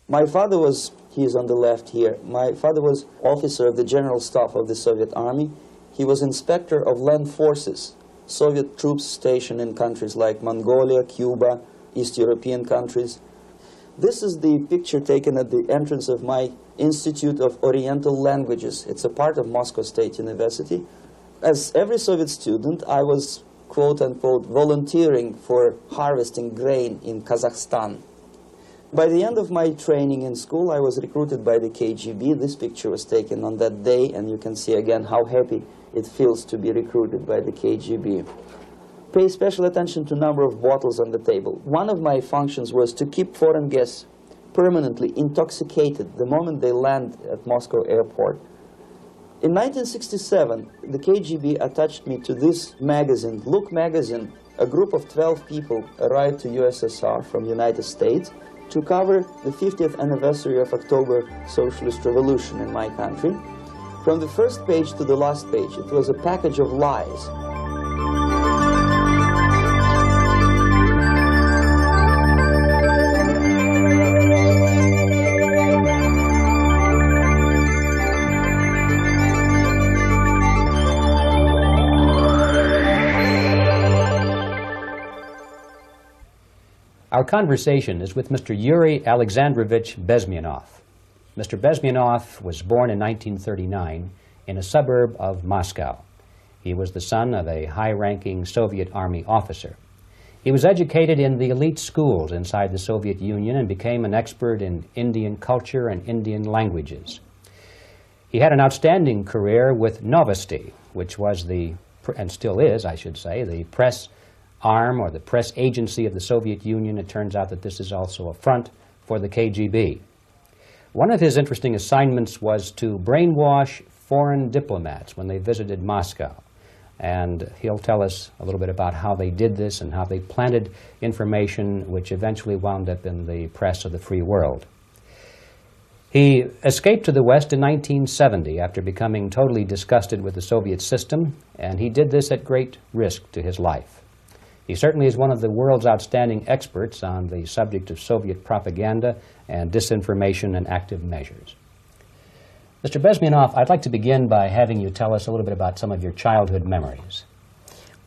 My father was, he is on the left here, my father was officer of the General Staff of the Soviet Army. He was inspector of land forces, Soviet troops stationed in countries like Mongolia, Cuba, East European countries. This is the picture taken at the entrance of my Institute of Oriental Languages. It's a part of Moscow State University. As every Soviet student, I was, quote-unquote, volunteering for harvesting grain in Kazakhstan. By the end of my training in school, I was recruited by the KGB. This picture was taken on that day, and you can see again how happy it feels to be recruited by the KGB. Pay special attention to number of bottles on the table. One of my functions was to keep foreign guests permanently intoxicated the moment they land at Moscow airport. In 1967, the KGB attached me to this magazine, Look magazine. A group of 12 people arrived to USSR from United States to cover the 50th anniversary of October Socialist Revolution in my country. From the first page to the last page, it was a package of lies. Our conversation is with Mr. Yuri Alexandrovich Bezmenov. Mr. Bezmenov was born in 1939 in a suburb of Moscow. He was the son of a high-ranking Soviet Army officer. He was educated in the elite schools inside the Soviet Union and became an expert in Indian culture and Indian languages. He had an outstanding career with Novosti, which was the, and still is, I should say, the press arm or the press agency of the Soviet Union. It turns out that this is also a front for the KGB. One of his interesting assignments was to brainwash foreign diplomats when they visited Moscow. And he'll tell us a little bit about how they did this and how they planted information which eventually wound up in the press of the free world. He escaped to the West in 1970 after becoming totally disgusted with the Soviet system, and he did this at great risk to his life. He certainly is one of the world's outstanding experts on the subject of Soviet propaganda and disinformation and active measures. Mr. Bezmenov, I'd like to begin by having you tell us a little bit about some of your childhood memories.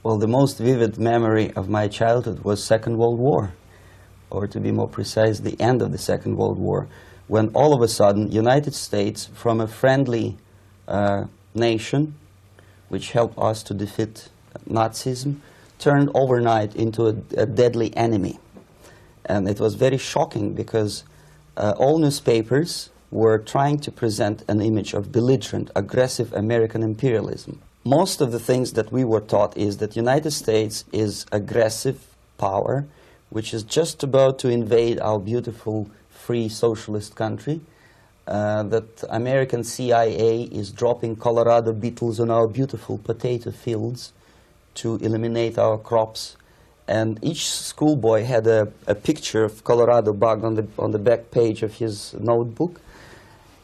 Well, the most vivid memory of my childhood was Second World War, or to be more precise, the end of the Second World War, when all of a sudden United States, from a friendly nation, which helped us to defeat Nazism, turned overnight into a deadly enemy. And it was very shocking because all newspapers were trying to present an image of belligerent, aggressive American imperialism. Most of the things that we were taught is that United States is aggressive power, which is just about to invade our beautiful, free, socialist country, that American CIA is dropping Colorado beetles on our beautiful potato fields to eliminate our crops, and each schoolboy had a picture of Colorado bug on the back page of his notebook,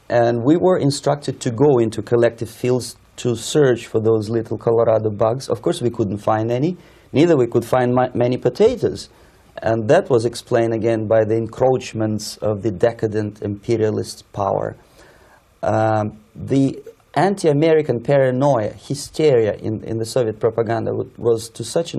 and we were instructed to go into collective fields to search for those little Colorado bugs. Of course, we couldn't find any, neither we could find many potatoes, and that was explained again by the encroachments of the decadent imperialist power. The anti-American paranoia, hysteria in the Soviet propaganda was to such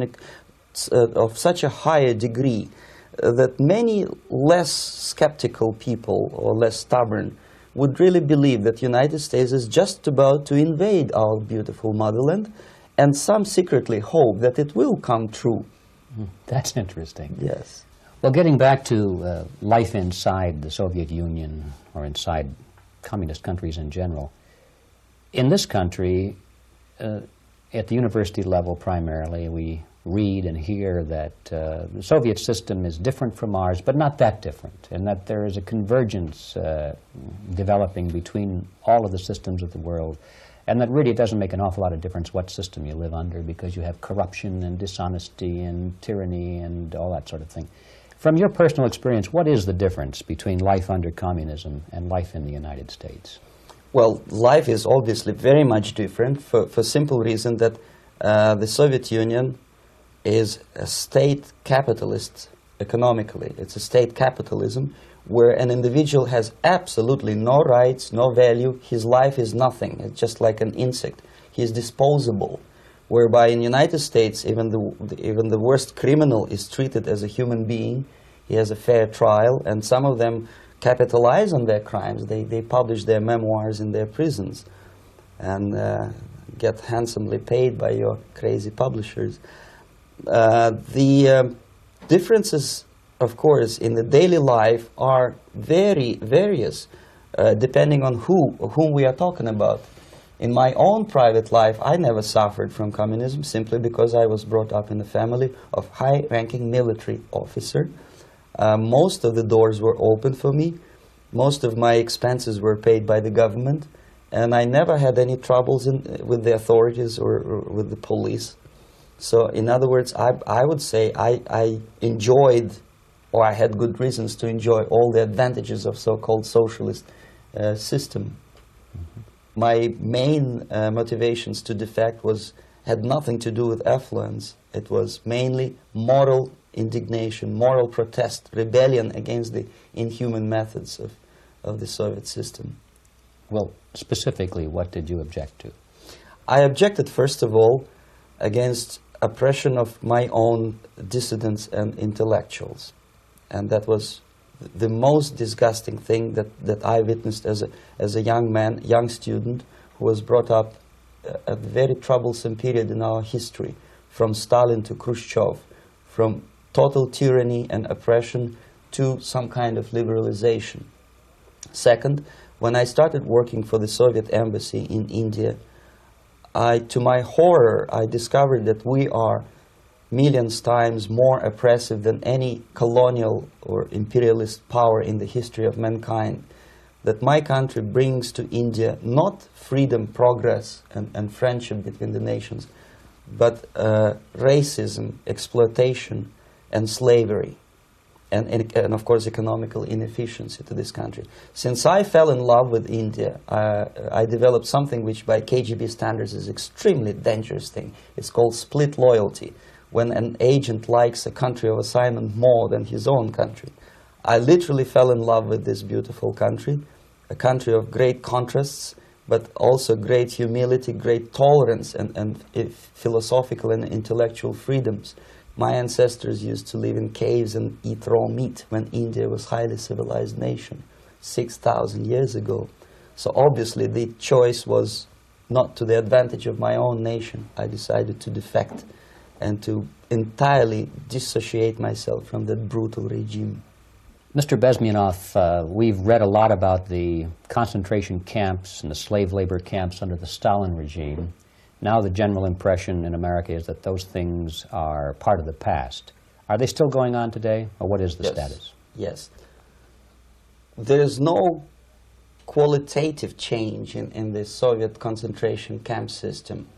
of such a higher degree that many less skeptical people or less stubborn would really believe that the United States is just about to invade our beautiful motherland, and some secretly hope that it will come true. That's interesting. Yes. Well, getting back to life inside the Soviet Union or inside communist countries in general, in this country, at the university level primarily, we read and hear that the Soviet system is different from ours, but not that different, and that there is a convergence developing between all of the systems of the world, and that really it doesn't make an awful lot of difference what system you live under because you have corruption and dishonesty and tyranny and all that sort of thing. From your personal experience, what is the difference between life under communism and life in the United States? Well, life is obviously very much different for simple reason that the Soviet Union is a state capitalist economically. It's a state capitalism where an individual has absolutely no rights, no value, his life is nothing, it's just like an insect. He is disposable, whereby in the United States, even the worst criminal is treated as a human being. He has a fair trial, and some of them capitalize on their crimes. They publish their memoirs in their prisons and get handsomely paid by your crazy publishers. The differences, of course, in the daily life are very various, depending on whom we are talking about. In my own private life, I never suffered from communism simply because I was brought up in a family of high-ranking military officer. Most of the doors were open for me. Most of my expenses were paid by the government, and I never had any troubles with the authorities or with the police. So, in other words, I would say I enjoyed, or I had good reasons to enjoy, all the advantages of so-called socialist system. My main motivations to defect had nothing to do with affluence. It was mainly moral indignation, moral protest, rebellion against the inhuman methods of the Soviet system. Well, specifically, what did you object to? I objected, first of all, against oppression of my own dissidents and intellectuals. And that was the most disgusting thing that I witnessed as a young man, young student, who was brought up at a very troublesome period in our history, from Stalin to Khrushchev, from total tyranny and oppression to some kind of liberalization. Second, when I started working for the Soviet embassy in India, to my horror, I discovered that we are millions times more oppressive than any colonial or imperialist power in the history of mankind. That my country brings to India not freedom, progress, and friendship between the nations, but racism, exploitation, and slavery, and of course economical inefficiency to this country. Since I fell in love with India, I developed something which by KGB standards is extremely dangerous thing. It's called split loyalty, when an agent likes a country of assignment more than his own country. I literally fell in love with this beautiful country, a country of great contrasts, but also great humility, great tolerance, and philosophical and intellectual freedoms. My ancestors used to live in caves and eat raw meat when India was a highly civilized nation 6,000 years ago. So obviously the choice was not to the advantage of my own nation. I decided to defect and to entirely dissociate myself from that brutal regime. Mr. Bezmenov, we've read a lot about the concentration camps and the slave labor camps under the Stalin regime. Now the general impression in America is that those things are part of the past. Are they still going on today, or what is the status? Yes. There is no qualitative change in the Soviet concentration camp system.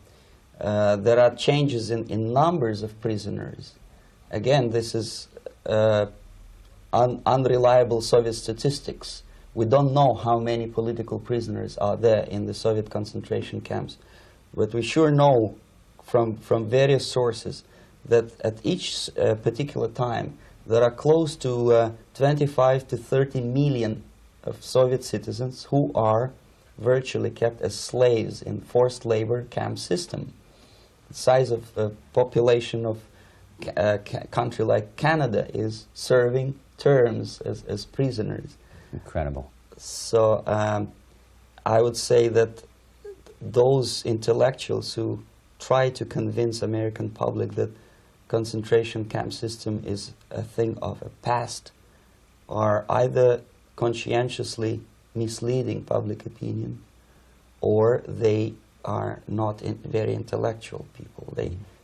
There are changes in numbers of prisoners. Again, this is unreliable Soviet statistics. We don't know how many political prisoners are there in the Soviet concentration camps. But we sure know from various sources that at each particular time there are close to 25 to 30 million of Soviet citizens who are virtually kept as slaves in forced labor camp system. The size of the population of a country like Canada is serving terms as prisoners. Incredible. So I would say that those intellectuals who try to convince American public that concentration camp system is a thing of a past are either conscientiously misleading public opinion, or they are not very intellectual people.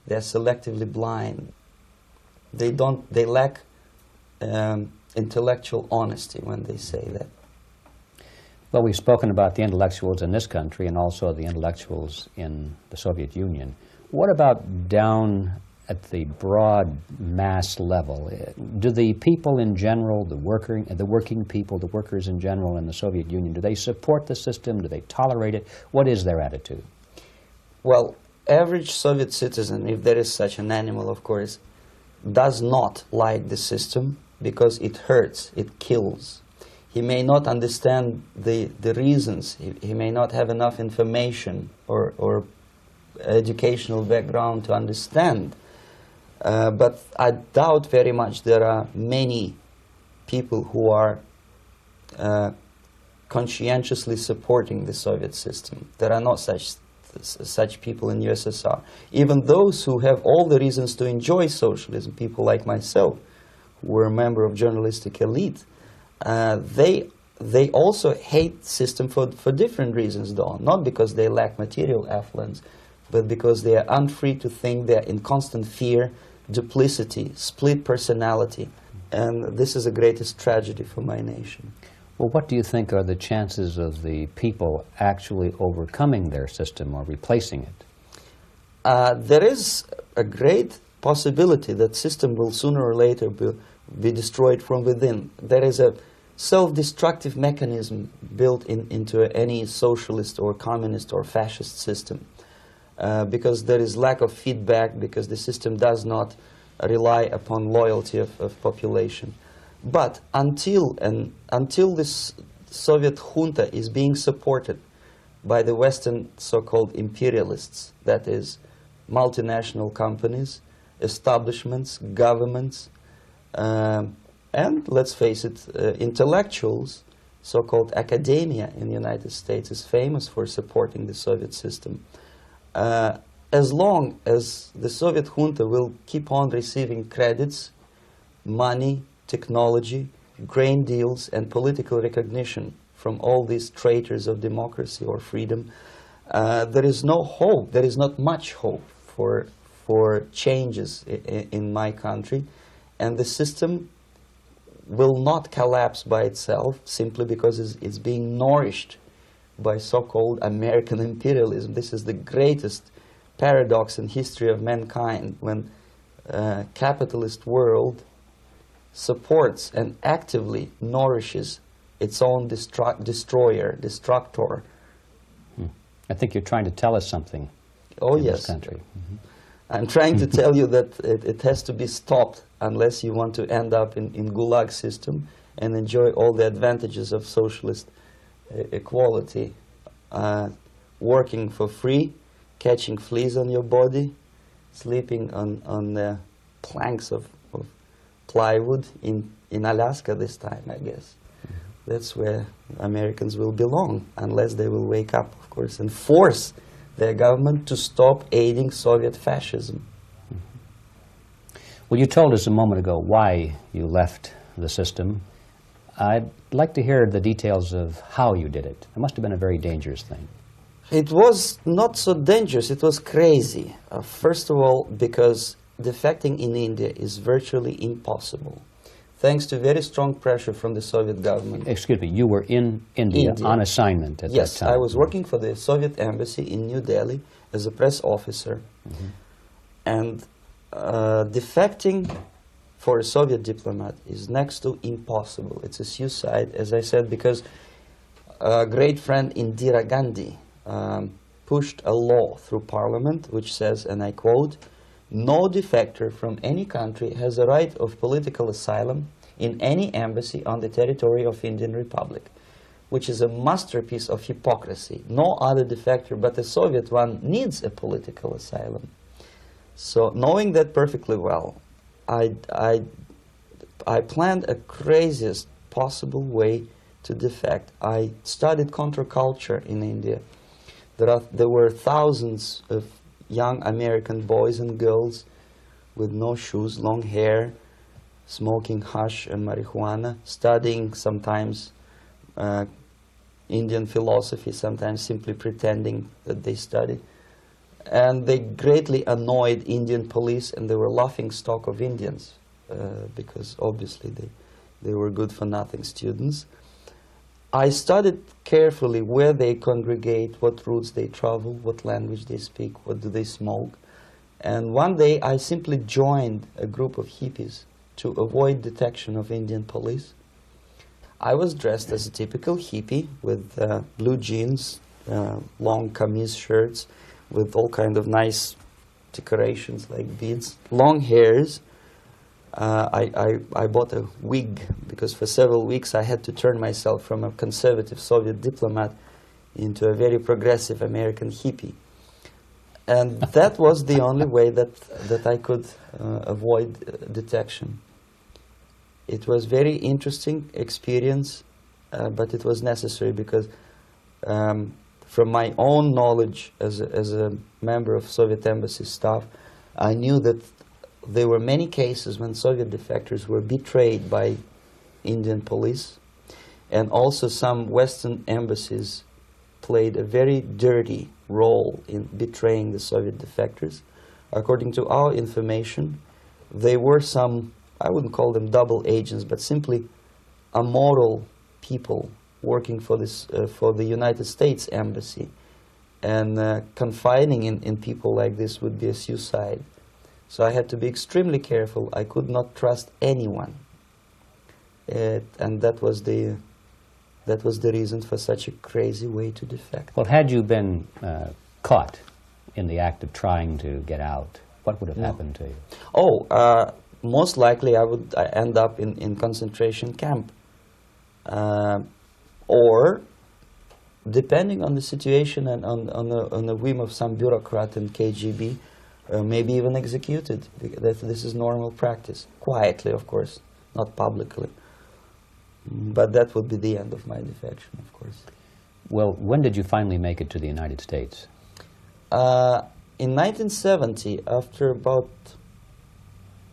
They're selectively blind. They lack intellectual honesty when they say that. Well, we've spoken about the intellectuals in this country and also the intellectuals in the Soviet Union. What about down at the broad mass level? Do the people in general, the working people, the workers in general in the Soviet Union, do they support the system? Do they tolerate it? What is their attitude? Well, average Soviet citizen, if there is such an animal, of course, does not like the system because it hurts, it kills. He may not understand the reasons. He may not have enough information or educational background to understand. But I doubt very much there are many people who are conscientiously supporting the Soviet system. There are not such people in USSR. Even those who have all the reasons to enjoy socialism, people like myself, who were a member of journalistic elite, they also hate the system for different reasons, though. Not because they lack material affluence, but because they are unfree to think, they are in constant fear, duplicity, split personality. And this is the greatest tragedy for my nation. Well, what do you think are the chances of the people actually overcoming their system or replacing it? There is a great possibility that system will sooner or later be destroyed from within. There is a self-destructive mechanism built into any socialist or communist or fascist system, because there is lack of feedback, because the system does not rely upon loyalty of population. But until this Soviet junta is being supported by the Western so-called imperialists, that is, multinational companies, establishments, governments, and let's face it, intellectuals, so-called academia in the United States is famous for supporting the Soviet system. As long as the Soviet junta will keep on receiving credits, money, technology, grain deals, and political recognition from all these traitors of democracy or freedom, there is no hope, there is not much hope for changes in my country, and the system will not collapse by itself simply because it's being nourished by so-called American imperialism. This is the greatest paradox in history of mankind, when capitalist world supports and actively nourishes its own destroyer, destructor. I think you're trying to tell us something in this country. Mm-hmm. I'm trying to tell you that it has to be stopped unless you want to end up in Gulag system and enjoy all the advantages of socialist equality, working for free, catching fleas on your body, sleeping on the planks of plywood in Alaska this time, I guess. That's where Americans will belong, unless they will wake up, of course, and force their government to stop aiding Soviet fascism. Well, you told us a moment ago why you left the system. I'd like to hear the details of how you did it. It must have been a very dangerous thing. It was not so dangerous, it was crazy. First of all, because defecting in India is virtually impossible, thanks to very strong pressure from the Soviet government. Excuse me, you were in India on assignment at that time? Yes, I was working for the Soviet embassy in New Delhi as a press officer. Mm-hmm. And defecting for a Soviet diplomat is next to impossible. It's a suicide, as I said, because a great friend Indira Gandhi pushed a law through parliament which says, and I quote, "No defector from any country has a right of political asylum in any embassy on the territory of Indian Republic," which is a masterpiece of hypocrisy. No other defector but the Soviet one needs a political asylum. So knowing that perfectly well, I planned a craziest possible way to defect. I studied counterculture in India. There were thousands of young American boys and girls with no shoes, long hair, smoking hash and marijuana, studying sometimes Indian philosophy, sometimes simply pretending that they study. And they greatly annoyed Indian police, and they were laughing stock of Indians because obviously they were good-for-nothing students. I studied carefully where they congregate, what routes they travel, what language they speak, what do they smoke. And one day I simply joined a group of hippies to avoid detection of Indian police. I was dressed as a typical hippie with blue jeans, long kameez shirts, with all kind of nice decorations like beads, long hairs, I bought a wig because for several weeks I had to turn myself from a conservative Soviet diplomat into a very progressive American hippie. And that was the only way that I could avoid detection. It was very interesting experience, but it was necessary because from my own knowledge as a member of Soviet embassy staff, I knew that there were many cases when Soviet defectors were betrayed by Indian police, and also some Western embassies played a very dirty role in betraying the Soviet defectors. According to our information, they were some, I wouldn't call them double agents, but simply amoral people working for this for the United States embassy, and confining in people like this would be a suicide. So I had to be extremely careful. I could not trust anyone, and that was the reason for such a crazy way to defect. Well, had you been caught in the act of trying to get out, what would have happened to you? Oh, most likely I would end up in concentration camp, or depending on the situation and on the whim of some bureaucrat in KGB, maybe even executed. This is normal practice, quietly, of course, not publicly. But that would be the end of my defection, of course. Well, when did you finally make it to the United States? In 1970, after about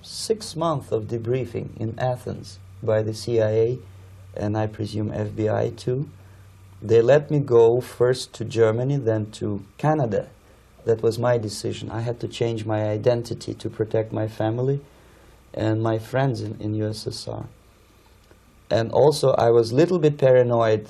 6 months of debriefing in Athens by the CIA, and I presume FBI too, they let me go first to Germany, then to Canada. That was my decision. I had to change my identity to protect my family and my friends in USSR. And also I was a little bit paranoid,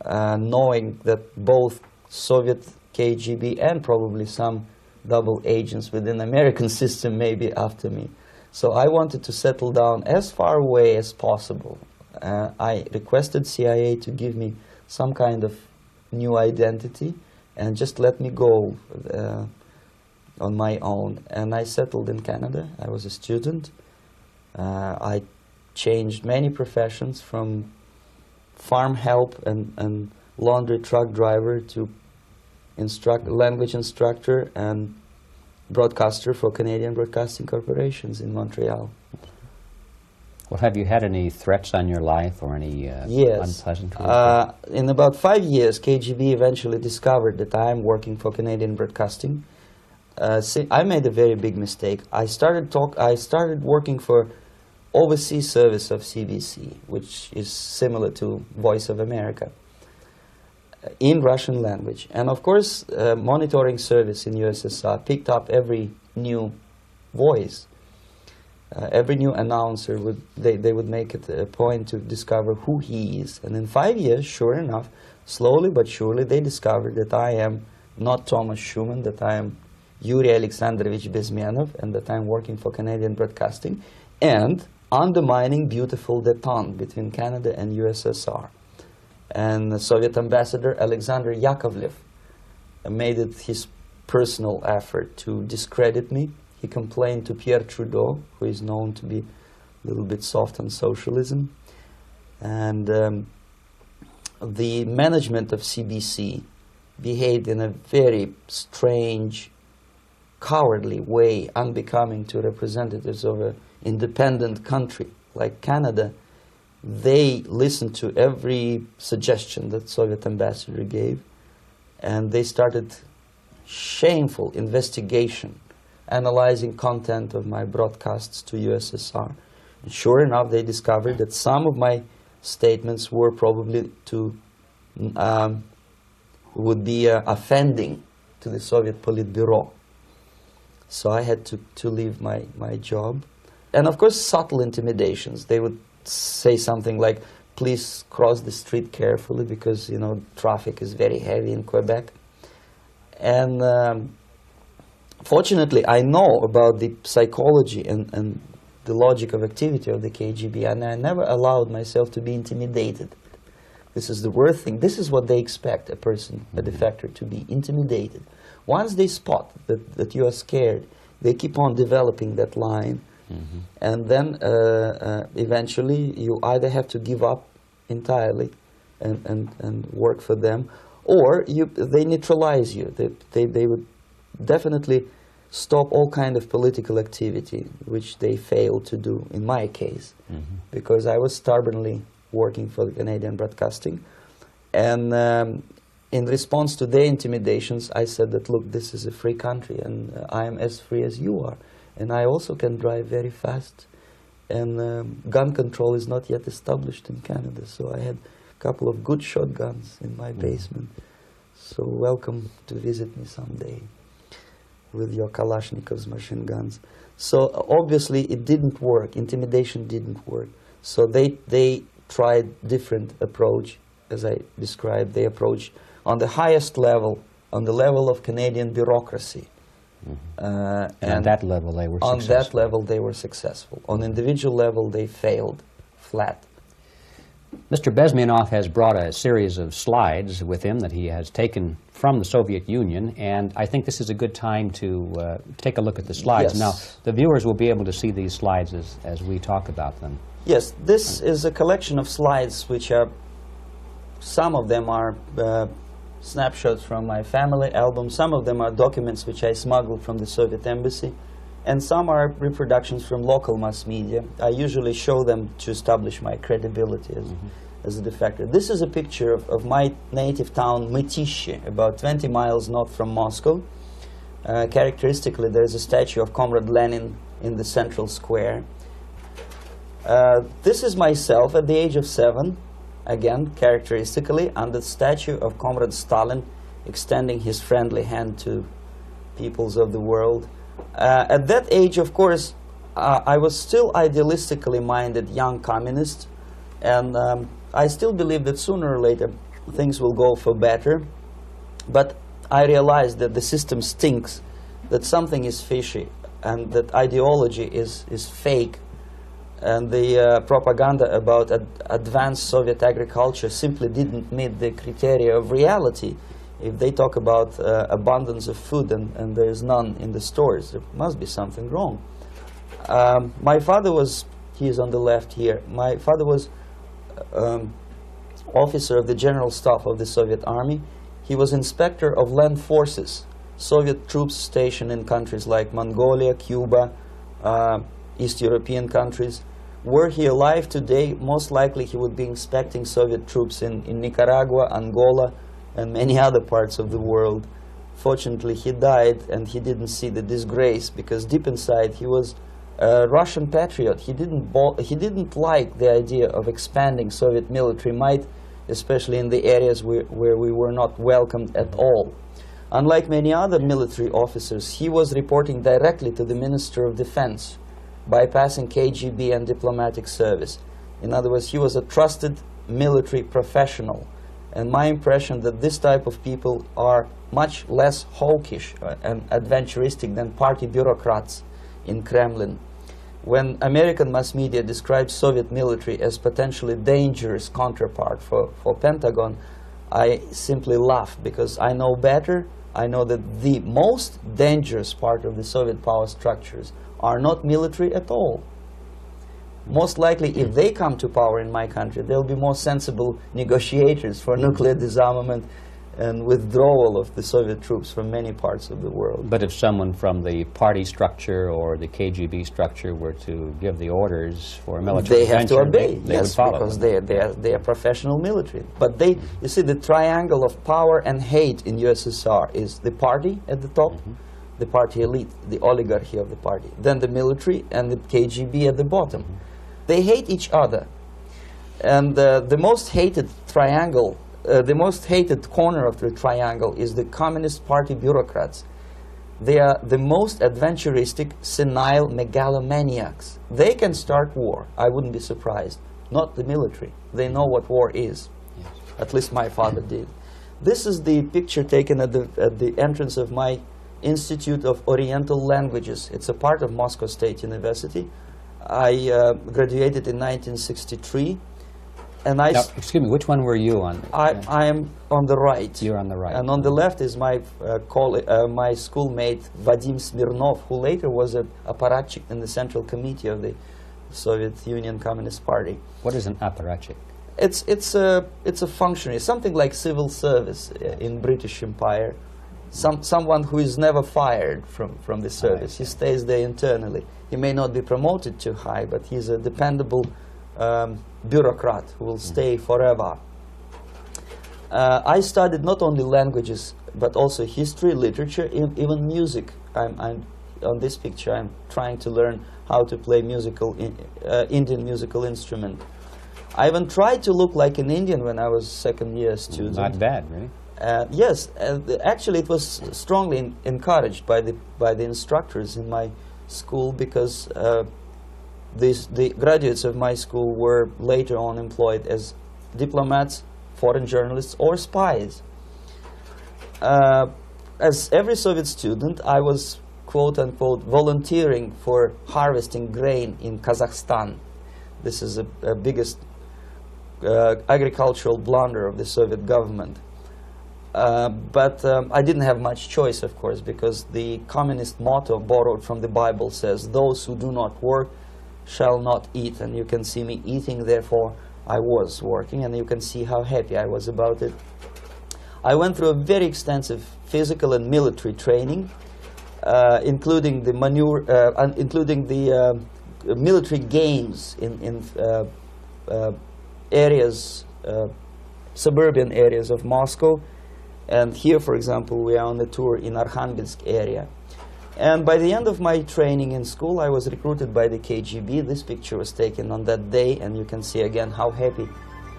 knowing that both Soviet KGB and probably some double agents within the American system may be after me. So I wanted to settle down as far away as possible. I requested CIA to give me some kind of new identity and just let me go on my own. And I settled in Canada. I was a student. I changed many professions, from farm help and laundry truck driver to language instructor and broadcaster for Canadian Broadcasting Corporations in Montreal. Well, have you had any threats on your life or any yes. unpleasant In about 5 years, KGB eventually discovered that I am working for Canadian Broadcasting. I made a very big mistake. I started working for overseas service of CBC, which is similar to Voice of America, in Russian language. And of course, monitoring service in USSR picked up every new voice. Every new announcer, they would make it a point to discover who he is. And in 5 years, sure enough, slowly but surely, they discovered that I am not Thomas Schumann, that I am Yuri Alexandrovich Bezmenov, and that I'm working for Canadian Broadcasting, and undermining beautiful détente between Canada and USSR. And the Soviet ambassador Alexander Yakovlev made it his personal effort to discredit me. He complained to Pierre Trudeau, who is known to be a little bit soft on socialism. And the management of CBC behaved in a very strange, cowardly way, unbecoming to representatives of an independent country like Canada. They listened to every suggestion that Soviet ambassador gave, and they started shameful investigation, analyzing content of my broadcasts to USSR. And sure enough, they discovered that some of my statements were probably would be offending to the Soviet Politburo. So I had to leave my job. And of course, subtle intimidations. They would say something like, please cross the street carefully because, you know, traffic is very heavy in Quebec. And fortunately, I know about the psychology and the logic of activity of the KGB, and I never allowed myself to be intimidated. This is the worst thing. This is what they expect a person, a defector, to be intimidated. Once they spot that you are scared, they keep on developing that line And then eventually you either have to give up entirely and work for them, or they neutralize you. They would definitely stop all kind of political activity, which they failed to do in my case, because I was stubbornly working for the Canadian Broadcasting. And in response to their intimidations, I said that, look, this is a free country, and I am as free as you are. And I also can drive very fast. And gun control is not yet established in Canada, so I had a couple of good shotguns in my basement. So welcome to visit me someday with your Kalashnikov's machine guns. So obviously it didn't work. Intimidation didn't work. So they tried different approach, as I described. They approached on the highest level, on the level of Canadian bureaucracy. And on that level they were successful. On that level they were successful. On individual level they failed flat. Mr. Bezmenov has brought a series of slides with him that he has taken from the Soviet Union, and I think this is a good time to take a look at the slides. Yes. Now, the viewers will be able to see these slides as we talk about them. Yes, this is a collection of slides which are, some of them are snapshots from my family album, some of them are documents which I smuggled from the Soviet embassy, and some are reproductions from local mass media. I usually show them to establish my credibility as a defector. This is a picture of my native town, Mytishi, about 20 miles north from Moscow. Characteristically, there is a statue of Comrade Lenin in the central square. This is myself at the age of 7, again, characteristically, under the statue of Comrade Stalin, extending his friendly hand to peoples of the world. At that age, of course, I was still idealistically minded young communist, and I still believe that sooner or later things will go for better. But I realized that the system stinks, that something is fishy, and that ideology is fake. And the propaganda about advanced Soviet agriculture simply didn't meet the criteria of reality. If they talk about abundance of food and there is none in the stores, there must be something wrong. My father was, he is on the left here, my father was officer of the General Staff of the Soviet Army. He was inspector of land forces, Soviet troops stationed in countries like Mongolia, Cuba, East European countries. Were he alive today, most likely he would be inspecting Soviet troops in Nicaragua, Angola, and many other parts of the world. Fortunately, he died, and he didn't see the disgrace, because deep inside he was a Russian patriot. He didn't like the idea of expanding Soviet military might, especially in the areas where we were not welcomed at all. Unlike many other military officers, he was reporting directly to the Minister of Defense, bypassing KGB and diplomatic service. In other words, he was a trusted military professional. And my impression that this type of people are much less hawkish and adventuristic than party bureaucrats in Kremlin. When American mass media describes Soviet military as potentially dangerous counterpart for Pentagon, I simply laugh, because I know better. I know that the most dangerous part of the Soviet power structures are not military at all. Most likely, if they come to power in my country, they'll be more sensible negotiators for nuclear disarmament and withdrawal of the Soviet troops from many parts of the world. But if someone from the party structure or the KGB structure were to give the orders for a military they have to obey, they yes, would follow because them. they are professional military. But they, you see, the triangle of power and hate in USSR is the party at the top, the party elite, the oligarchy of the party, then the military and the KGB at the bottom. They hate each other, and the most hated triangle, the most hated corner of the triangle is the Communist Party bureaucrats. They are the most adventuristic, senile megalomaniacs. They can start war, I wouldn't be surprised. Not the military. They know what war is. Yes. At least my father did. This is the picture taken at the entrance of my Institute of Oriental Languages. It's a part of Moscow State University. I graduated in 1963. And Now, excuse me, which one were you on? I am on the right. You're on the right. And on the left is my my schoolmate Vadim Smirnov, who later was a apparatchik in the Central Committee of the Soviet Union Communist Party. What is an apparatchik? It's a functionary, something like civil service in British Empire. Someone who is never fired from the service. He stays there internally. He may not be promoted too high, but he's a dependable bureaucrat who will stay forever. I studied not only languages, but also history, literature, even music. I'm on this picture, I'm trying to learn how to play Indian musical instrument. I even tried to look like an Indian when I was second-year student. Not bad, really. Yes, actually it was strongly encouraged by the instructors in my school, because the graduates of my school were later on employed as diplomats, foreign journalists, or spies. As every Soviet student, I was quote-unquote volunteering for harvesting grain in Kazakhstan. This is the biggest agricultural blunder of the Soviet government. But I didn't have much choice, of course, because the communist motto borrowed from the Bible says, "Those who do not work shall not eat." And you can see me eating, therefore I was working, and you can see how happy I was about it. I went through a very extensive physical and military training, including the military games in areas, suburban areas of Moscow. And here, for example, we are on a tour in Arkhangelsk area. And by the end of my training in school, I was recruited by the KGB. This picture was taken on that day, and you can see again how happy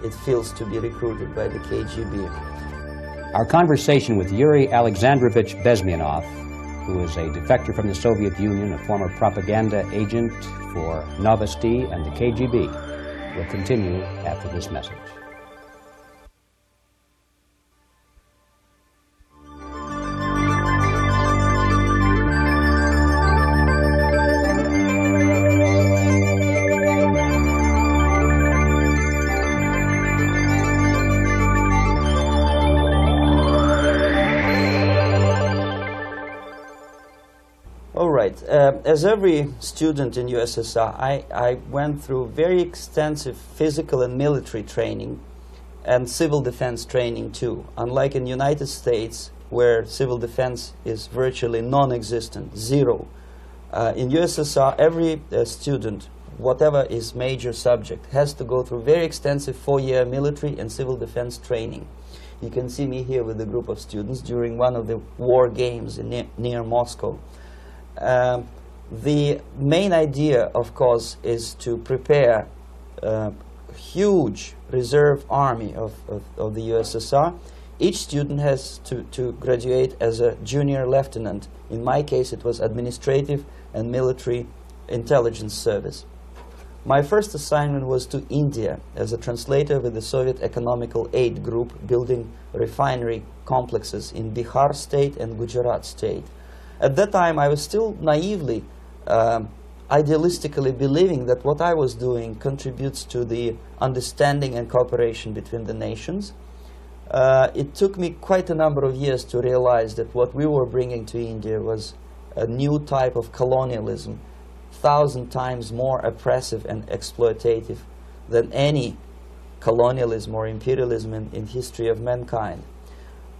it feels to be recruited by the KGB. Our conversation with Yuri Alexandrovich Bezmenov, who is a defector from the Soviet Union, a former propaganda agent for Novosti and the KGB, will continue after this message. As every student in USSR, I went through very extensive physical and military training and civil defense training too. Unlike in the United States, where civil defense is virtually non-existent, zero. In USSR, every student, whatever his major subject, has to go through very extensive 4-year military and civil defense training. You can see me here with a group of students during one of the war games near Moscow. The main idea, of course, is to prepare a huge reserve army of the USSR. Each student has to graduate as a junior lieutenant. In my case, it was administrative and military intelligence service. My first assignment was to India as a translator with the Soviet Economical Aid Group, building refinery complexes in Bihar state and Gujarat state. At that time, I was still naively, idealistically believing that what I was doing contributes to the understanding and cooperation between the nations. It took me quite a number of years to realize that what we were bringing to India was a new type of colonialism, 1,000 times more oppressive and exploitative than any colonialism or imperialism in history of mankind.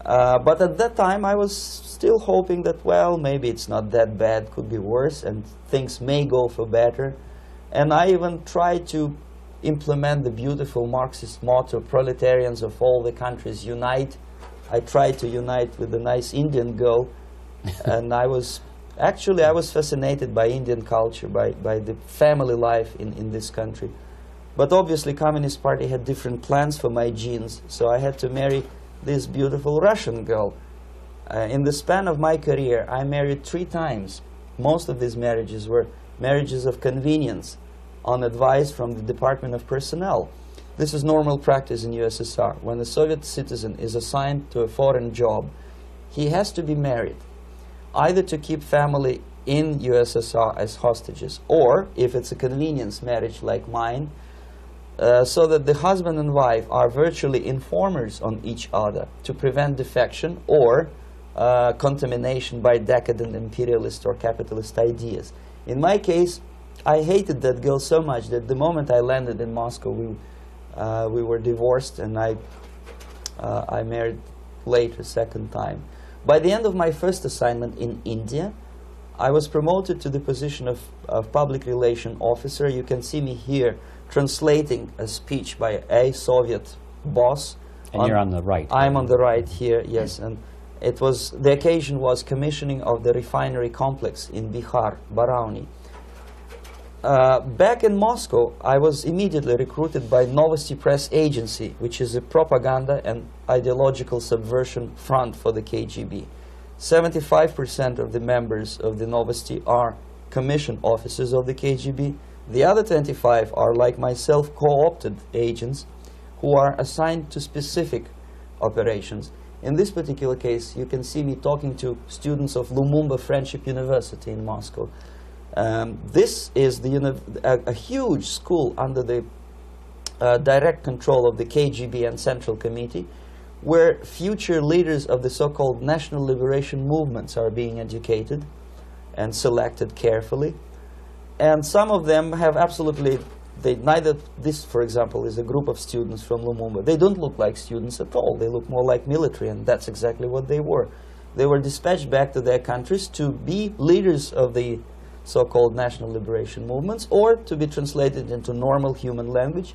But at that time, I was still hoping that, well, maybe it's not that bad, could be worse, and things may go for better. And I even tried to implement the beautiful Marxist motto, proletarians of all the countries unite. I tried to unite with a nice Indian girl, and I was fascinated by Indian culture, by the family life in this country. But obviously, Communist Party had different plans for my genes, so I had to marry this beautiful Russian girl. In the span of my career, I married 3 times. Most of these marriages were marriages of convenience, on advice from the Department of Personnel. This is normal practice in USSR. When a Soviet citizen is assigned to a foreign job, he has to be married, either to keep family in USSR as hostages, or, if it's a convenience marriage like mine, so that the husband and wife are virtually informers on each other to prevent defection or contamination by decadent imperialist or capitalist ideas. In my case, I hated that girl so much that the moment I landed in Moscow, we were divorced, and I married later, second time. By the end of my first assignment in India, I was promoted to the position of public relation officer. You can see me here translating a speech by a Soviet boss. And you're on the right. I'm on the right here, yes. And it was, the occasion was commissioning of the refinery complex in Bihar, Barauni. Back in Moscow, I was immediately recruited by Novosti Press Agency, which is a propaganda and ideological subversion front for the KGB. 75% of the members of the Novosti are commissioned officers of the KGB. The other 25 are, like myself, co-opted agents who are assigned to specific operations. In this particular case, you can see me talking to students of Lumumba Friendship University in Moscow. This is a huge school under the direct control of the KGB and Central Committee, where future leaders of the so-called national liberation movements are being educated and selected carefully. And some of them have absolutely, this, for example, is a group of students from Lumumba. They don't look like students at all. They look more like military, and that's exactly what they were. They were dispatched back to their countries to be leaders of the so-called national liberation movements, or to be translated into normal human language,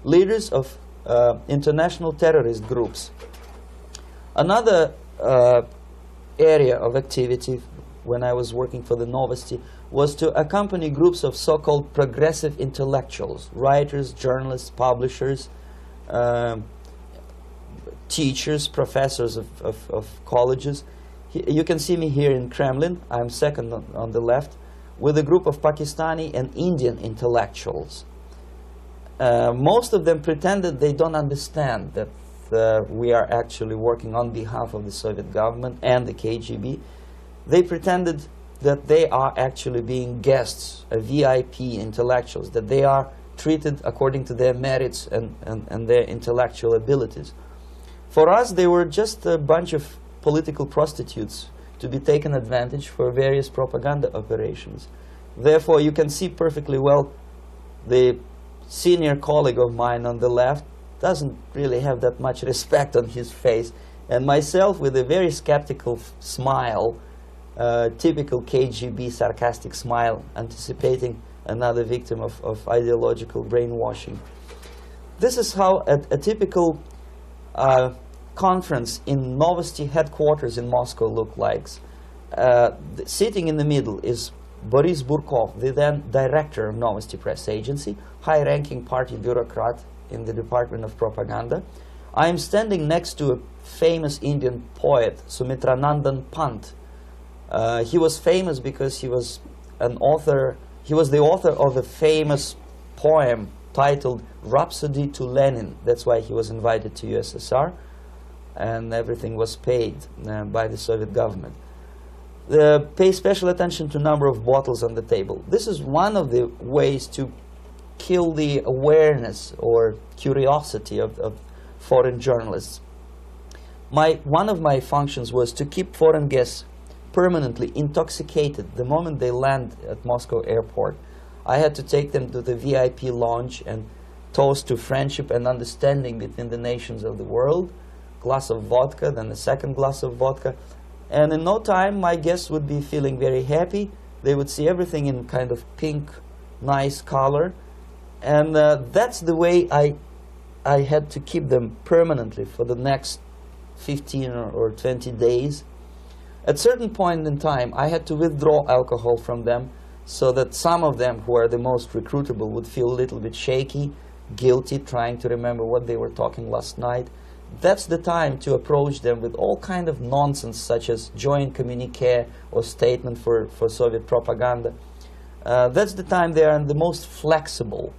leaders of international terrorist groups. Another area of activity when I was working for the Novosti was to accompany groups of so-called progressive intellectuals, writers, journalists, publishers, teachers, professors of colleges. You can see me here in Kremlin. I'm second on the left, with a group of Pakistani and Indian intellectuals. Most of them pretended they don't understand that we are actually working on behalf of the Soviet government and the KGB. They pretended that they are actually being guests, VIP intellectuals, that they are treated according to their merits and their intellectual abilities. For us, they were just a bunch of political prostitutes to be taken advantage for various propaganda operations. Therefore, you can see perfectly well the senior colleague of mine on the left doesn't really have that much respect on his face, and myself with a very skeptical smile, typical KGB sarcastic smile, anticipating another victim of ideological brainwashing. This is how a typical conference in Novosti headquarters in Moscow looked like. Sitting in the middle is Boris Burkov, the then director of Novosti Press Agency, high-ranking party bureaucrat in the Department of Propaganda. I am standing next to a famous Indian poet, Sumitranandan Pant. He was famous because he was an author. He was the author of a famous poem titled Rhapsody to Lenin. That's why he was invited to USSR, and everything was paid by the Soviet government. Pay special attention to number of bottles on the table. This is one of the ways to kill the awareness or curiosity of foreign journalists. One of my functions was to keep foreign guests permanently intoxicated the moment they land at Moscow airport. I had to take them to the VIP lounge and toast to friendship and understanding between the nations of the world. Glass of vodka, then a second glass of vodka. And in no time, my guests would be feeling very happy. They would see everything in kind of pink, nice color. And that's the way I had to keep them permanently for the next 15 or 20 days. At a certain point in time, I had to withdraw alcohol from them so that some of them, who are the most recruitable, would feel a little bit shaky, guilty, trying to remember what they were talking last night. That's the time to approach them with all kind of nonsense, such as joint communique or statement for Soviet propaganda. That's the time they are the most flexible.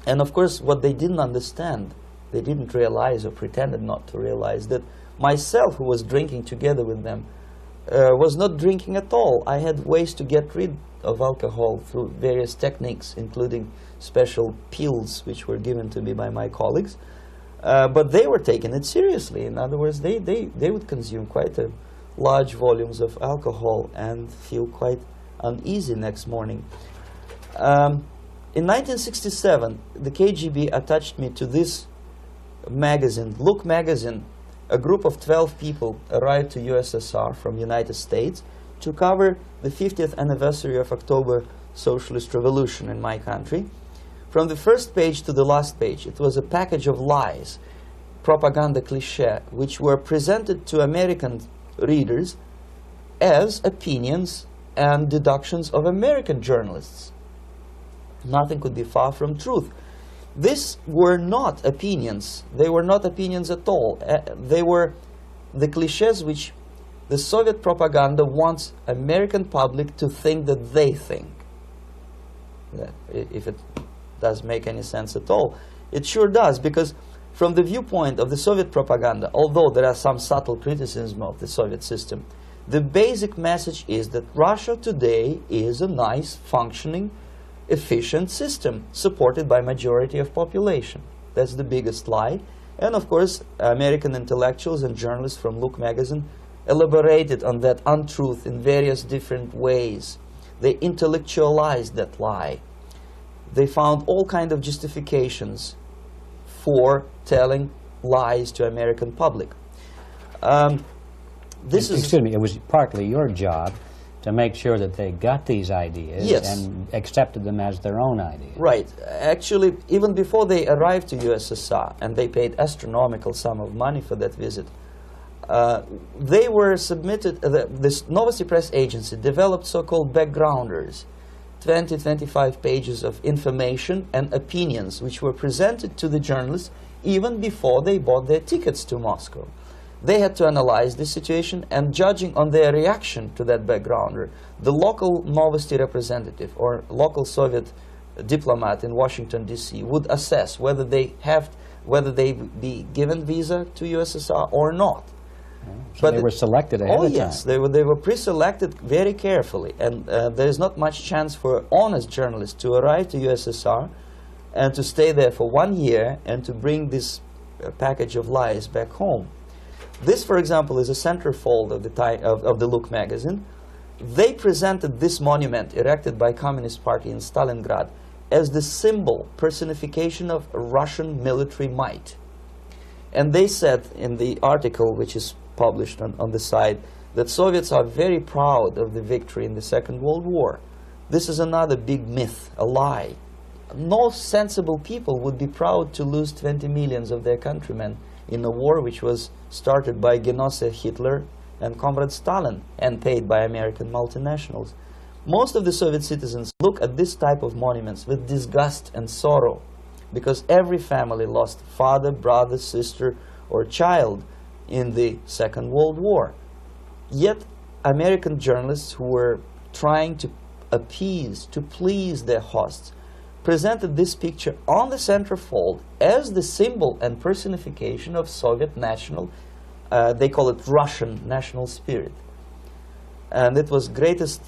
And of course, what they didn't understand, they didn't realize or pretended not to realize, that myself, who was drinking together with them, was not drinking at all. I had ways to get rid of alcohol through various techniques, including special pills which were given to me by my colleagues. But they were taking it seriously. In other words, they would consume quite large volumes of alcohol and feel quite uneasy next morning. In 1967, the KGB attached me to this magazine, Look magazine. A group of 12 people arrived to USSR from United States to cover the 50th anniversary of October Socialist Revolution in my country. From the first page to the last page, it was a package of lies, propaganda cliché, which were presented to American readers as opinions and deductions of American journalists. Nothing could be far from truth. These were not opinions. They were not opinions at all. They were the clichés which the Soviet propaganda wants American public to think that they think. If it does make any sense at all. It sure does, because from the viewpoint of the Soviet propaganda, although there are some subtle criticisms of the Soviet system, the basic message is that Russia today is a nice, functioning, efficient system supported by majority of population. That's the biggest lie. And of course, American intellectuals and journalists from Look magazine elaborated on that untruth in various different ways. They intellectualized that lie. They found all kinds of justifications for telling lies to American public. Excuse me, it was partly your job to make sure that they got these ideas, yes, and accepted them as their own ideas. Right. Actually, even before they arrived to USSR, and they paid astronomical sum of money for that visit, they were submitted, this Novosti Press Agency developed so-called backgrounders, 20-25 pages of information and opinions which were presented to the journalists even before they bought their tickets to Moscow. They had to analyze the situation, and judging on their reaction to that backgrounder, the local Novosti representative or local Soviet diplomat in Washington, D.C. would assess whether they be given visa to USSR or not. So but they were selected ahead of time. Oh yes, they were pre-selected very carefully, and there is not much chance for honest journalists to arrive to USSR and to stay there for 1 year and to bring this package of lies back home. This, for example, is a centerfold of the Look magazine. They presented this monument erected by Communist Party in Stalingrad as the symbol, personification of Russian military might. And they said in the article, which is published on the site, that Soviets are very proud of the victory in the Second World War. This is another big myth, a lie. No sensible people would be proud to lose 20 millions of their countrymen in a war which was started by Genoese Hitler and Comrade Stalin and paid by American multinationals. Most of the Soviet citizens look at this type of monuments with disgust and sorrow, because every family lost father, brother, sister, or child in the Second World War. Yet American journalists who were trying to appease, to please their hosts, presented this picture on the centerfold as the symbol and personification of Soviet national, they call it Russian national spirit. And it was greatest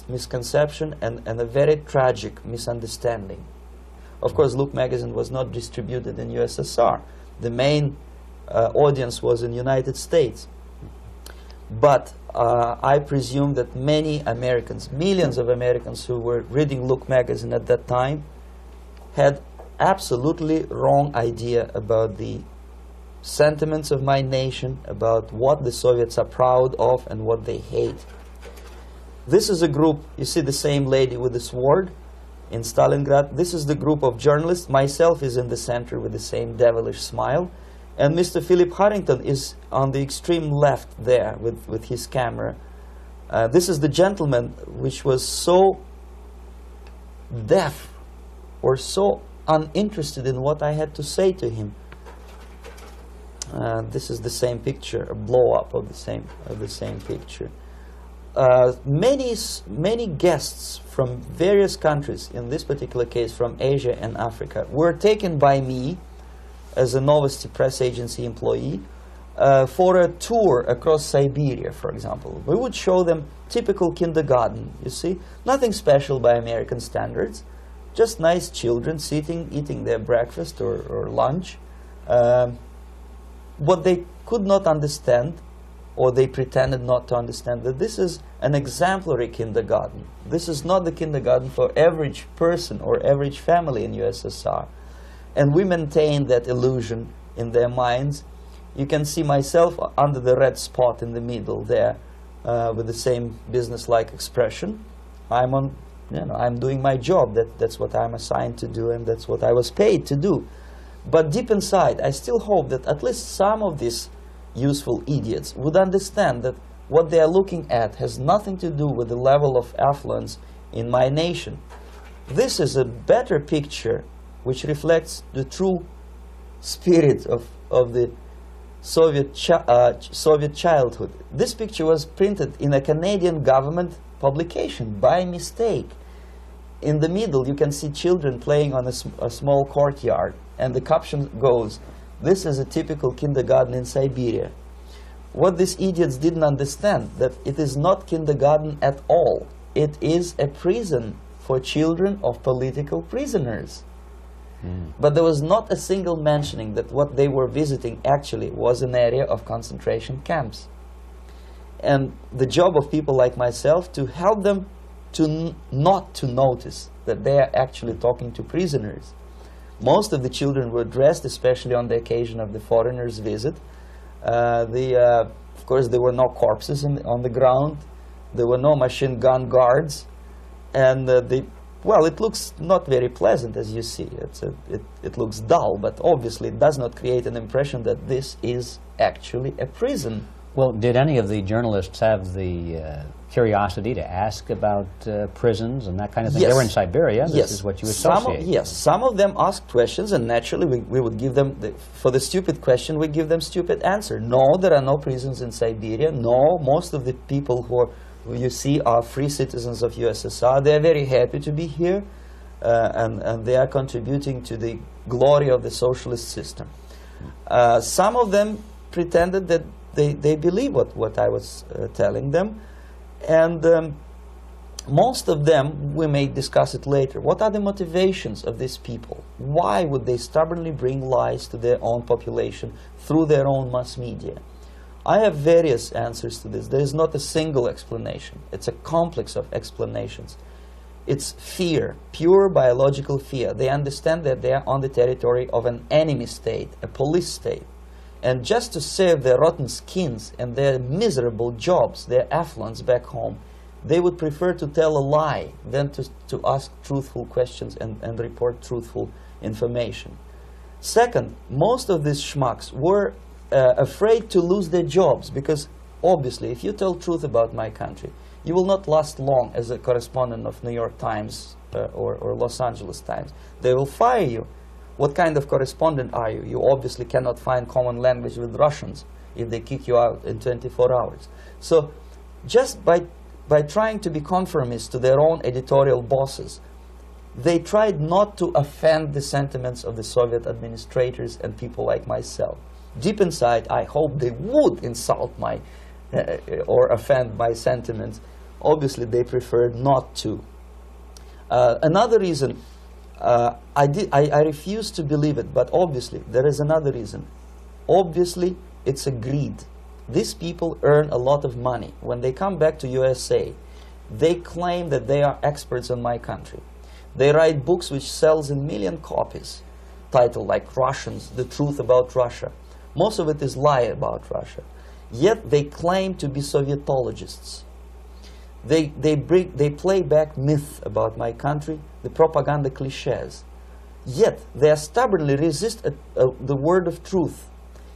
misconception and a very tragic misunderstanding. Of course, Look magazine was not distributed in USSR. The main audience was in United States. But I presume that many Americans, millions of Americans who were reading Look magazine at that time, had absolutely wrong idea about the sentiments of my nation, about what the Soviets are proud of and what they hate. This is a group, you see the same lady with the sword in Stalingrad. This is the group of journalists. Myself is in the center with the same devilish smile. And Mr. Philip Harrington is on the extreme left there with his camera. This is the gentleman which was so deaf or so uninterested in what I had to say to him. This is the same picture, a blow-up of the same picture. Many guests from various countries, in this particular case from Asia and Africa, were taken by me as a Novosti Press Agency employee for a tour across Siberia, for example. We would show them typical kindergarten, you see, nothing special by American standards, just nice children sitting, eating their breakfast or lunch. What they could not understand, or they pretended not to understand, that this is an exemplary kindergarten. This is not the kindergarten for average person or average family in USSR. And we maintain that illusion in their minds. You can see myself under the red spot in the middle there, with the same business-like expression. I'm doing my job. That's what I'm assigned to do, and that's what I was paid to do. But deep inside, I still hope that at least some of these useful idiots would understand that what they are looking at has nothing to do with the level of affluence in my nation. This is a better picture which reflects the true spirit of the Soviet childhood. This picture was printed in a Canadian government publication by mistake. In the middle, you can see children playing on a small courtyard, and the caption goes, "This is a typical kindergarten in Siberia." What these idiots didn't understand, that it is not kindergarten at all. It is a prison for children of political prisoners. But there was not a single mentioning that what they were visiting actually was an area of concentration camps. And the job of people like myself to help them to not to notice that they are actually talking to prisoners. Most of the children were dressed, especially on the occasion of the foreigners' visit. Of course, there were no corpses on the ground. There were no machine gun guards. And well, it looks not very pleasant, as you see. It looks dull, but obviously it does not create an impression that this is actually a prison. Well, did any of the journalists have the curiosity to ask about prisons and that kind of thing? Yes. They were in Siberia. This Yes. is what you associate. Yes, some of them asked questions, and naturally we would give them, for the stupid question, we give them stupid answer. No, there are no prisons in Siberia. No, most of the people who you see are free citizens of USSR. They are very happy to be here, and they are contributing to the glory of the socialist system. Some of them pretended that they believe what I was telling them, and most of them, we may discuss it later, what are the motivations of these people? Why would they stubbornly bring lies to their own population through their own mass media? I have various answers to this. There is not a single explanation. It's a complex of explanations. It's fear, pure biological fear. They understand that they are on the territory of an enemy state, a police state. And just to save their rotten skins and their miserable jobs, their affluence back home, they would prefer to tell a lie than to ask truthful questions and report truthful information. Second, most of these schmucks were afraid to lose their jobs, because obviously if you tell truth about my country, you will not last long as a correspondent of New York Times or Los Angeles Times. They will fire you. What kind of correspondent are you? You obviously cannot find common language with Russians if they kick you out in 24 hours. So just by trying to be conformist to their own editorial bosses, they tried not to offend the sentiments of the Soviet administrators and people like myself. Deep inside, I hope they would insult my or offend my sentiments. Obviously, they preferred not to. Another reason, I refuse to believe it, but obviously there is another reason. Obviously, it's a greed. These people earn a lot of money. When they come back to USA, they claim that they are experts on my country. They write books which sells in million copies, titled like Russians, The Truth About Russia. Most of it is lie about Russia. Yet they claim to be Sovietologists. They play back myth about my country, the propaganda cliches. Yet they stubbornly resist the word of truth.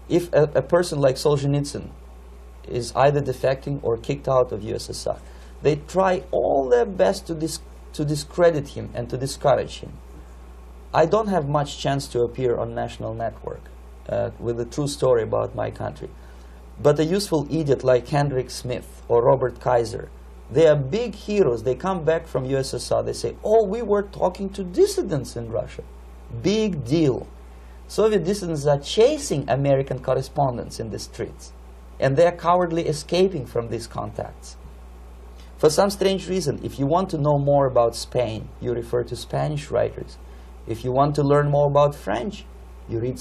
If a person like Solzhenitsyn is either defecting or kicked out of USSR, they try all their best to discredit him and to discourage him. I don't have much chance to appear on national network with a true story about my country. But a useful idiot like Hendrik Smith or Robert Kaiser, they are big heroes. They come back from USSR. They say, oh, we were talking to dissidents in Russia. Big deal. Soviet dissidents are chasing American correspondents in the streets, and they are cowardly escaping from these contacts. For some strange reason, if you want to know more about Spain, you refer to Spanish writers. If you want to learn more about French, you read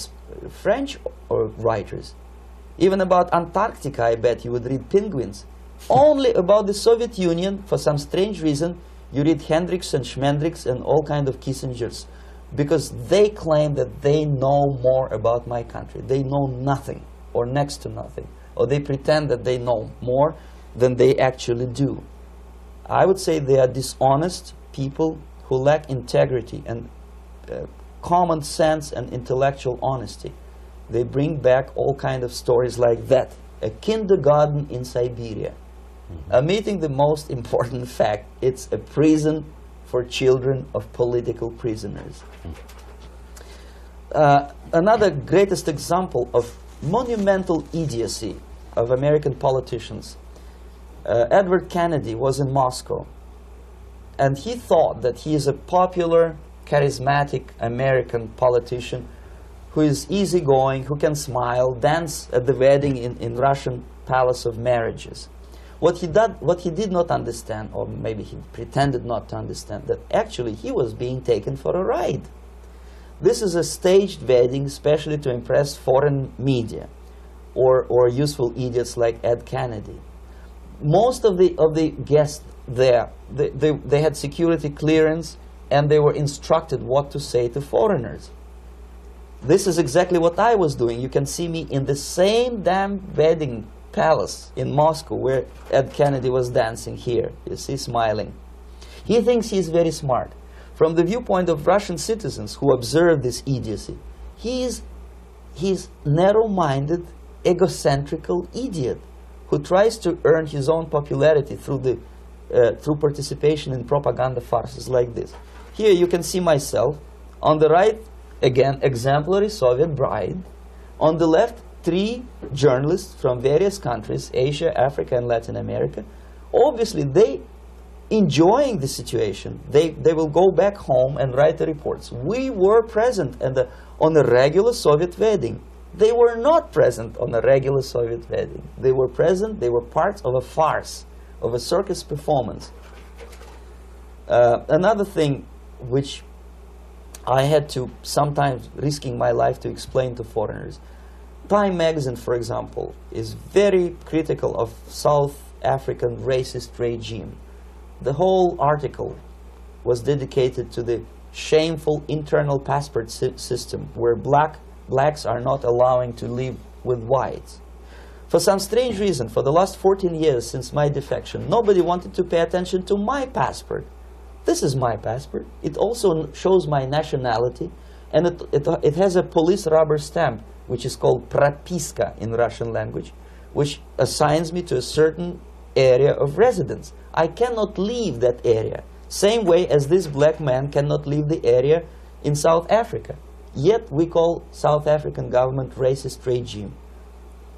French writers. Even about Antarctica, I bet you would read Penguins. Only about the Soviet Union, for some strange reason, you read Hendricks and Schmendricks and all kind of Kissingers, because they claim that they know more about my country. They know nothing, or next to nothing, or they pretend that they know more than they actually do. I would say they are dishonest people who lack integrity and common sense and intellectual honesty. They bring back all kind of stories like that. A kindergarten in Siberia. Omitting the most important fact, it's a prison for children of political prisoners. Another greatest example of monumental idiocy of American politicians. Edward Kennedy was in Moscow, and he thought that he is a popular, charismatic American politician who is easygoing, who can smile, dance at the wedding in Russian Palace of Marriages. What he did not understand, or maybe he pretended not to understand, that actually he was being taken for a ride. This is a staged wedding, especially to impress foreign media, or useful idiots like Ed Kennedy. Most of the guests there, they had security clearance, and they were instructed what to say to foreigners. This is exactly what I was doing. You can see me in the same damn wedding palace in Moscow where Ed Kennedy was dancing here. You see, smiling. He thinks he's very smart. From the viewpoint of Russian citizens who observe this idiocy, he's narrow-minded, egocentrical idiot who tries to earn his own popularity through participation in propaganda farces like this. Here you can see myself. On the right, again, exemplary Soviet bride. On the left, 3 journalists from various countries, Asia, Africa, and Latin America. Obviously, they enjoying the situation. They will go back home and write the reports. We were present on a regular Soviet wedding. They were not present on a regular Soviet wedding. They were present, they were part of a farce, of a circus performance. Another thing which I had to, sometimes risking my life, to explain to foreigners. Time magazine, for example, is very critical of South African racist regime. The whole article was dedicated to the shameful internal passport system where blacks are not allowing to live with whites. For some strange reason, for the last 14 years since my defection, nobody wanted to pay attention to my passport. This is my passport. It also shows my nationality, and it has a police rubber stamp, which is called propiska in Russian language, which assigns me to a certain area of residence. I cannot leave that area, same way as this black man cannot leave the area in South Africa. Yet we call South African government racist regime.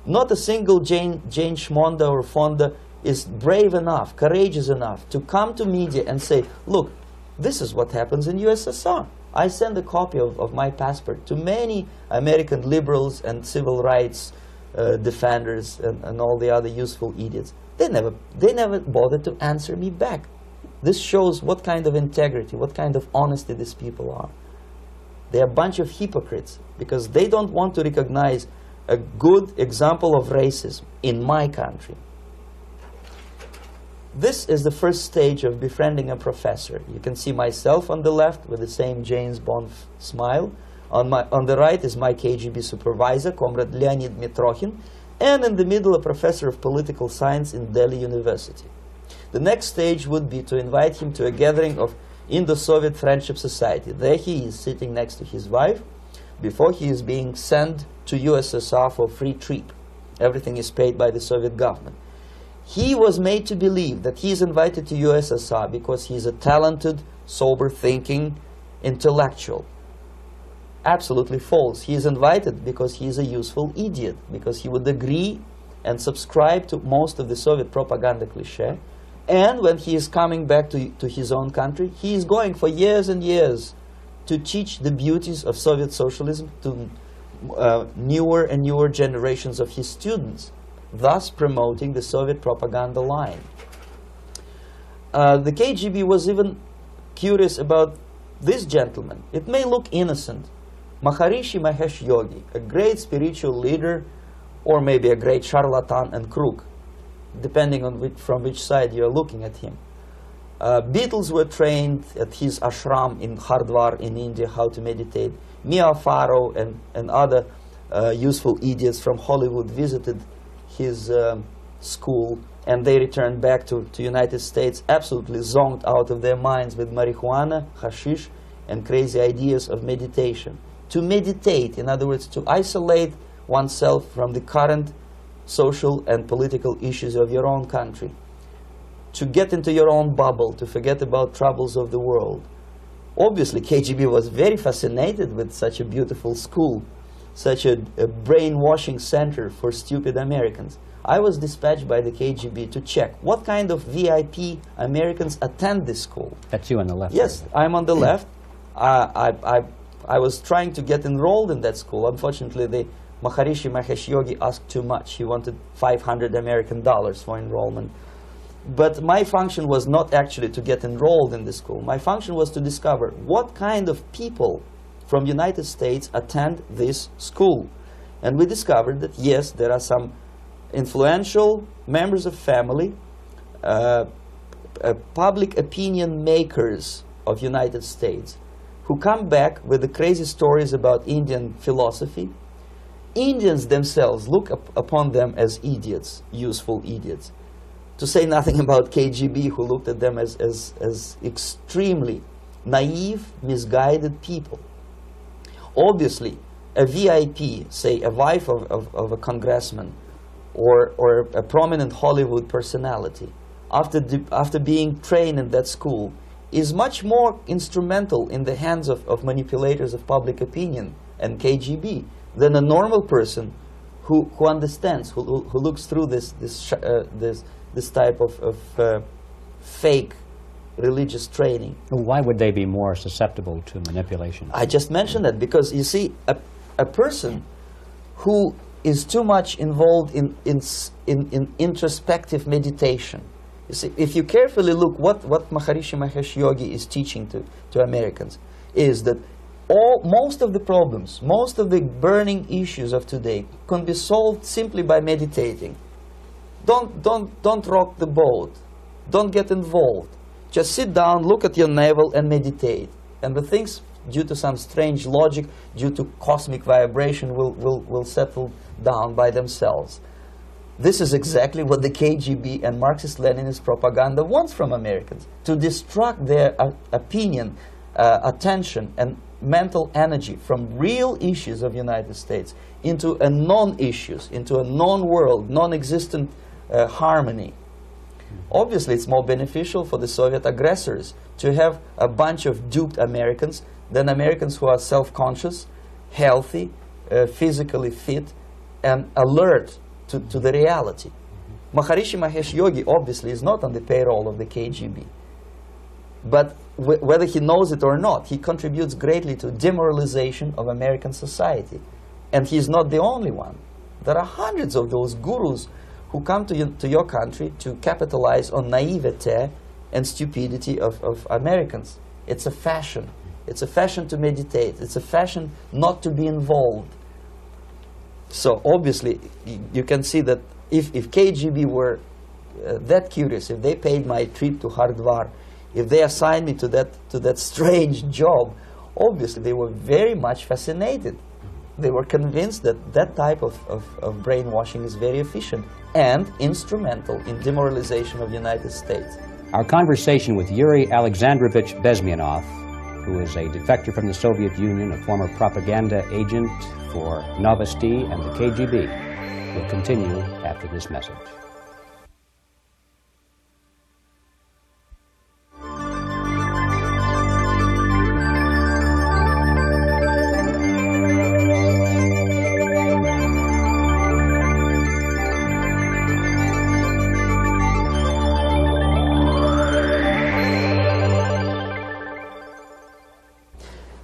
Not a single Jane Schmonda or Fonda is brave enough, courageous enough to come to media and say, look, this is what happens in USSR. I send a copy of my passport to many American liberals and civil rights defenders and all the other useful idiots. They never bothered to answer me back. This shows what kind of integrity, what kind of honesty these people are. They're a bunch of hypocrites because they don't want to recognize a good example of racism in my country. This is the first stage of befriending a professor. You can see myself on the left with the same James Bond smile. On the right is my KGB supervisor, Comrade Leonid Mitrokhin, and in the middle a professor of political science in Delhi University. The next stage would be to invite him to a gathering of Indo-Soviet Friendship Society. There he is sitting next to his wife before he is being sent to USSR for free trip. Everything is paid by the Soviet government. He was made to believe that he is invited to USSR because he is a talented, sober-thinking intellectual. Absolutely false. He is invited because he is a useful idiot, because he would agree and subscribe to most of the Soviet propaganda cliché. And when he is coming back to his own country, he is going for years and years to teach the beauties of Soviet socialism to newer and newer generations of his students, thus promoting the Soviet propaganda line. the KGB was even curious about this gentleman. It may look innocent. Maharishi Mahesh Yogi, a great spiritual leader, or maybe a great charlatan and crook, depending on from which side you're looking at him. Beatles were trained at his ashram in Hardwar in India how to meditate. Mia Farrow and other useful idiots from Hollywood visited his school, and they returned back to United States absolutely zonked out of their minds with marijuana, hashish, and crazy ideas of meditation. To meditate, in other words, to isolate oneself from the current social and political issues of your own country. To get into your own bubble, to forget about troubles of the world. Obviously, KGB was very fascinated with such a beautiful school, such a brainwashing center for stupid Americans. I was dispatched by the KGB to check what kind of VIP Americans attend this school. That's you on the left. Yes, I'm on the left. I was trying to get enrolled in that school. Unfortunately, the Maharishi Mahesh Yogi asked too much. He wanted $500 American for enrollment. But my function was not actually to get enrolled in the school. My function was to discover what kind of people from United States attend this school. And we discovered that, yes, there are some influential members of family, public opinion makers of United States, who come back with the crazy stories about Indian philosophy. Indians themselves look upon them as idiots, useful idiots. To say nothing about KGB, who looked at them as extremely naive, misguided people. Obviously, a VIP, say a wife of a congressman, or a prominent Hollywood personality, after being trained in that school, is much more instrumental in the hands of manipulators of public opinion and KGB than a normal person who understands, who looks through this type of fake religious training. Why would they be more susceptible to manipulation? I just mentioned that because, you see, a person who is too much involved in introspective meditation. You see, if you carefully look what Maharishi Mahesh Yogi is teaching to Americans, is that most of the problems, most of the burning issues of today can be solved simply by meditating. Don't rock the boat. Don't get involved. Just sit down, look at your navel, and meditate. And the things, due to some strange logic, due to cosmic vibration, will settle down by themselves. This is exactly what the KGB and Marxist-Leninist propaganda wants from Americans, to distract their opinion, attention, and mental energy from real issues of the United States into a non-issues, into a non-world, non-existent harmony. Obviously, it's more beneficial for the Soviet aggressors to have a bunch of duped Americans than Americans who are self-conscious, healthy, physically fit, and alert to the reality. Maharishi Mahesh Yogi obviously is not on the payroll of the KGB. But whether he knows it or not, he contributes greatly to demoralization of American society. And he's not the only one. There are hundreds of those gurus who come to your country to capitalize on naivete and stupidity of Americans. It's a fashion. It's a fashion to meditate. It's a fashion not to be involved. So obviously, you can see that if KGB were that curious, if they paid my trip to Hardwar, if they assigned me to that strange job, obviously they were very much fascinated. They were convinced that that type of brainwashing is very efficient and instrumental in demoralization of the United States. Our conversation with Yuri Alexandrovich Bezmenov, who is a defector from the Soviet Union, a former propaganda agent for Novosti and the KGB, will continue after this message.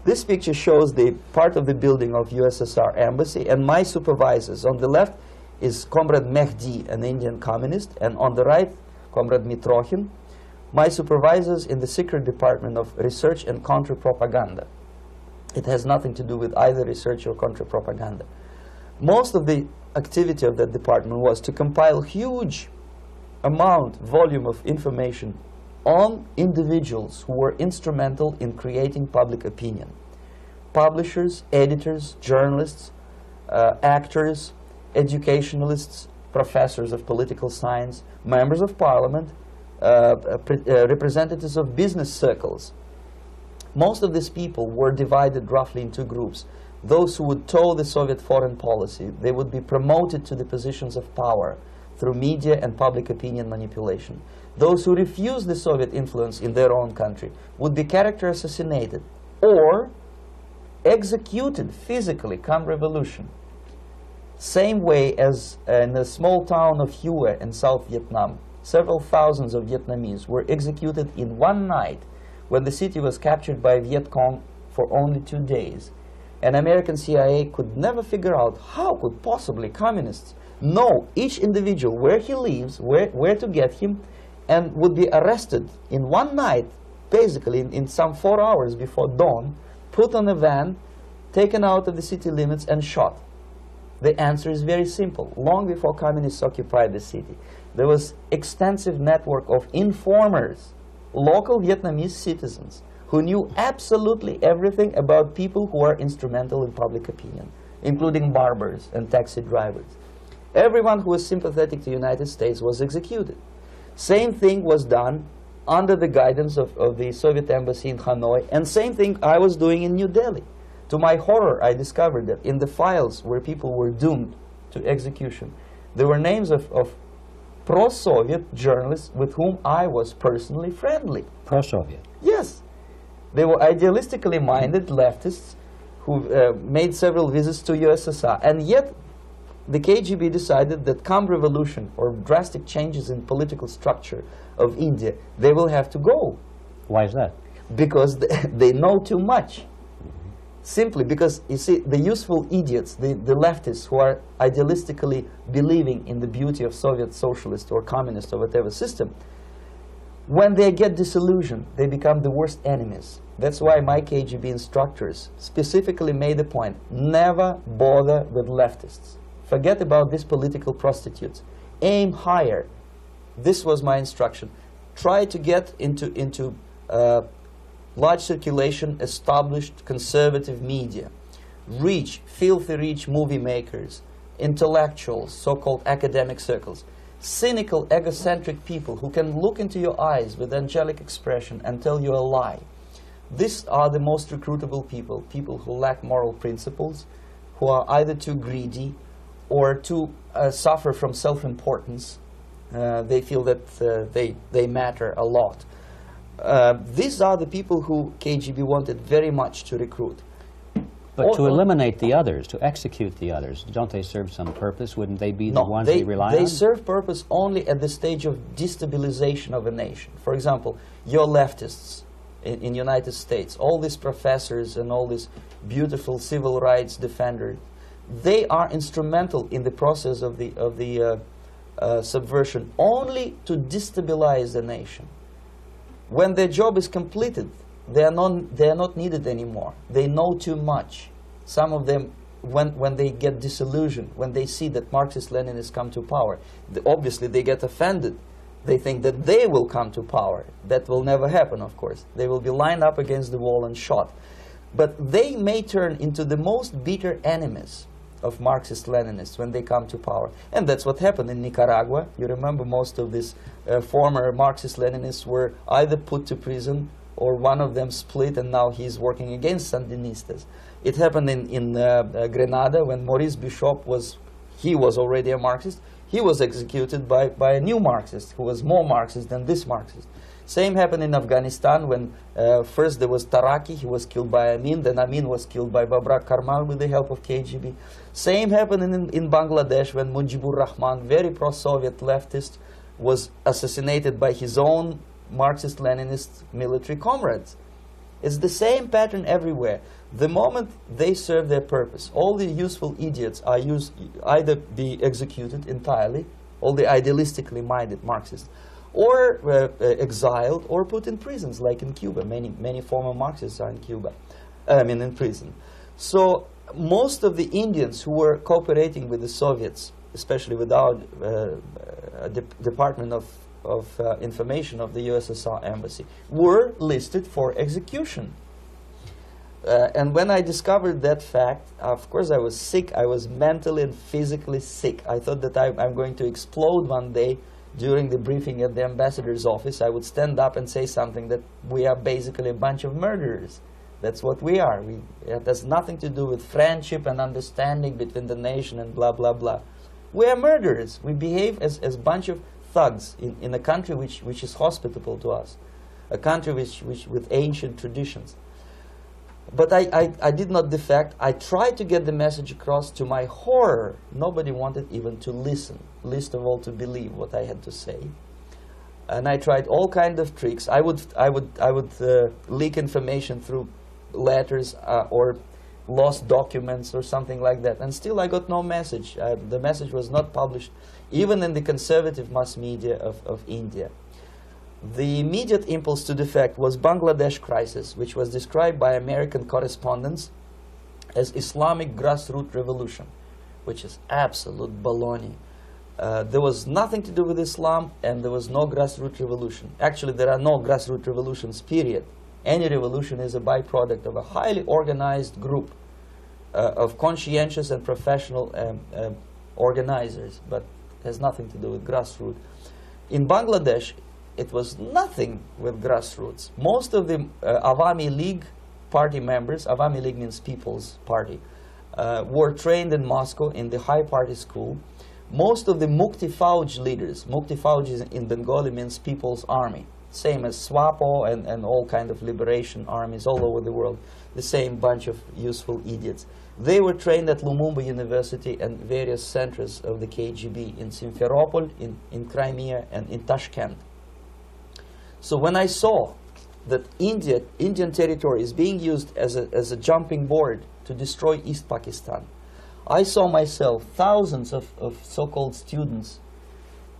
This picture shows the part of the building of USSR embassy, and my supervisors. On the left is Comrade Mehdi, an Indian communist, and on the right, Comrade Mitrokhin. my supervisors in the secret department of research and counter-propaganda. It has nothing to do with either research or counter-propaganda. Most of the activity of that department was to compile huge volume of information on individuals who were instrumental in creating public opinion. Publishers, editors, journalists, actors, educationalists, professors of political science, members of parliament, representatives of business circles. Most of these people were divided roughly in two groups. Those who would toe the Soviet foreign policy, they would be promoted to the positions of power through media and public opinion manipulation. Those who refused the Soviet influence in their own country would be character assassinated or executed physically come revolution. Same way as in the small town of Hue in South Vietnam, several thousands of Vietnamese were executed in one night when the city was captured by Viet Cong for only 2 days. And American CIA could never figure out how could possibly communists know each individual, where he lives, where to get him, and would be arrested in one night, basically in some 4 hours before dawn, put on a van, taken out of the city limits and shot. The answer is very simple. Long before communists occupied the city, there was extensive network of informers, local Vietnamese citizens, who knew absolutely everything about people who are instrumental in public opinion, including barbers and taxi drivers. Everyone who was sympathetic to the United States was executed. Same thing was done under the guidance of the Soviet embassy in Hanoi, and same thing I was doing in New Delhi. To my horror, I discovered that in the files where people were doomed to execution, there were names of pro-Soviet journalists with whom I was personally friendly. Pro-Soviet? Yes. They were idealistically minded leftists who made several visits to USSR, and yet the KGB decided that come revolution or drastic changes in political structure of India, they will have to go. Why is that? Because they know too much. Simply because, you see, the useful idiots, the leftists who are idealistically believing in the beauty of Soviet socialist or communist or whatever system, when they get disillusioned, they become the worst enemies. That's why my KGB instructors specifically made the point, never bother with leftists. Forget about these political prostitutes. Aim higher. This was my instruction. Try to get into large circulation, established conservative media. Reach, filthy rich movie makers, intellectuals, so-called academic circles. Cynical, egocentric people who can look into your eyes with angelic expression and tell you a lie. These are the most recruitable people, people who lack moral principles, who are either too greedy or too suffer from self-importance. They feel that they matter a lot. These are the people who KGB wanted very much to recruit. But to eliminate the others, to execute the others, don't they serve some purpose? Wouldn't they be the ones they rely on? They serve purpose only at the stage of destabilization of a nation. For example, your leftists in United States, all these professors and all these beautiful civil rights defenders, they are instrumental in the process of the subversion only to destabilize the nation. When their job is completed, they are not needed anymore. They know too much. Some of them, when they get disillusioned, when they see that Marxist-Leninists come to power, obviously they get offended. They think that they will come to power. That will never happen, of course. They will be lined up against the wall and shot. But they may turn into the most bitter enemies of Marxist-Leninists when they come to power. And that's what happened in Nicaragua. You remember most of these former Marxist-Leninists were either put to prison or one of them split, and now he's working against Sandinistas. It happened in Grenada when Maurice Bishop was already a Marxist. He was executed by a new Marxist who was more Marxist than this Marxist. Same happened in Afghanistan when first there was Taraki, he was killed by Amin, then Amin was killed by Babrak Karmal with the help of KGB. Same happened in Bangladesh when Mujibur Rahman, very pro-Soviet leftist, was assassinated by his own Marxist-Leninist military comrades. It's the same pattern everywhere. The moment they serve their purpose, all the useful idiots are either be executed entirely, all the idealistically minded Marxists, or exiled, or put in prisons, like in Cuba. Many former Marxists are in Cuba, in prison. So most of the Indians who were cooperating with the Soviets, especially with our Department of Information of the USSR Embassy, were listed for execution. And when I discovered that fact, of course I was sick. I was mentally and physically sick. I thought that I'm going to explode one day during the briefing at the ambassador's office. I would stand up and say something that we are basically a bunch of murderers. That's what we are. It has nothing to do with friendship and understanding between the nation and blah, blah, blah. We are murderers. We behave as a bunch of thugs in a country which is hospitable to us, a country which with ancient traditions. But I did not defect. I tried to get the message across. To my horror, nobody wanted even to listen, least of all to believe what I had to say. And I tried all kinds of tricks. I would leak information through letters or lost documents or something like that. And still I got no message. The message was not published, even in the conservative mass media of India. The immediate impulse to defect was Bangladesh crisis, which was described by American correspondents as Islamic grassroots revolution, which is absolute baloney. There was nothing to do with Islam, and there was no grassroots revolution. Actually, there are no grassroots revolutions, period. Any revolution is a byproduct of a highly organized group of conscientious and professional organizers, but has nothing to do with grassroots. In Bangladesh, it was nothing with grassroots. Most of the Awami League party members, Awami League means People's Party, were trained in Moscow in the High Party School. Most of the Mukti Fauj leaders, Mukti Fauj in Bengali means People's Army, same as SWAPO and all kind of liberation armies all over the world, the same bunch of useful idiots. They were trained at Lumumba University and various centers of the KGB in Simferopol, in Crimea, and in Tashkent. So when I saw that Indian territory is being used as a jumping board to destroy East Pakistan, I saw myself thousands of so-called students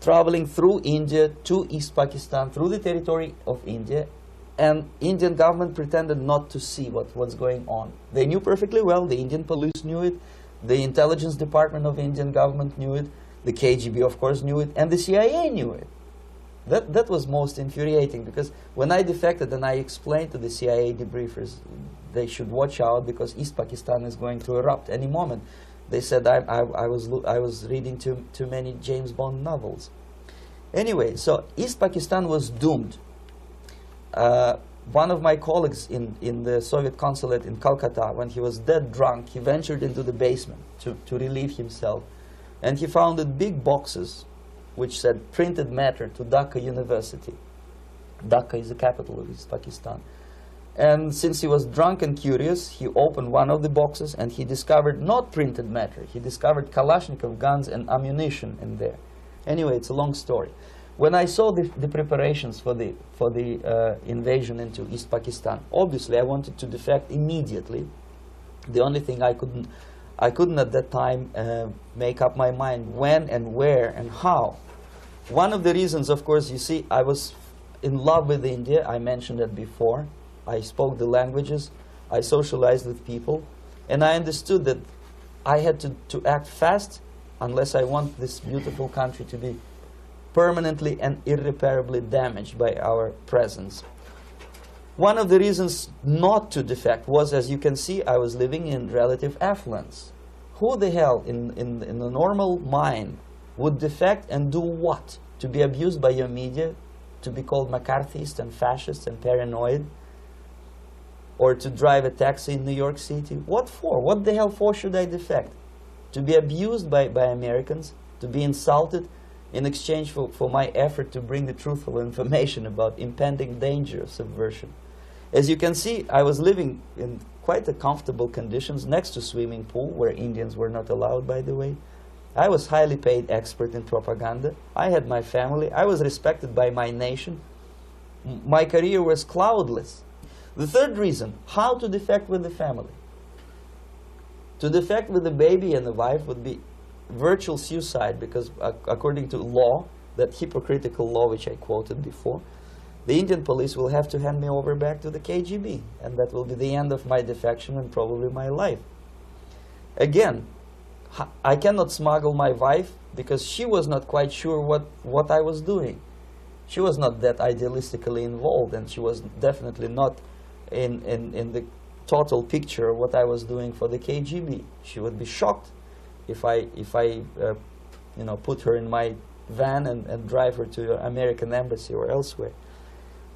traveling through India to East Pakistan, through the territory of India, and Indian government pretended not to see what's going on. They knew perfectly well, the Indian police knew it, the intelligence department of Indian government knew it, the KGB of course knew it, and the CIA knew it. That was most infuriating, because when I defected and I explained to the CIA debriefers they should watch out because East Pakistan is going to erupt any moment, they said I was reading too many James Bond novels. Anyway, so East Pakistan was doomed. One of my colleagues in the Soviet consulate in Calcutta, when he was dead drunk, he ventured into the basement to relieve himself, and he found big boxes which said printed matter to Dhaka University. Dhaka is the capital of East Pakistan. And since he was drunk and curious, he opened one of the boxes and he discovered not printed matter. He discovered Kalashnikov guns and ammunition in there. Anyway, it's a long story. When I saw the preparations for the invasion into East Pakistan, obviously I wanted to defect immediately. The only thing I couldn't at that time make up my mind when and where and how. One of the reasons, of course, you see, I was in love with India. I mentioned that before. I spoke the languages. I socialized with people. And I understood that I had to act fast unless I want this beautiful country to be permanently and irreparably damaged by our presence. One of the reasons not to defect was, as you can see, I was living in relative affluence. Who the hell in a normal mind would defect and do what? To be abused by your media, to be called McCarthyist and fascist and paranoid, or to drive a taxi in New York City? What for? What the hell for should I defect? To be abused by Americans, to be insulted in exchange for my effort to bring the truthful information about impending danger of subversion. As you can see, I was living in quite a comfortable conditions next to swimming pool, where Indians were not allowed, by the way. I was highly paid expert in propaganda. I had my family. I was respected by my nation. My career was cloudless. The third reason, how to defect with the family. To defect with the baby and the wife would be virtual suicide, because according to law, that hypocritical law which I quoted before, the Indian police will have to hand me over back to the KGB, and that will be the end of my defection and probably my life. Again, I cannot smuggle my wife because she was not quite sure what I was doing. She was not that idealistically involved, and she was definitely not in the total picture of what I was doing for the KGB. She would be shocked if I you know, put her in my van and drive her to the American embassy or elsewhere.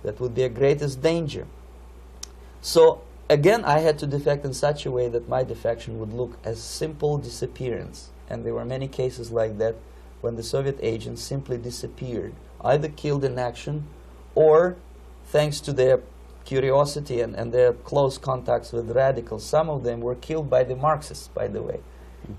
That would be a greatest danger. So again, I had to defect in such a way that my defection would look as simple disappearance. And there were many cases like that when the Soviet agents simply disappeared, either killed in action or, thanks to their curiosity and their close contacts with radicals, some of them were killed by the Marxists, by the way.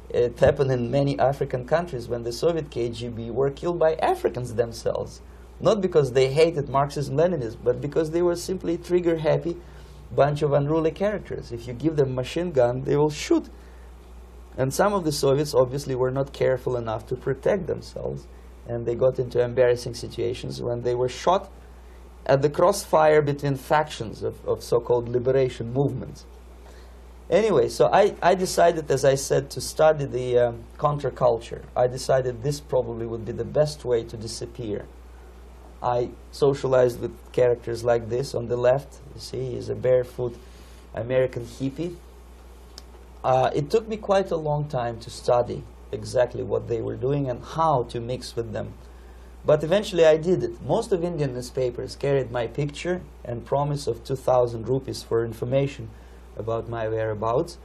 It happened in many African countries when the Soviet KGB were killed by Africans themselves. Not because they hated Marxism-Leninism, but because they were simply trigger-happy bunch of unruly characters. If you give them a machine gun, they will shoot. And some of the Soviets obviously were not careful enough to protect themselves, and they got into embarrassing situations when they were shot at the crossfire between factions of so-called liberation movements. Anyway, so I decided, as I said, to study the counterculture. I decided this probably would be the best way to disappear. I socialized with characters like this. On the left, you see, he's a barefoot American hippie. It took me quite a long time to study exactly what they were doing and how to mix with them. But eventually I did it. Most of Indian newspapers carried my picture and promise of 2,000 rupees for information about my whereabouts.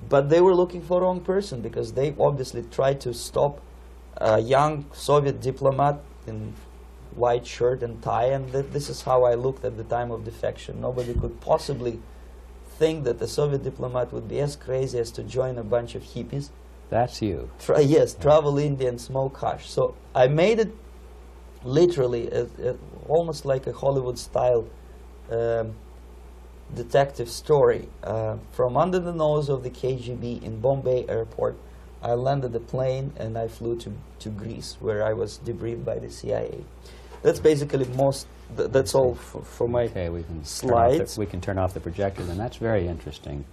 But they were looking for the wrong person, because they obviously tried to stop a young Soviet diplomat in white shirt and tie, and this is how I looked at the time of defection. Nobody could possibly think that a Soviet diplomat would be as crazy as to join a bunch of hippies. That's you. Yes, travel India and smoke hash. So I made it literally almost like a Hollywood-style detective story. From under the nose of the KGB in Bombay airport, I landed the plane and I flew to Greece, where I was debriefed by the CIA. That's basically that's all for my slides. We can turn off the projector, and that's very interesting.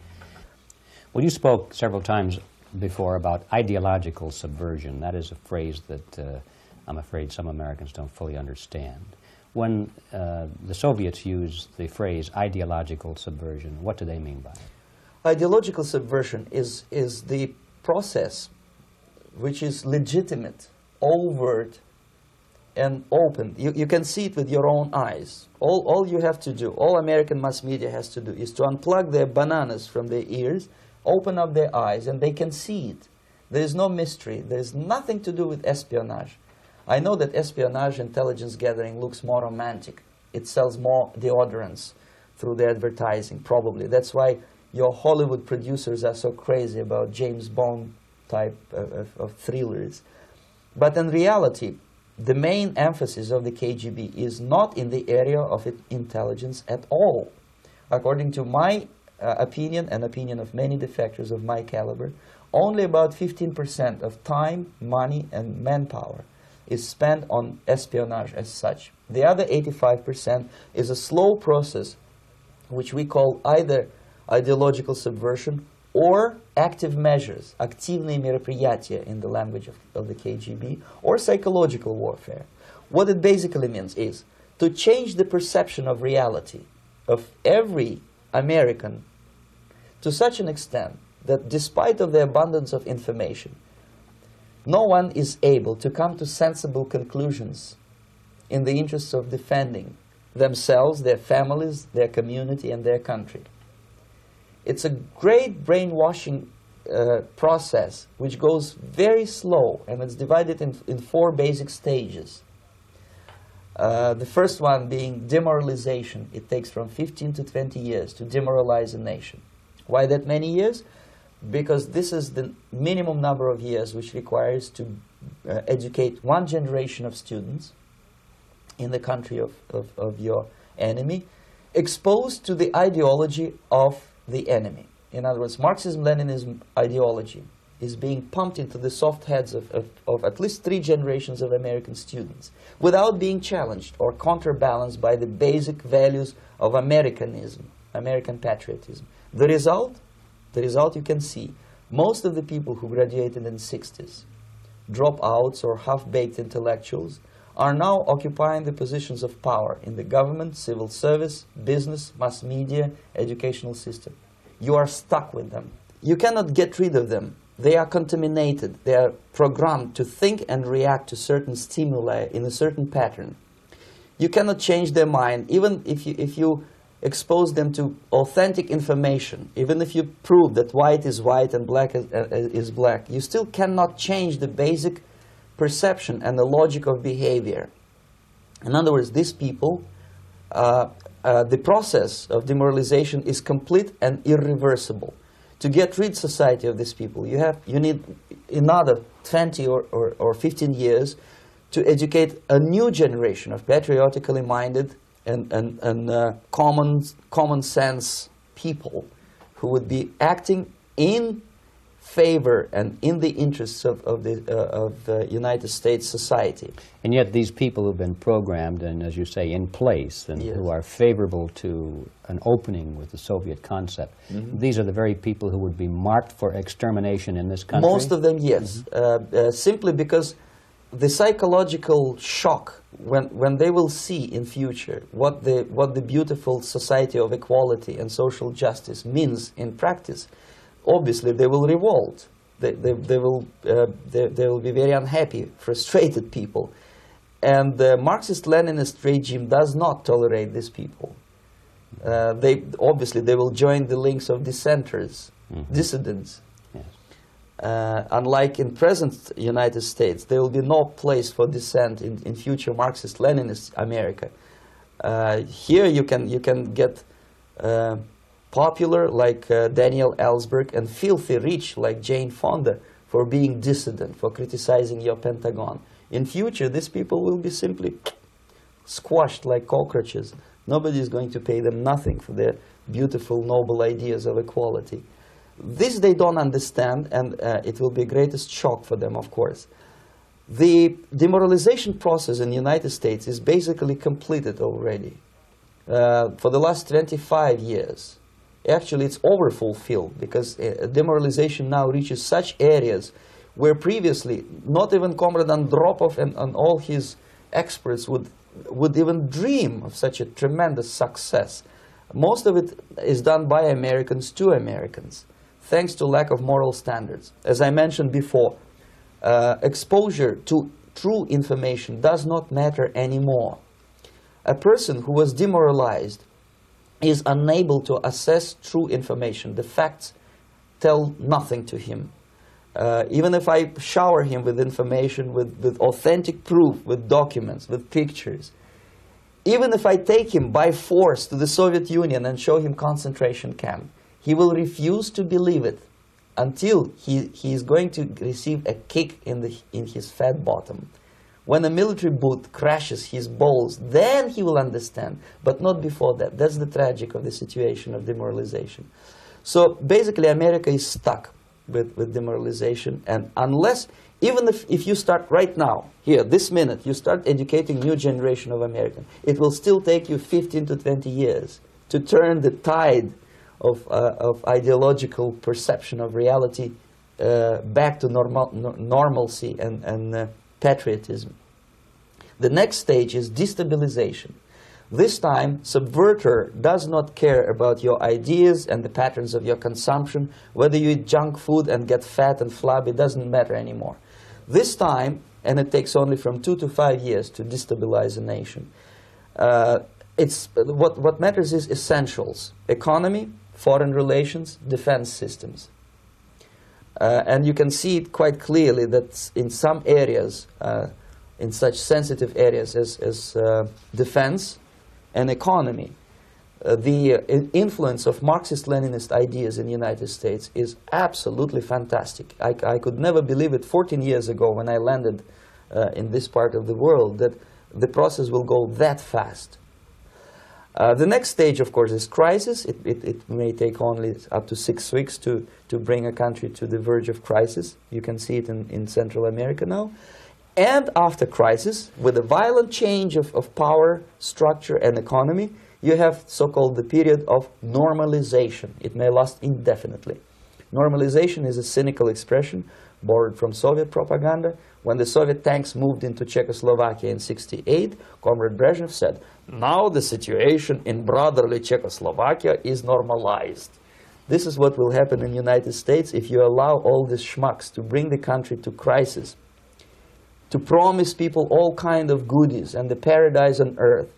Well, you spoke several times before about ideological subversion. That is a phrase that I'm afraid some Americans don't fully understand. When the Soviets use the phrase ideological subversion, what do they mean by it? Ideological subversion is the process which is legitimate, overt, and open. You can see it with your own eyes. All you have to do, all American mass media has to do, is to unplug their bananas from their ears, open up their eyes, and they can see it. There is no mystery. There is nothing to do with espionage. I know that espionage intelligence gathering looks more romantic. It sells more deodorants through the advertising, probably. That's why your Hollywood producers are so crazy about James Bond type of thrillers. But in reality, the main emphasis of the KGB is not in the area of intelligence at all. According to my opinion and opinion of many defectors of my caliber, only about 15% of time, money, and manpower is spent on espionage as such. The other 85% is a slow process which we call either ideological subversion or active measures, активные мероприятия in the language of the KGB, or psychological warfare. What it basically means is to change the perception of reality of every American to such an extent that despite of the abundance of information, no one is able to come to sensible conclusions in the interests of defending themselves, their families, their community, and their country. It's a great brainwashing process which goes very slow, and it's divided in 4 basic stages. The first one being demoralization. It takes from 15 to 20 years to demoralize a nation. Why that many years? Because this is the minimum number of years which requires to educate one generation of students in the country of your enemy, exposed to the ideology of the enemy. In other words, Marxism-Leninism ideology is being pumped into the soft heads of at least 3 generations of American students without being challenged or counterbalanced by the basic values of Americanism, American patriotism. The result you can see. Most of the people who graduated in the 60s, dropouts or half-baked intellectuals, are now occupying the positions of power in the government, civil service, business, mass media, educational system. You are stuck with them. You cannot get rid of them. They are contaminated. They are programmed to think and react to certain stimuli in a certain pattern. You cannot change their mind, even if you expose them to authentic information, even if you prove that white is white and black is black. You still cannot change the basic perception and the logic of behavior. In other words, these people, the process of demoralization is complete and irreversible. To get rid society of these people, you need another 20 or 15 years to educate a new generation of patriotically minded and common sense people who would be acting in favor and in the interests of the United States society. And yet these people who've been programmed and, as you say, in place and Yes. who are favorable to an opening with the Soviet concept, these are the very people who would be marked for extermination in this country? Most of them, yes. Simply because the psychological shock when they will see in future what the beautiful society of equality and social justice means in practice, obviously they will revolt. They will be very unhappy, frustrated people. And the Marxist-Leninist regime does not tolerate these people. Obviously they will join the links of dissenters, dissidents. Unlike in present United States, there will be no place for dissent in future Marxist-Leninist America. Here you can get popular like Daniel Ellsberg and filthy rich like Jane Fonda for being dissident, for criticizing your Pentagon. In future, these people will be simply squashed like cockroaches. Nobody is going to pay them nothing for their beautiful, noble ideas of equality. This they don't understand, and it will be a greatest shock for them, of course. The demoralization process in the United States is basically completed already. For the last 25 years, actually it's overfulfilled, because demoralization now reaches such areas where previously not even Comrade Andropov and all his experts would even dream of such a tremendous success. Most of it is done by Americans to Americans, thanks to lack of moral standards. As I mentioned before, exposure to true information does not matter anymore. A person who was demoralized is unable to assess true information. The facts tell nothing to him. Even if I shower him with information, with authentic proof, with documents, with pictures, even if I take him by force to the Soviet Union and show him concentration camp, he will refuse to believe it until he is going to receive a kick in his fat bottom. When a military boot crashes his balls, then he will understand, but not before that. That's the tragic of the situation of demoralization. So basically America is stuck with demoralization, and unless, even if you start right now, here, this minute, you start educating new generation of Americans, it will still take you 15 to 20 years to turn the tide of ideological perception of reality back to normalcy and patriotism. The next stage is destabilization. This time, subverter does not care about your ideas and the patterns of your consumption. Whether you eat junk food and get fat and flabby doesn't matter anymore. This time, and it takes only from 2 to 5 years to destabilize a nation, what matters is essentials: economy, foreign relations, defense systems. And you can see it quite clearly that in some areas, in such sensitive areas as defense and economy, the influence of Marxist-Leninist ideas in the United States is absolutely fantastic. I could never believe it 14 years ago when I landed in this part of the world, that the process will go that fast. The next stage, of course, is crisis. It may take only up to 6 weeks to bring a country to the verge of crisis. You can see it in Central America now. And after crisis, with a violent change of power, structure, and economy, you have so-called the period of normalization. It may last indefinitely. Normalization is a cynical expression borrowed from Soviet propaganda. When the Soviet tanks moved into Czechoslovakia in '68, Comrade Brezhnev said, "Now the situation in brotherly Czechoslovakia is normalized." This is what will happen in the United States if you allow all these schmucks to bring the country to crisis, to promise people all kind of goodies and the paradise on earth,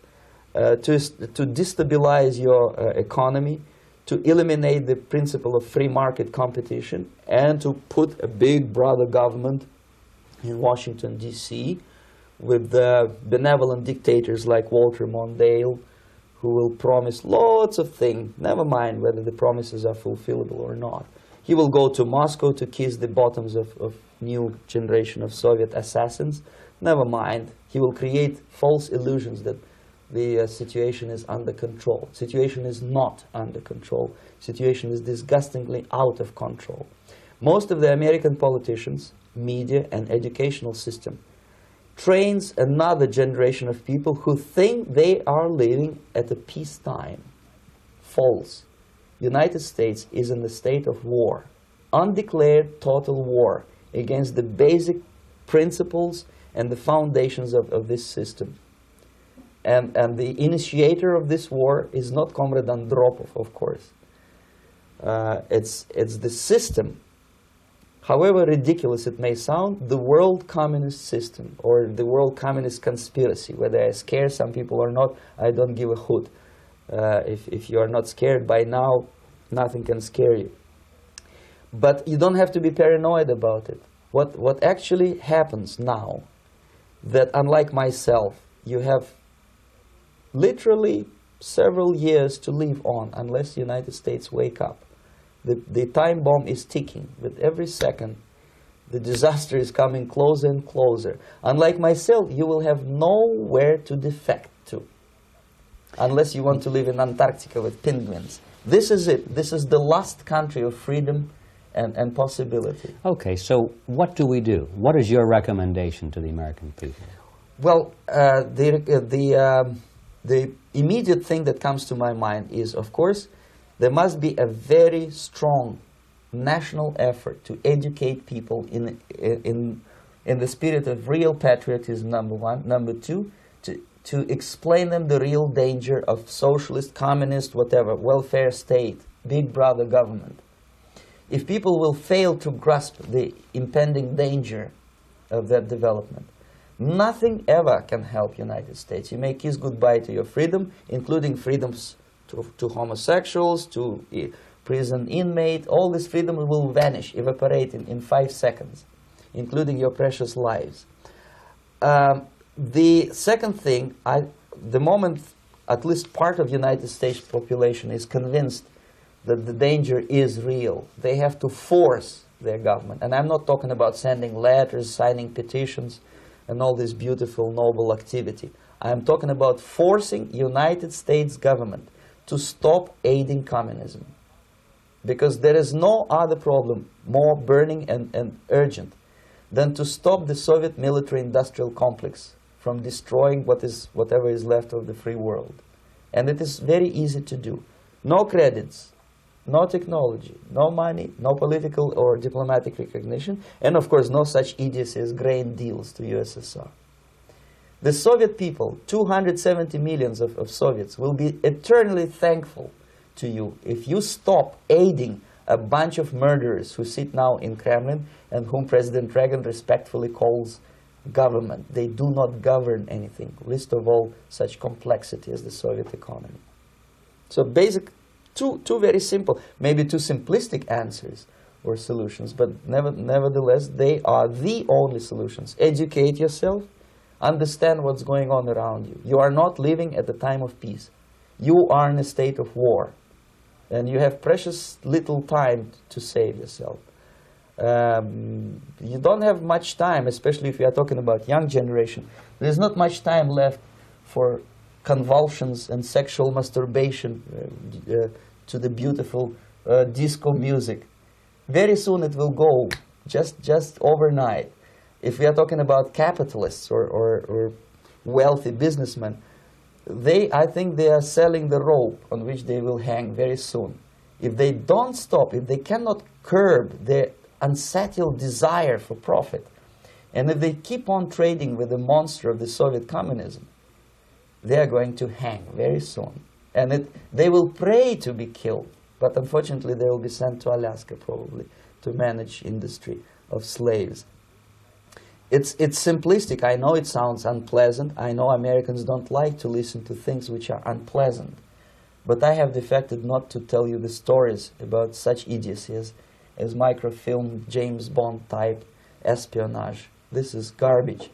to destabilize your economy, to eliminate the principle of free market competition, and to put a big brother government in Washington, D.C., with benevolent dictators like Walter Mondale, who will promise lots of things, never mind whether the promises are fulfillable or not. He will go to Moscow to kiss the bottoms of new generation of Soviet assassins, never mind. He will create false illusions that the situation is under control. Situation is not under control. Situation is disgustingly out of control. Most of the American politicians, media, and educational system trains another generation of people who think they are living at a peacetime. False. United States is in the state of war, undeclared total war against the basic principles and the foundations of this system. And the initiator of this war is not Comrade Andropov, of course. It's the system. However ridiculous it may sound, the world communist system or the world communist conspiracy, whether I scare some people or not, I don't give a hoot. If you are not scared by now, nothing can scare you. But you don't have to be paranoid about it. What actually happens now, that unlike myself, you have literally several years to live on unless the United States wake up. The time bomb is ticking. With every second, the disaster is coming closer and closer. Unlike myself, you will have nowhere to defect to, unless you want to live in Antarctica with penguins. This is it. This is the last country of freedom and possibility. Okay, so what do we do? What is your recommendation to the American people? Well, the immediate thing that comes to my mind is, of course, there must be a very strong national effort to educate people in the spirit of real patriotism, number one. Number two, to explain them the real danger of socialist, communist, whatever, welfare state, big brother government. If people will fail to grasp the impending danger of that development, nothing ever can help United States. You may kiss goodbye to your freedom, including freedoms to homosexuals, to prison inmate. All this freedom will vanish, evaporate in 5 seconds, including your precious lives. The second thing, the moment at least part of United States population is convinced that the danger is real, they have to force their government. And I'm not talking about sending letters, signing petitions, and all this beautiful, noble activity. I'm talking about forcing United States government to stop aiding communism. Because there is no other problem more burning and urgent than to stop the Soviet military-industrial complex from destroying whatever is left of the free world. And it is very easy to do. No credits, no technology, no money, no political or diplomatic recognition, and of course no such idiocy as grain deals to USSR. The Soviet people, 270 millions of Soviets, will be eternally thankful to you if you stop aiding a bunch of murderers who sit now in Kremlin and whom President Reagan respectfully calls government. They do not govern anything, least of all such complexity as the Soviet economy. So basic, two very simple, maybe too simplistic answers or solutions, but nevertheless they are the only solutions. Educate yourself, understand what's going on around you. You are not living at a time of peace. You are in a state of war, and you have precious little time to save yourself. You don't have much time, especially if you are talking about young generation. There's not much time left for convulsions and sexual masturbation to the beautiful disco music. Very soon it will go, just overnight. If we are talking about capitalists or wealthy businessmen, I think they are selling the rope on which they will hang very soon. If they don't stop, if they cannot curb their unsettled desire for profit, and if they keep on trading with the monster of the Soviet communism, they are going to hang very soon. And they will pray to be killed, but unfortunately they will be sent to Alaska probably to manage industry of slaves. It's simplistic. I know it sounds unpleasant. I know Americans don't like to listen to things which are unpleasant. But I have defected not to tell you the stories about such idiocies as microfilm, James Bond type espionage. This is garbage.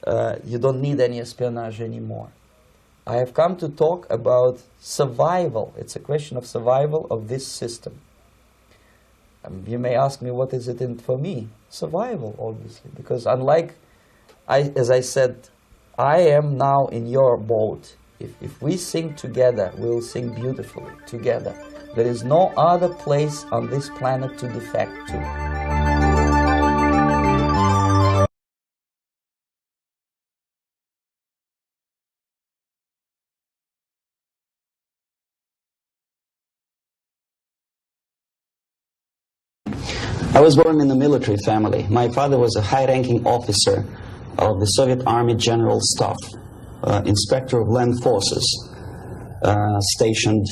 You don't need any espionage anymore. I have come to talk about survival. It's a question of survival of this system. You may ask me, what is it in for me? Survival, obviously, because unlike, as I said, I am now in your boat. If we sing together, we'll sing beautifully together. There is no other place on this planet to defect to. I was born in a military family. My father was a high-ranking officer of the Soviet Army General Staff, inspector of land forces, stationed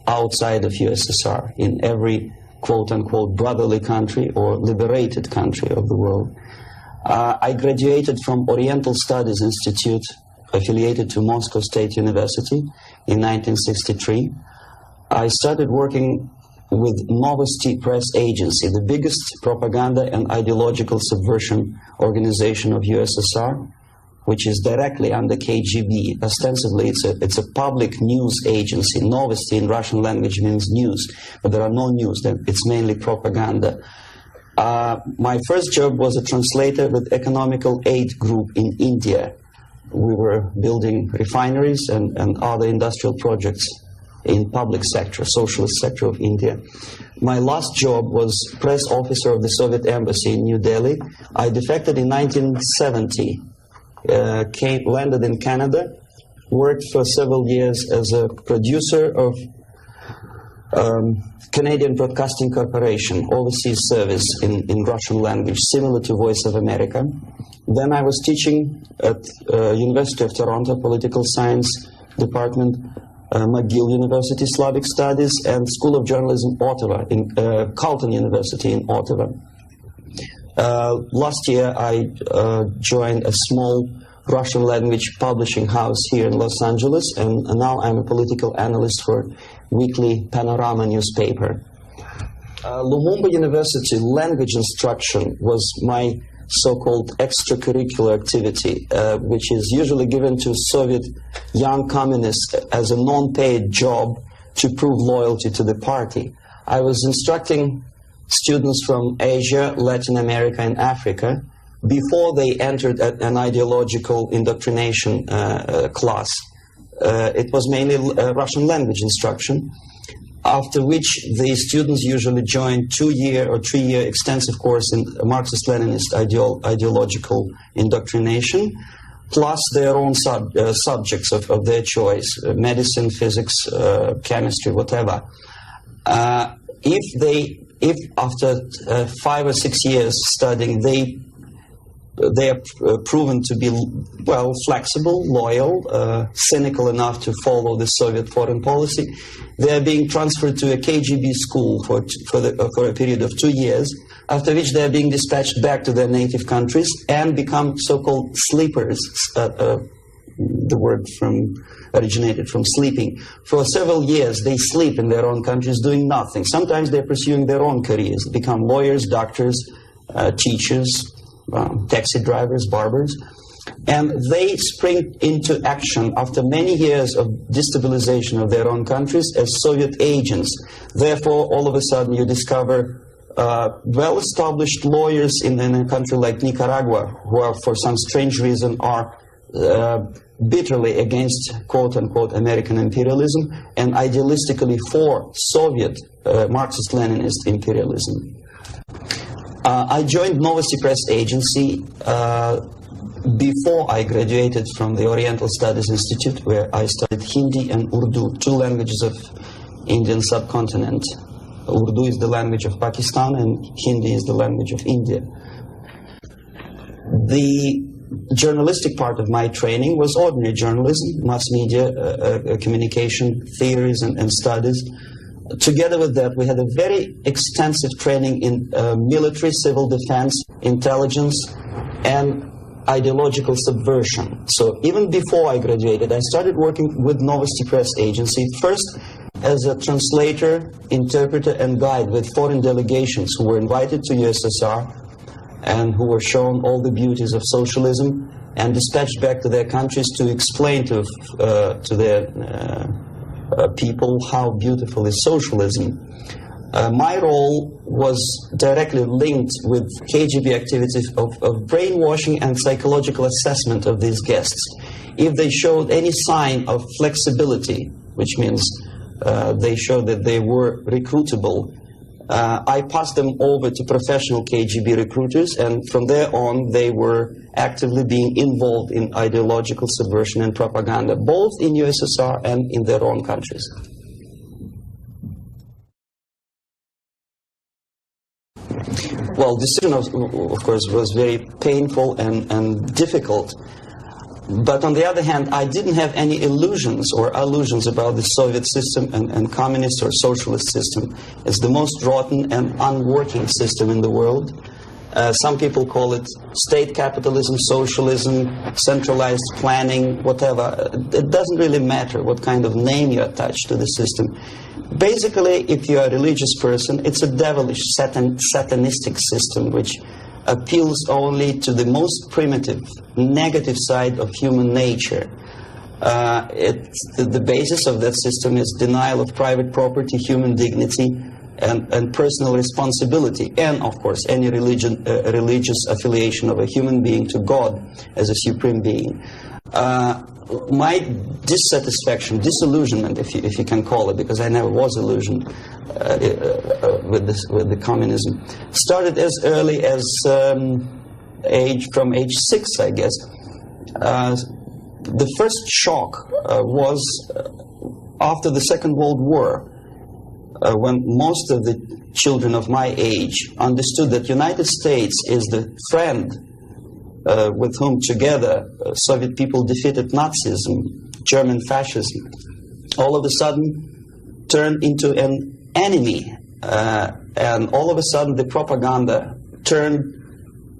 outside of USSR in every quote-unquote brotherly country or liberated country of the world. I graduated from Oriental Studies Institute, affiliated to Moscow State University, in 1963. I started working with Novosti Press Agency, the biggest propaganda and ideological subversion organization of USSR, which is directly under KGB. Ostensibly, it's a public news agency. Novosti in Russian language means news, but there are no news. It's mainly propaganda. My first job was a translator with Economical Aid Group in India. We were building refineries and other industrial projects in public sector, socialist sector of India. My last job was press officer of the Soviet embassy in New Delhi. I defected in 1970, landed in Canada, worked for several years as a producer of Canadian Broadcasting Corporation, overseas service in Russian language, similar to Voice of America. Then I was teaching at University of Toronto, Political Science Department, McGill University, Slavic Studies, and School of Journalism, Ottawa, in Carleton University in Ottawa. Last year, I joined a small Russian language publishing house here in Los Angeles, and now I'm a political analyst for weekly Panorama newspaper. Lumumba University language instruction was my so-called extracurricular activity, which is usually given to Soviet young communists as a non-paid job to prove loyalty to the party. I was instructing students from Asia, Latin America, and Africa before they entered an ideological indoctrination class. It was mainly Russian language instruction, after which the students usually join 2-year or 3-year extensive course in Marxist-Leninist ideological indoctrination, plus their own subjects of their choice, medicine, physics, chemistry, whatever. If after 5 or 6 years studying, they are proven to be, well, flexible, loyal, cynical enough to follow the Soviet foreign policy, they are being transferred to a KGB school for a period of 2 years, after which they are being dispatched back to their native countries and become so-called sleepers. The word originated from sleeping. For several years, they sleep in their own countries doing nothing. Sometimes they're pursuing their own careers, become lawyers, doctors, teachers, taxi drivers, barbers, and they spring into action after many years of destabilization of their own countries as Soviet agents. Therefore, all of a sudden you discover well-established lawyers in a country like Nicaragua who are, for some strange reason, are bitterly against quote-unquote American imperialism and idealistically for Soviet Marxist-Leninist imperialism. I joined Novosti Press Agency before I graduated from the Oriental Studies Institute, where I studied Hindi and Urdu, two languages of Indian subcontinent. Urdu is the language of Pakistan and Hindi is the language of India. The journalistic part of my training was ordinary journalism, mass media, communication theories and studies. Together with that, we had a very extensive training in military, civil defense, intelligence, and ideological subversion. So even before I graduated, I started working with Novosti Press Agency, first as a translator, interpreter, and guide with foreign delegations who were invited to USSR and who were shown all the beauties of socialism and dispatched back to their countries to explain to their people how beautiful is socialism. My role was directly linked with KGB activities of brainwashing and psychological assessment of these guests. If they showed any sign of flexibility, which means they showed that they were recruitable, I passed them over to professional KGB recruiters, and from there on they were actively being involved in ideological subversion and propaganda, both in USSR and in their own countries. Well, decision of course was very painful and difficult. But on the other hand, I didn't have any illusions or illusions about the Soviet system and communist or socialist system. It's the most rotten and unworking system in the world. Some people call it state capitalism, socialism, centralized planning, whatever. It doesn't really matter what kind of name you attach to the system. Basically, if you're a religious person, it's a devilish, satanistic system which appeals only to the most primitive, negative side of human nature. The basis of that system is denial of private property, human dignity, and personal responsibility, and of course any religious affiliation of a human being to God as a supreme being. My dissatisfaction, disillusionment, if you can call it, because I never was illusioned with the communism, started as early as from age 6, I guess. The first shock was after the Second World War, when most of the children of my age understood that United States is the friend with whom together Soviet people defeated Nazism, German fascism, all of a sudden turned into an enemy. And all of a sudden the propaganda turned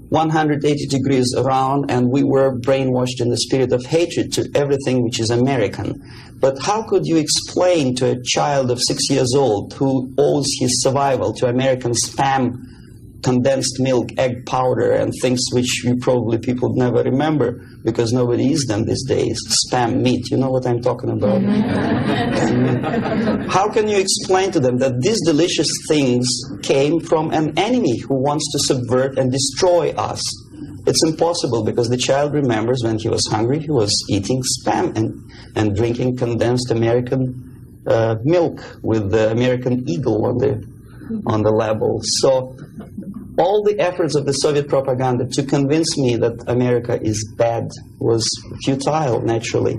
180 degrees around, and we were brainwashed in the spirit of hatred to everything which is American. But how could you explain to a child of 6 years old who owes his survival to American spam, condensed milk, egg powder, and things which you probably people never remember because nobody eats them these days, spam meat, you know what I'm talking about? How can you explain to them that these delicious things came from an enemy who wants to subvert and destroy us? It's impossible, because the child remembers when he was hungry, he was eating spam and drinking condensed American milk with the American eagle on the label. So all the efforts of the Soviet propaganda to convince me that America is bad was futile, naturally.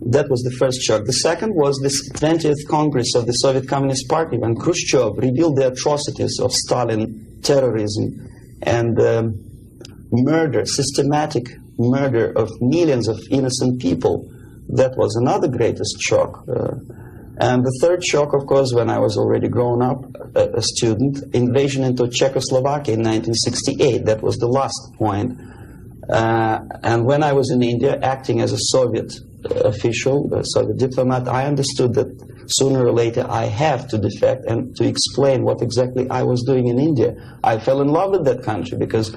That was the first shock. The second was this 20th Congress of the Soviet Communist Party, when Khrushchev revealed the atrocities of Stalin, terrorism, and murder, systematic murder of millions of innocent people. That was another greatest shock. And the third shock, of course, when I was already grown up, a student, invasion into Czechoslovakia in 1968. That was the last point. And when I was in India, acting as a Soviet official, a Soviet diplomat, I understood that sooner or later I have to defect and to explain what exactly I was doing in India. I fell in love with that country because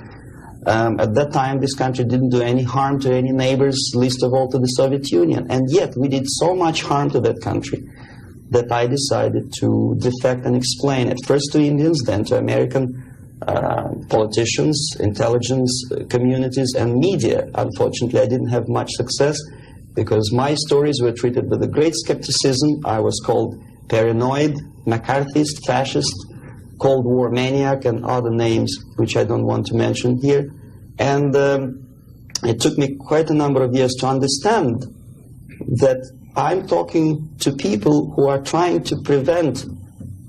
at that time this country didn't do any harm to any neighbors, least of all to the Soviet Union. And yet we did so much harm to that country that I decided to defect and explain it, first to Indians, then to American politicians, intelligence communities, and media. Unfortunately, I didn't have much success because my stories were treated with a great skepticism. I was called paranoid, McCarthyist, fascist, Cold War maniac, and other names which I don't want to mention here. And it took me quite a number of years to understand that I'm talking to people who are trying to prevent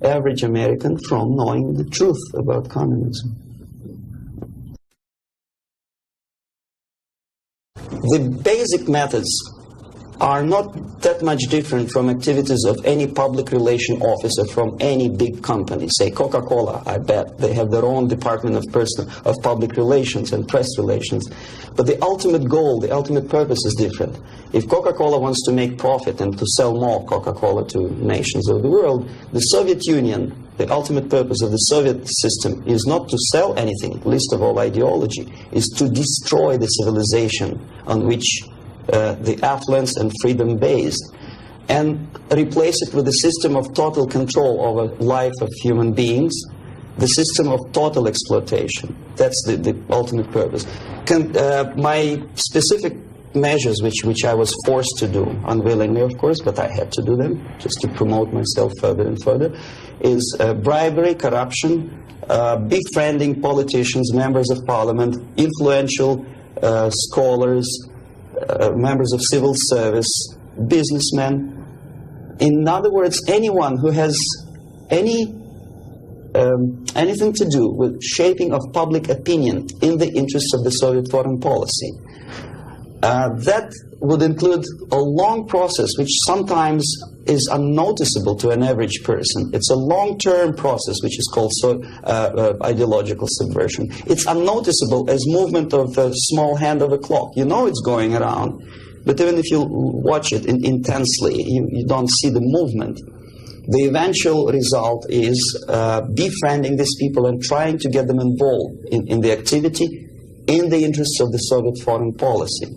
average American from knowing the truth about communism. The basic methods are not that much different from activities of any public relation officer from any big company. Say Coca-Cola, I bet they have their own department of public relations and press relations. But the ultimate goal, the ultimate purpose is different. If Coca-Cola wants to make profit and to sell more Coca-Cola to nations of the world, the Soviet Union, the ultimate purpose of the Soviet system is not to sell anything, least of all ideology, is to destroy the civilization on which the affluence and freedom based, and replace it with a system of total control over life of human beings, the system of total exploitation. That's the ultimate purpose. My specific measures, which I was forced to do, unwillingly of course, but I had to do them just to promote myself further and further, is bribery, corruption, befriending politicians, members of parliament, influential scholars, members of civil service, businessmen. In other words, anyone who has anything to do with shaping of public opinion in the interests of the Soviet foreign policy. That would include a long process which sometimes is unnoticeable to an average person. It's a long-term process which is called ideological subversion. It's unnoticeable as movement of a small hand of a clock. You know it's going around, but even if you watch it intensely, you don't see the movement. The eventual result is befriending these people and trying to get them involved in the activity in the interests of the Soviet foreign policy.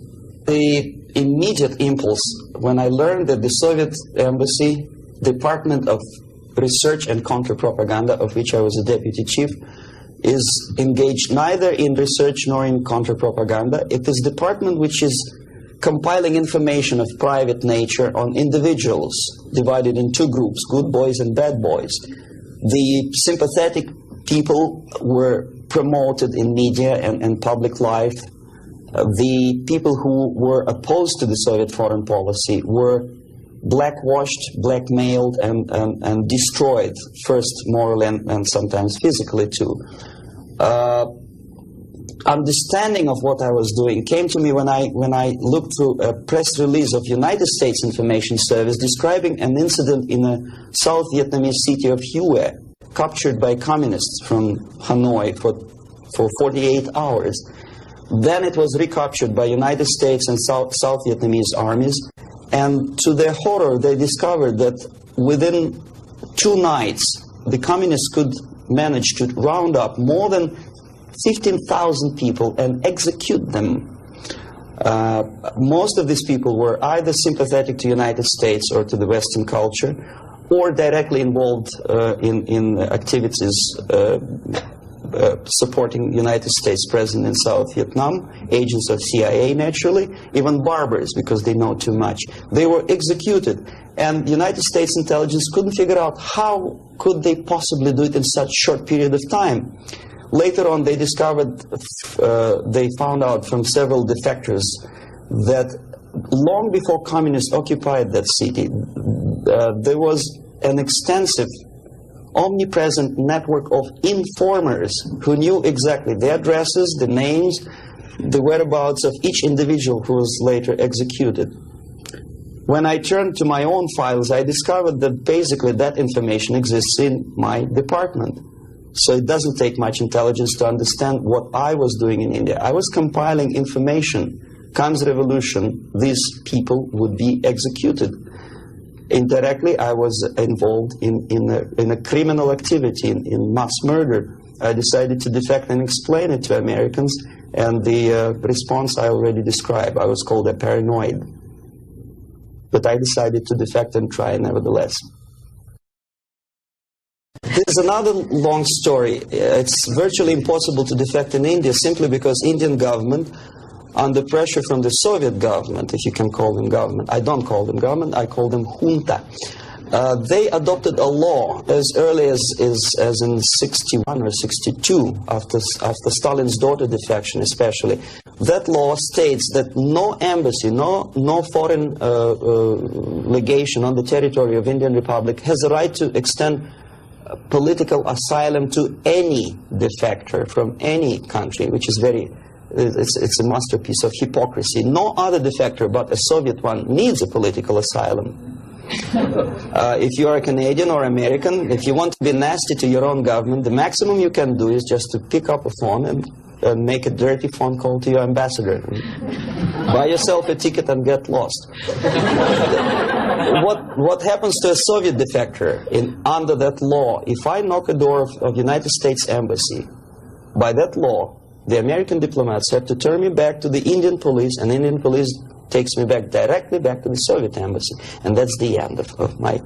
The immediate impulse when I learned that the Soviet embassy, Department of Research and Counter-Propaganda, of which I was a deputy chief, is engaged neither in research nor in counter-propaganda. It is a department which is compiling information of private nature on individuals divided in two groups, good boys and bad boys. The sympathetic people were promoted in media and public life. The people who were opposed to the Soviet foreign policy were blackwashed, blackmailed, and destroyed, first morally and sometimes physically too. Understanding of what I was doing came to me when I looked through a press release of United States Information Service describing an incident in a South Vietnamese city of Hue, captured by communists from Hanoi for 48 hours. Then it was recaptured by United States and South Vietnamese armies, and to their horror they discovered that within 2 nights the communists could manage to round up more than 15,000 people and execute them. Most of these people were either sympathetic to the United States or to the Western culture, or directly involved in activities supporting United States President in South Vietnam, agents of CIA naturally, even barbers because they know too much. They were executed, and United States intelligence couldn't figure out how could they possibly do it in such short period of time. Later on they discovered, they found out from several defectors that long before communists occupied that city, there was an extensive omnipresent network of informers who knew exactly the addresses, the names, the whereabouts of each individual who was later executed. When I turned to my own files, I discovered that basically that information exists in my department. So it doesn't take much intelligence to understand what I was doing in India. I was compiling information. Comes revolution, these people would be executed. Indirectly, I was involved in a criminal activity, in mass murder. I decided to defect and explain it to Americans, and the response I already described. I was called a paranoid. But I decided to defect and try nevertheless. There's another long story. It's virtually impossible to defect in India simply because Indian government, under pressure from the Soviet government, if you can call them government, I don't call them government, I call them junta. They adopted a law as early as in 61 or 62, after Stalin's daughter defection especially. That law states that no embassy, no foreign legation on the territory of Indian Republic has a right to extend political asylum to any defector from any country, which is it's a masterpiece of hypocrisy. No other defector but a Soviet one needs a political asylum. If you are a Canadian or American, if you want to be nasty to your own government, the maximum you can do is just to pick up a phone and make a dirty phone call to your ambassador. Buy yourself a ticket and get lost. What happens to a Soviet defector under that law? If I knock a door of United States Embassy, by that law, the American diplomats have to turn me back to the Indian police, and Indian police takes me directly back to the Soviet embassy. And that's the end of my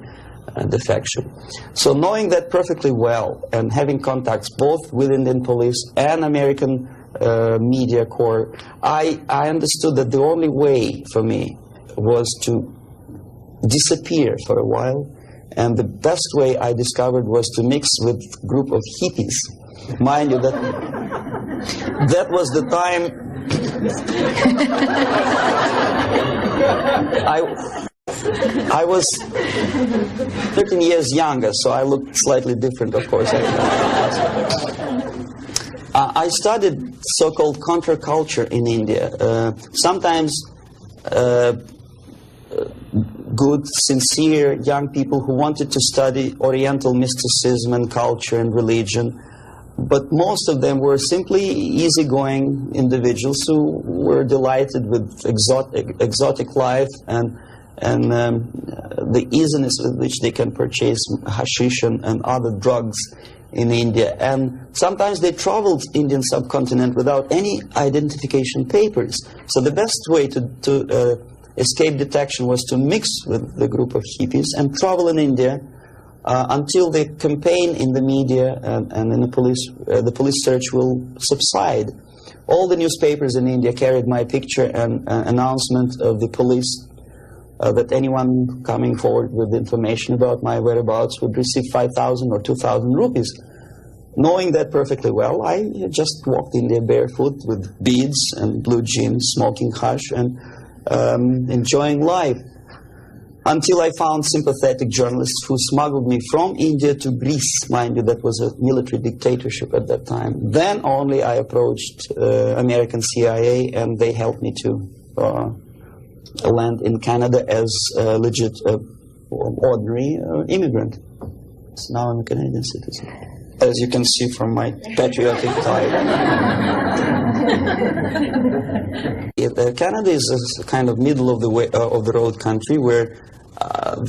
defection. So knowing that perfectly well and having contacts both with Indian police and American media corps, I understood that the only way for me was to disappear for a while. And the best way I discovered was to mix with a group of hippies. Mind you, that was the time I was 13 years younger, so I looked slightly different, of course. I studied so-called counterculture in India. Sometimes good, sincere young people who wanted to study Oriental mysticism and culture and religion. But most of them were simply easygoing individuals who were delighted with exotic life and the easiness with which they can purchase hashish and other drugs in India. And sometimes they traveled Indian subcontinent without any identification papers. So the best way to escape detection was to mix with the group of hippies and travel in India until the campaign in the media and in the police search will subside. All the newspapers in India carried my picture and announcement of the police that anyone coming forward with information about my whereabouts would receive 5,000 or 2,000 rupees. Knowing that perfectly well, I just walked India barefoot with beads and blue jeans, smoking hash and enjoying life. Until I found sympathetic journalists who smuggled me from India to Greece. Mind you, that was a military dictatorship at that time. Then only I approached American CIA, and they helped me to land in Canada as a legit, ordinary immigrant. So now I'm a Canadian citizen, as you can see from my patriotic tie. Canada is a kind of middle of the road country where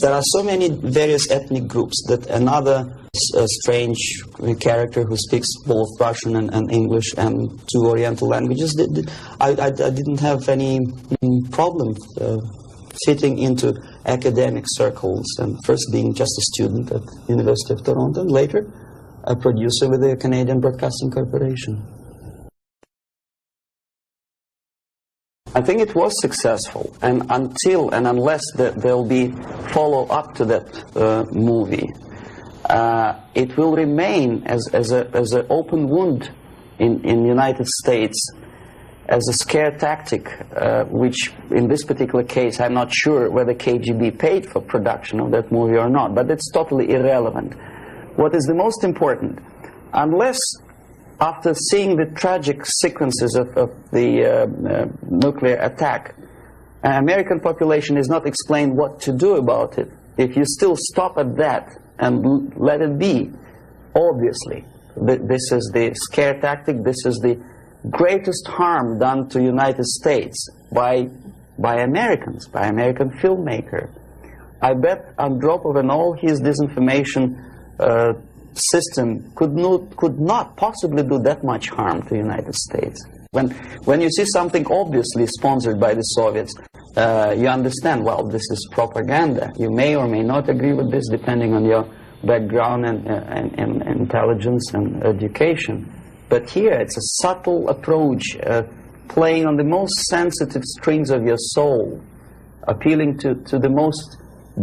there are so many various ethnic groups that another strange character who speaks both Russian and English and two Oriental languages, I didn't have any problem fitting into academic circles, and first being just a student at the University of Toronto, and later a producer with the Canadian Broadcasting Corporation. I think it was successful, and until and unless there'll be follow-up to that movie, it will remain as an open wound in the United States, as a scare tactic, which in this particular case, I'm not sure whether KGB paid for production of that movie or not, but it's totally irrelevant. What is the most important, unless after seeing the tragic sequences of the nuclear attack, American population is not explained what to do about it. If you still stop at that and let it be, obviously, this is the scare tactic, this is the greatest harm done to United States by Americans, by American filmmaker. I bet on drop of an all his disinformation system could not possibly do that much harm to the United States. When you see something obviously sponsored by the Soviets, you understand, well, this is propaganda. You may or may not agree with this depending on your background and intelligence and education. But here it's a subtle approach, playing on the most sensitive strings of your soul, appealing to the most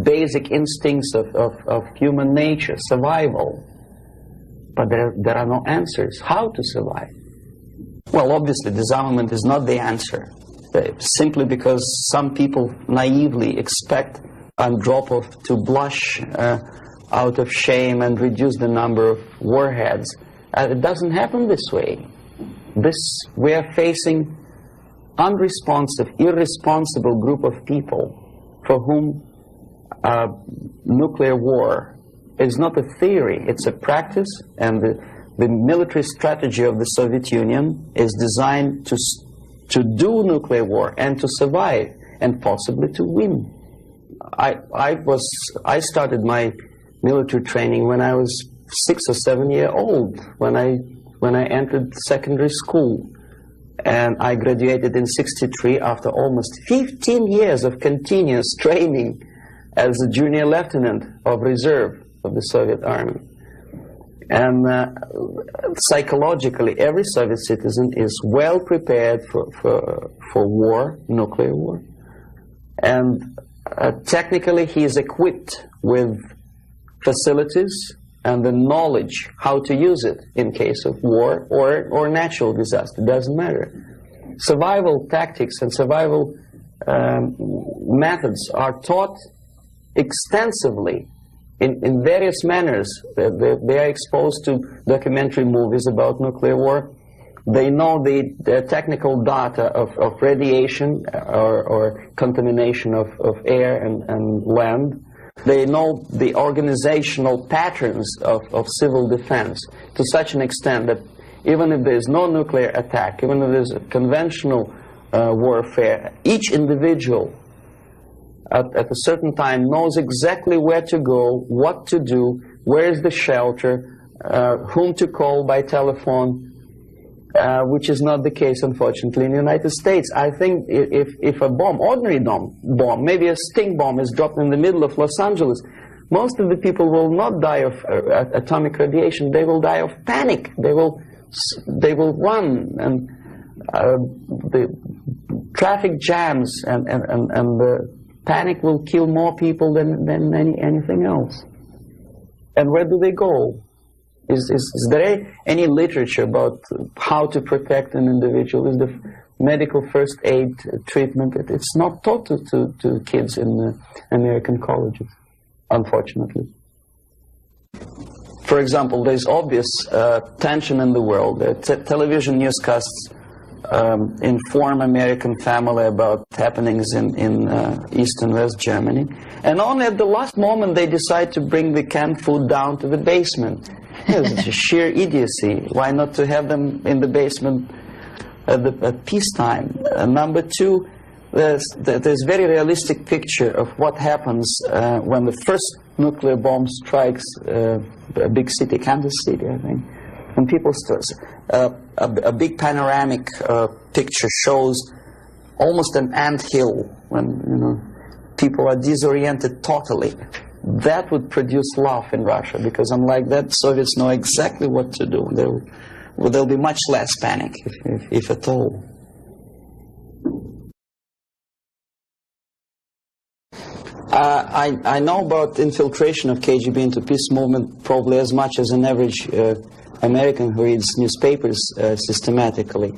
basic instincts of human nature, survival. But there are no answers. How to survive? Well, obviously, disarmament is not the answer, simply because some people naively expect Andropov to blush out of shame and reduce the number of warheads. It doesn't happen this way. We are facing unresponsive, irresponsible group of people for whom nuclear war is not a theory, it's a practice, and the military strategy of the Soviet Union is designed to do nuclear war and to survive and possibly to win. I started my military training when I was 6 or 7 years old, when I entered secondary school. And I graduated in '63 after almost 15 years of continuous training as a junior lieutenant of reserve of the Soviet Army. And psychologically, every Soviet citizen is well prepared for war, nuclear war. And technically, he is equipped with facilities and the knowledge how to use it in case of war or natural disaster. Doesn't matter. Survival tactics and survival methods are taught extensively in various manners. They are exposed to documentary movies about nuclear war. They know the technical data of radiation or contamination of air and land. They know the organizational patterns of civil defense to such an extent that even if there is no nuclear attack, even if there is a conventional warfare, each individual at a certain time knows exactly where to go, what to do, where is the shelter, whom to call by telephone, which is not the case, unfortunately, in the United States. I think if a bomb, ordinary bomb, maybe a stink bomb is dropped in the middle of Los Angeles, most of the people will not die of atomic radiation. They will die of panic. They will run, and the traffic jams and the panic will kill more people than anything else. And where do they go? Is there any literature about how to protect an individual? Is the medical first aid treatment? It's not taught to kids in American colleges, unfortunately. For example, there's obvious tension in the world. Television newscasts inform American family about happenings in East and West Germany. And only at the last moment they decide to bring the canned food down to the basement. It's a sheer idiocy. Why not to have them in the basement at peacetime? Number two, there's very realistic picture of what happens when the first nuclear bomb strikes a big city, Kansas City, I think. And people start, a big panoramic picture shows almost an anthill when people are disoriented totally. That would produce love in Russia, because unlike that, Soviets know exactly what to do. There'll be much less panic, if at all. I know about infiltration of KGB into peace movement probably as much as an average American who reads newspapers systematically.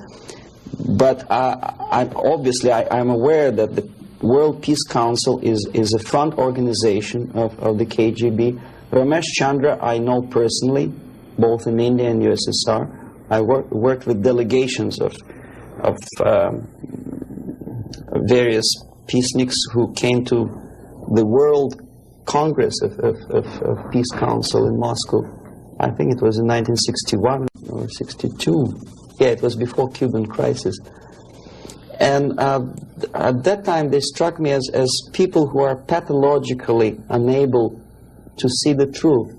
But obviously I'm aware that the World Peace Council is a front organization of the KGB. Ramesh Chandra I know personally, both in India and USSR. I worked with delegations of various peaceniks who came to the World Congress of Peace Council in Moscow. I think it was in 1961 or 62. Yeah, it was before Cuban crisis. And at that time, they struck me as people who are pathologically unable to see the truth,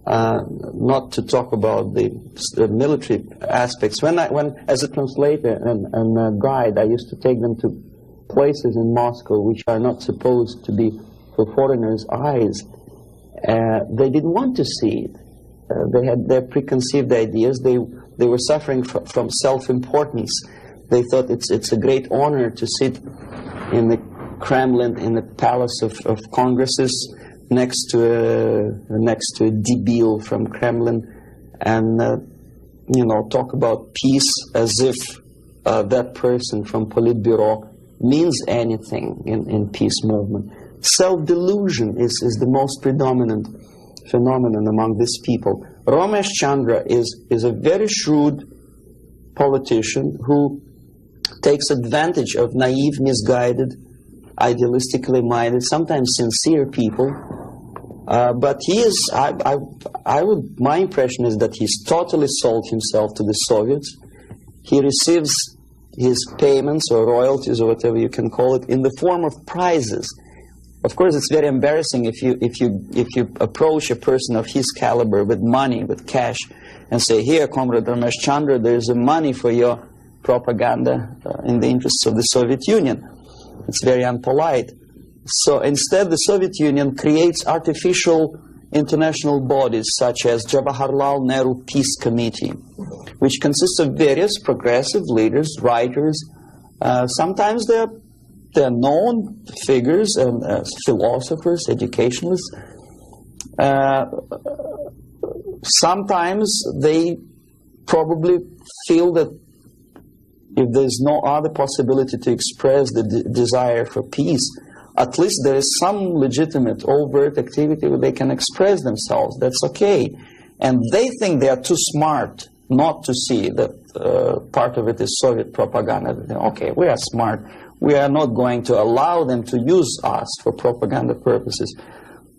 not to talk about the military aspects. When as a translator and a guide, I used to take them to places in Moscow which are not supposed to be for foreigners' eyes. They didn't want to see it. They had their preconceived ideas. They were suffering from self-importance. They thought it's a great honor to sit in the Kremlin, in the Palace of Congresses, next to a debil from Kremlin, and talk about peace as if that person from Politburo means anything in peace movement. Self-delusion is the most predominant phenomenon among these people. Ramesh Chandra is a very shrewd politician who takes advantage of naive, misguided, idealistically minded, sometimes sincere people. But he is, my impression is that he's totally sold himself to the Soviets. He receives his payments or royalties or whatever you can call it in the form of prizes. Of course, it's very embarrassing if you approach a person of his caliber with money, with cash, and say, "Here, Comrade Ramesh Chandra, there's money for your propaganda in the interests of the Soviet Union." It's very unpolite. So instead, the Soviet Union creates artificial international bodies such as Jawaharlal Nehru Peace Committee, which consists of various progressive leaders, writers. Sometimes they're known figures and philosophers, educationalists. Sometimes they probably feel that if there's no other possibility to express the desire for peace, at least there is some legitimate overt activity where they can express themselves. That's okay. And they think they are too smart not to see that part of it is Soviet propaganda. Okay, we are smart. We are not going to allow them to use us for propaganda purposes.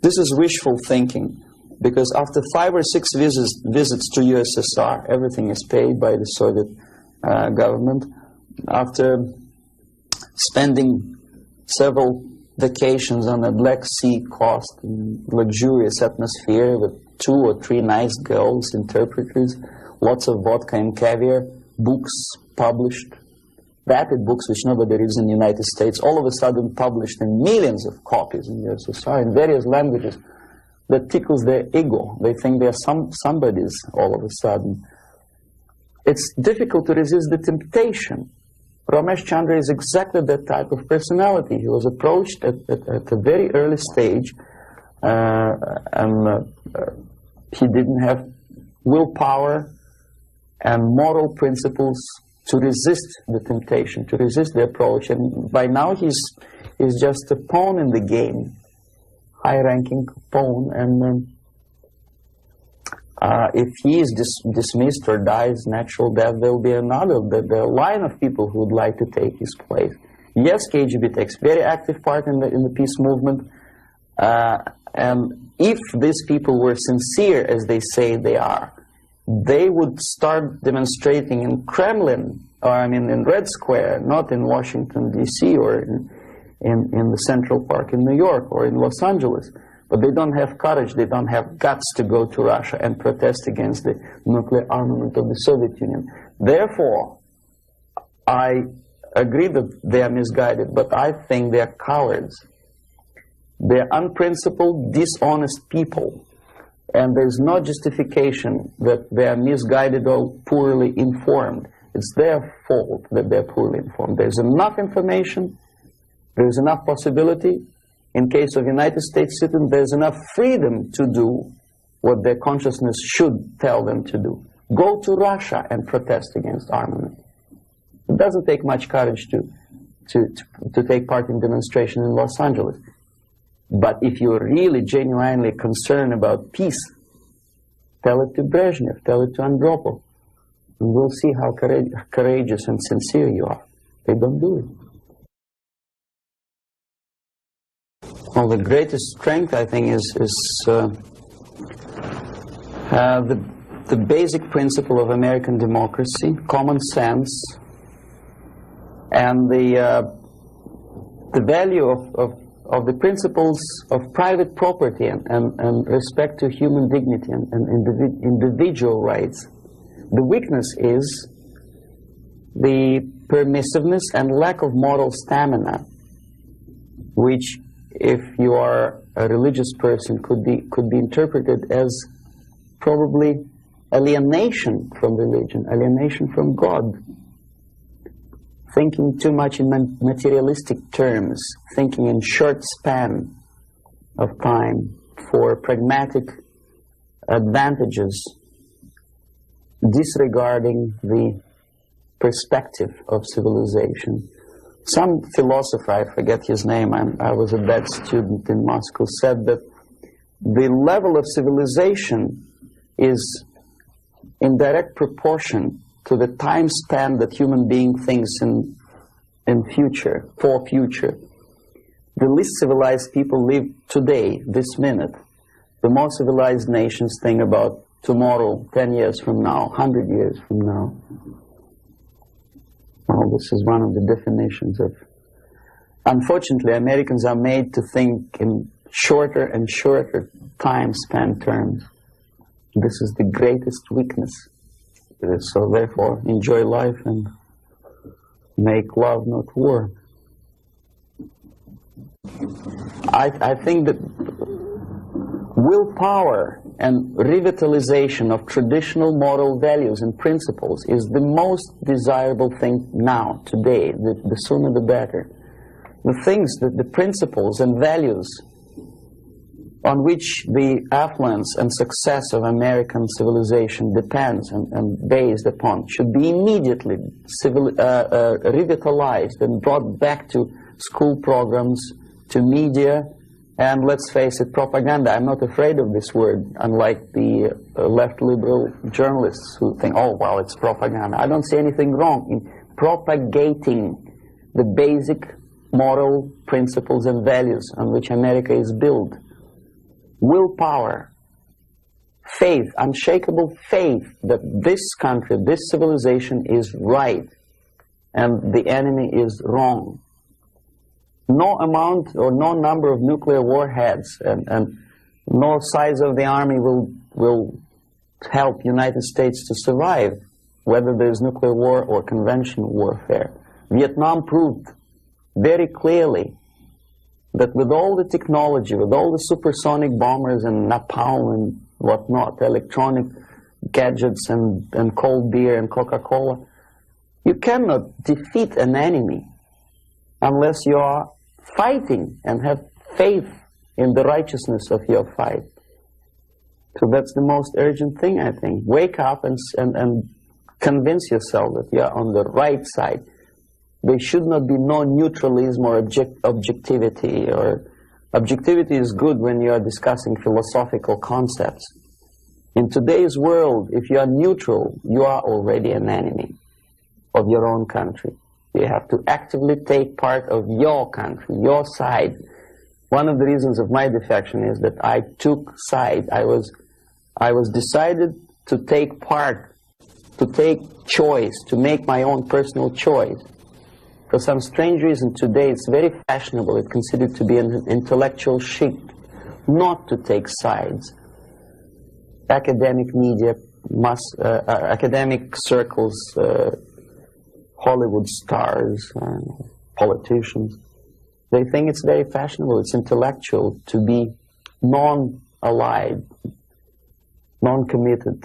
This is wishful thinking, because after 5 or 6 visits to USSR, everything is paid by the Soviet government. After spending several vacations on a Black Sea coast in luxurious atmosphere with 2 or 3 nice girls, interpreters, lots of vodka and caviar, books published, vapid books which nobody reads in the United States, all of a sudden published in millions of copies in USSR in various languages, that tickles their ego. They think they're somebodies all of a sudden. It's difficult to resist the temptation. Ramesh Chandra is exactly that type of personality. He was approached at a very early stage, and he didn't have willpower and moral principles to resist the temptation, to resist the approach. And by now he's just a pawn in the game, high-ranking pawn. And if he is dismissed or dies natural death, there will be another, the line of people who would like to take his place. Yes, KGB takes very active part in the peace movement, and if these people were sincere as they say they are, they would start demonstrating in Kremlin, or I mean in Red Square, not in Washington, D.C., or in the Central Park in New York, or in Los Angeles. But they don't have courage, they don't have guts to go to Russia and protest against the nuclear armament of the Soviet Union. Therefore, I agree that they are misguided, but I think they are cowards. They are unprincipled, dishonest people. And there's no justification that they are misguided or poorly informed. It's their fault that they're poorly informed. There's enough information, there's enough possibility. In case of United States citizens, there's enough freedom to do what their consciousness should tell them to do. Go to Russia and protest against armament. It doesn't take much courage to take part in demonstration in Los Angeles. But if you're really genuinely concerned about peace, tell it to Brezhnev, tell it to Andropov, and we'll see how courageous and sincere you are. They don't do it. Well, the greatest strength, I think, is the basic principle of American democracy, common sense, and the value of the principles of private property and respect to human dignity and individual rights. The weakness is the permissiveness and lack of moral stamina, which if you are a religious person, could be interpreted as probably alienation from religion, alienation from God. Thinking too much in materialistic terms, thinking in short span of time for pragmatic advantages, disregarding the perspective of civilization. Some philosopher, I forget his name, I was a bad student in Moscow, said that the level of civilization is in direct proportion to the time span that human being thinks in future, for future. The least civilized people live today, this minute. The more civilized nations think about tomorrow, 10 years from now, 100 years from now. Well, this is one of the definitions of... Unfortunately, Americans are made to think in shorter and shorter time span terms. This is the greatest weakness. So therefore, enjoy life and make love, not war. I think that willpower and revitalization of traditional moral values and principles is the most desirable thing now, today. The sooner the better. The things, the principles and values on which the affluence and success of American civilization depends and based upon should be immediately revitalized and brought back to school programs, to media, and let's face it, propaganda. I'm not afraid of this word, unlike the left liberal journalists who think, oh, well, it's propaganda. I don't see anything wrong in propagating the basic moral principles and values on which America is built. Willpower, faith, unshakable faith that this country, this civilization is right and the enemy is wrong. No amount or no number of nuclear warheads and no size of the army will help United States to survive, whether there's nuclear war or conventional warfare. Vietnam proved very clearly that with all the technology, with all the supersonic bombers and napalm and whatnot, electronic gadgets and cold beer and Coca-Cola, you cannot defeat an enemy unless you are fighting and have faith in the righteousness of your fight. So that's the most urgent thing, I think. Wake up and convince yourself that you are on the right side. There should not be no neutralism or objectivity. Or objectivity is good when you are discussing philosophical concepts. In today's world, if you are neutral, you are already an enemy of your own country. You have to actively take part of your country, your side. One of the reasons of my defection is that I took side. I was decided to take part, to take choice, to make my own personal choice. For some strange reason today it's very fashionable, it's considered to be an intellectual chic, not to take sides. Academic media, academic circles, Hollywood stars, politicians, they think it's very fashionable, it's intellectual to be non-allied, non-committed,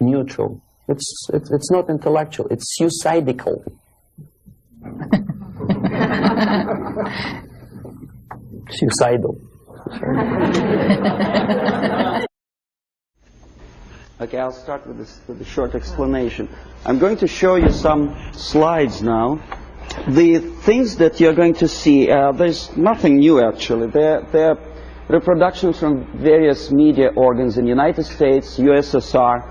neutral. It's not intellectual, it's suicidal. Suicidal. Okay, I'll start with a short explanation. I'm going to show you some slides now. The things that you're going to see, there's nothing new actually. They're reproductions from various media organs in the United States, USSR.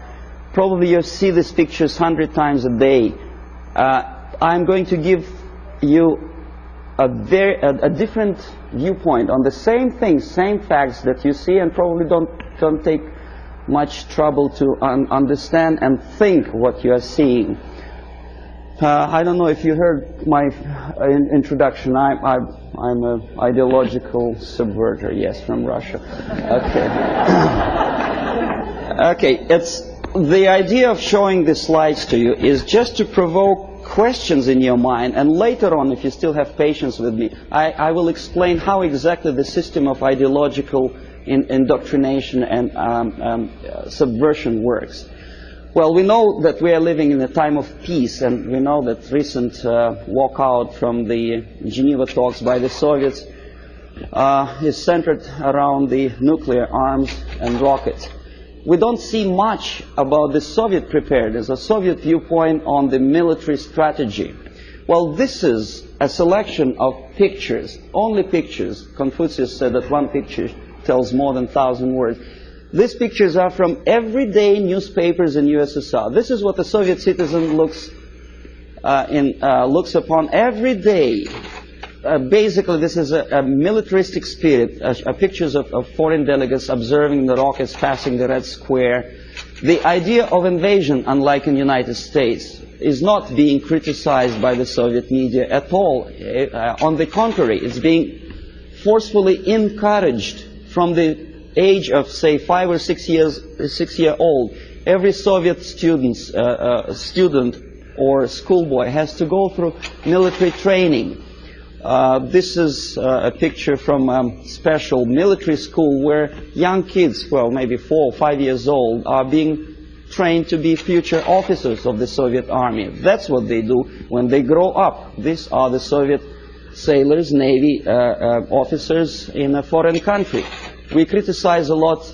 Probably you see these pictures 100 times a day. I'm going to give you a different viewpoint on the same things, same facts that you see, and probably don't take much trouble to understand and think what you are seeing. I don't know if you heard my introduction. I'm an ideological subverter, yes, from Russia. Okay. Okay, it's the idea of showing the slides to you is just to provoke questions in your mind, and later on, if you still have patience with me, I will explain how exactly the system of ideological indoctrination and subversion works. Well, we know that we are living in a time of peace, and we know that recent walkout from the Geneva talks by the Soviets is centered around the nuclear arms and rockets. We don't see much about the Soviet preparedness, a Soviet viewpoint on the military strategy. Well, this is a selection of pictures, only pictures. Confucius said that one picture tells more than 1,000 words. These pictures are from everyday newspapers in USSR. This is what a Soviet citizen looks upon every day. Basically, this is a militaristic spirit, pictures of foreign delegates observing the rockets passing the Red Square. The idea of invasion, unlike in the United States, is not being criticized by the Soviet media at all. On the contrary, it's being forcefully encouraged from the age of, say, 5 or 6 year old. Every Soviet student or schoolboy has to go through military training. This is a picture from a special military school where young kids, well, maybe 4 or 5 years old, are being trained to be future officers of the Soviet army. That's what they do when they grow up. These are the Soviet sailors, Navy officers in a foreign country. We criticize a lot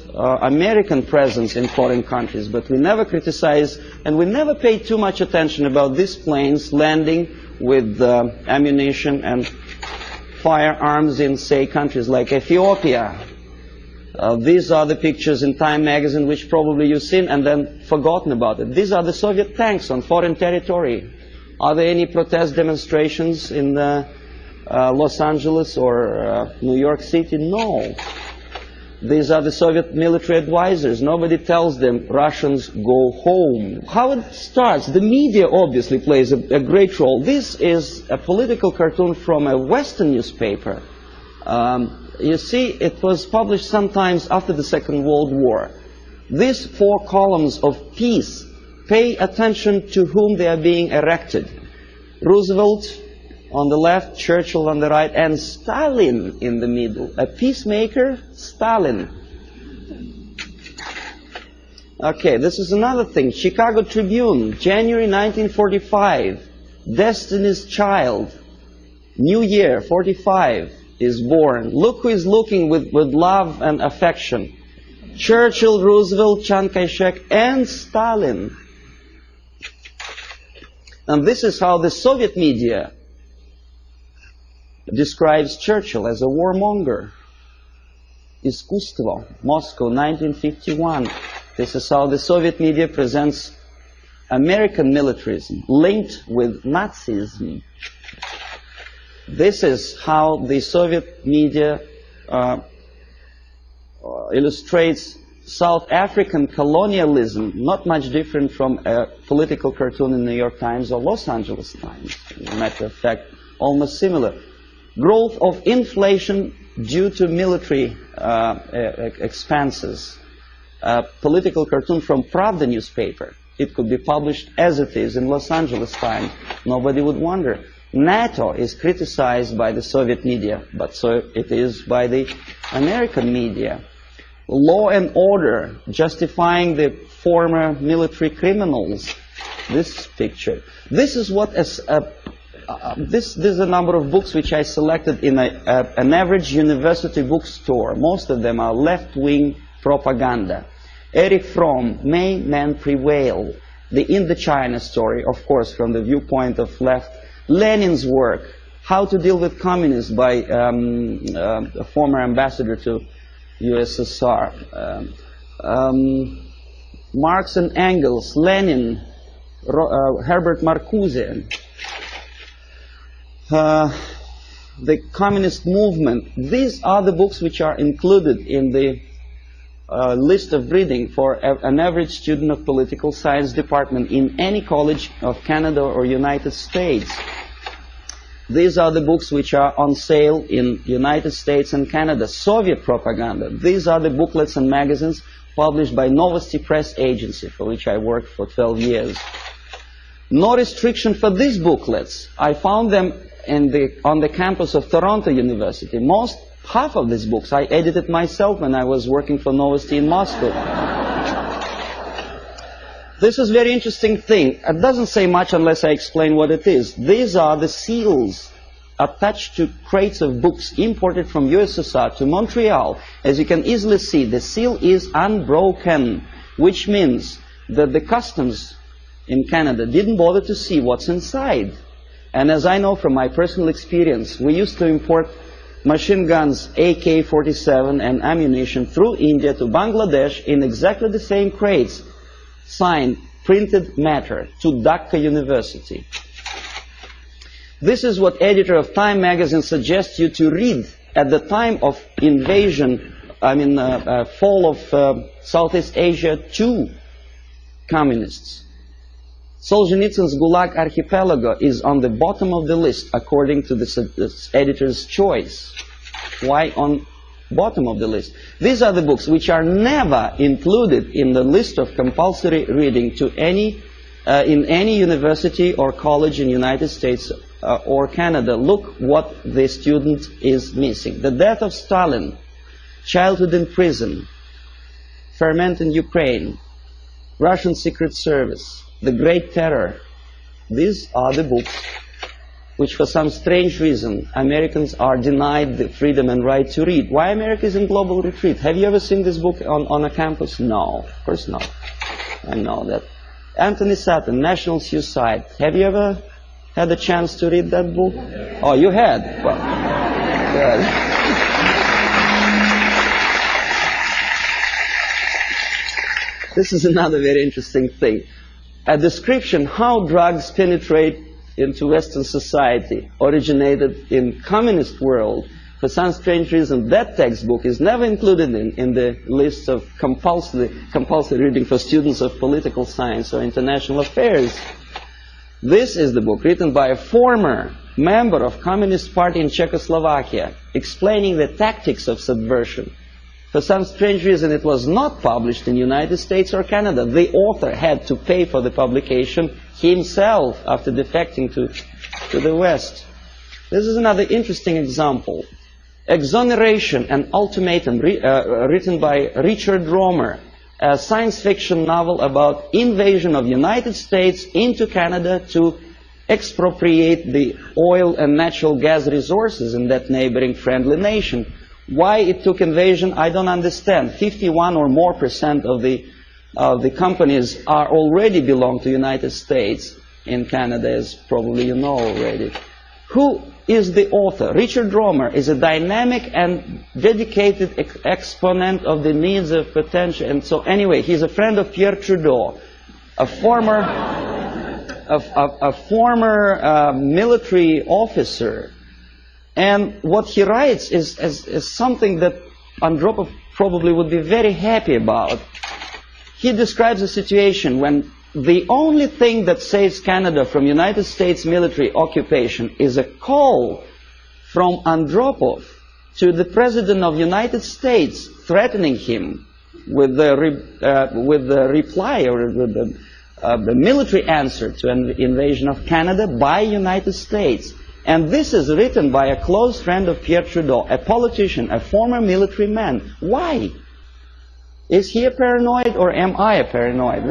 American presence in foreign countries, but we never criticize and we never pay too much attention about these planes landing with ammunition and firearms in, say, countries like Ethiopia. These are the pictures in Time magazine which probably you've seen and then forgotten about it. These are the Soviet tanks on foreign territory. Are there any protest demonstrations in Los Angeles or New York City? No. These are the Soviet military advisors. Nobody tells them Russians go home. How it starts? The media obviously plays a great role. This is a political cartoon from a Western newspaper. You see, it was published sometimes after the Second World War. These 4 columns of peace, pay attention to whom they are being erected. Roosevelt on the left, Churchill on the right, and Stalin in the middle. A peacemaker, Stalin. Okay, this is another thing. Chicago Tribune, January 1945. Destiny's Child. New Year, 45, is born. Look who is looking with love and affection. Churchill, Roosevelt, Chiang Kai-shek, and Stalin. And this is how the Soviet media describes Churchill as a warmonger. Искусство, Moscow, 1951. This is how the Soviet media presents American militarism linked with Nazism. This is how the Soviet media illustrates South African colonialism, not much different from a political cartoon in New York Times or Los Angeles Times. As a matter of fact, almost similar. Growth of inflation due to military expenses. A political cartoon from Pravda newspaper. It could be published as it is in Los Angeles Times. Nobody would wonder. NATO is criticized by the Soviet media, but so it is by the American media. Law and order, justifying the former military criminals. This picture. This is what this is a number of books which I selected in an average university bookstore. Most of them are left-wing propaganda. Erich Fromm, May Men Prevail? The Indochina story, of course, from the viewpoint of left. Lenin's work, How to Deal with Communists, by a former ambassador to USSR. Marx and Engels, Lenin, Herbert Marcuse. The communist movement. These are the books which are included in the list of reading for an average student of political science department in any college of Canada or United States. These are the books which are on sale in United States and Canada. Soviet propaganda. These are the booklets and magazines published by Novosti Press Agency, for which I worked for 12 years. No restriction for these booklets. I found them on the campus of Toronto University. Half of these books I edited myself when I was working for Novosti in Moscow. This is a very interesting thing. It doesn't say much unless I explain what it is. These are the seals attached to crates of books imported from USSR to Montreal. As you can easily see, the seal is unbroken, which means that the customs in Canada didn't bother to see what's inside. And as I know from my personal experience, we used to import machine guns, AK-47 and ammunition through India to Bangladesh in exactly the same crates, signed printed matter to Dhaka University. This is what editor of Time magazine suggests you to read at the time of invasion, fall of Southeast Asia to communists. Solzhenitsyn's Gulag Archipelago is on the bottom of the list according to the editor's choice. Why on bottom of the list? These are the books which are never included in the list of compulsory reading to in any university or college in the United States or Canada. Look what the student is missing. The Death of Stalin, Childhood in Prison, Ferment in Ukraine, Russian Secret Service, The Great Terror. These are the books which for some strange reason Americans are denied the freedom and right to read. Why America is in global retreat? Have you ever seen this book on a campus? No, of course not. I know that. Anthony Sutton, National Suicide. Have you ever had a chance to read that book? Oh, you had? Well, good. This is another very interesting thing. A description how drugs penetrate into Western society originated in communist world. For some strange reason, that textbook is never included in the list of compulsory reading for students of political science or international affairs. This is the book written by a former member of Communist Party in Czechoslovakia, explaining the tactics of subversion. For some strange reason, it was not published in the United States or Canada. The author had to pay for the publication himself after defecting to the West. This is another interesting example. Exoneration and Ultimatum, written by Richard Romer, a science fiction novel about invasion of the United States into Canada to expropriate the oil and natural gas resources in that neighboring friendly nation. Why it took invasion, I don't understand. 51% or more of the companies already belong to the United States. In Canada, as probably you know already. Who is the author? Richard Romer is a dynamic and dedicated exponent of the needs of potential. And so anyway, he's a friend of Pierre Trudeau, a former military officer. And what he writes is something that Andropov probably would be very happy about. He describes a situation when the only thing that saves Canada from United States military occupation is a call from Andropov to the President of the United States threatening him with the reply or with the military answer to an invasion of Canada by United States. And this is written by a close friend of Pierre Trudeau, a politician, a former military man. Why? Is he a paranoid or am I a paranoid?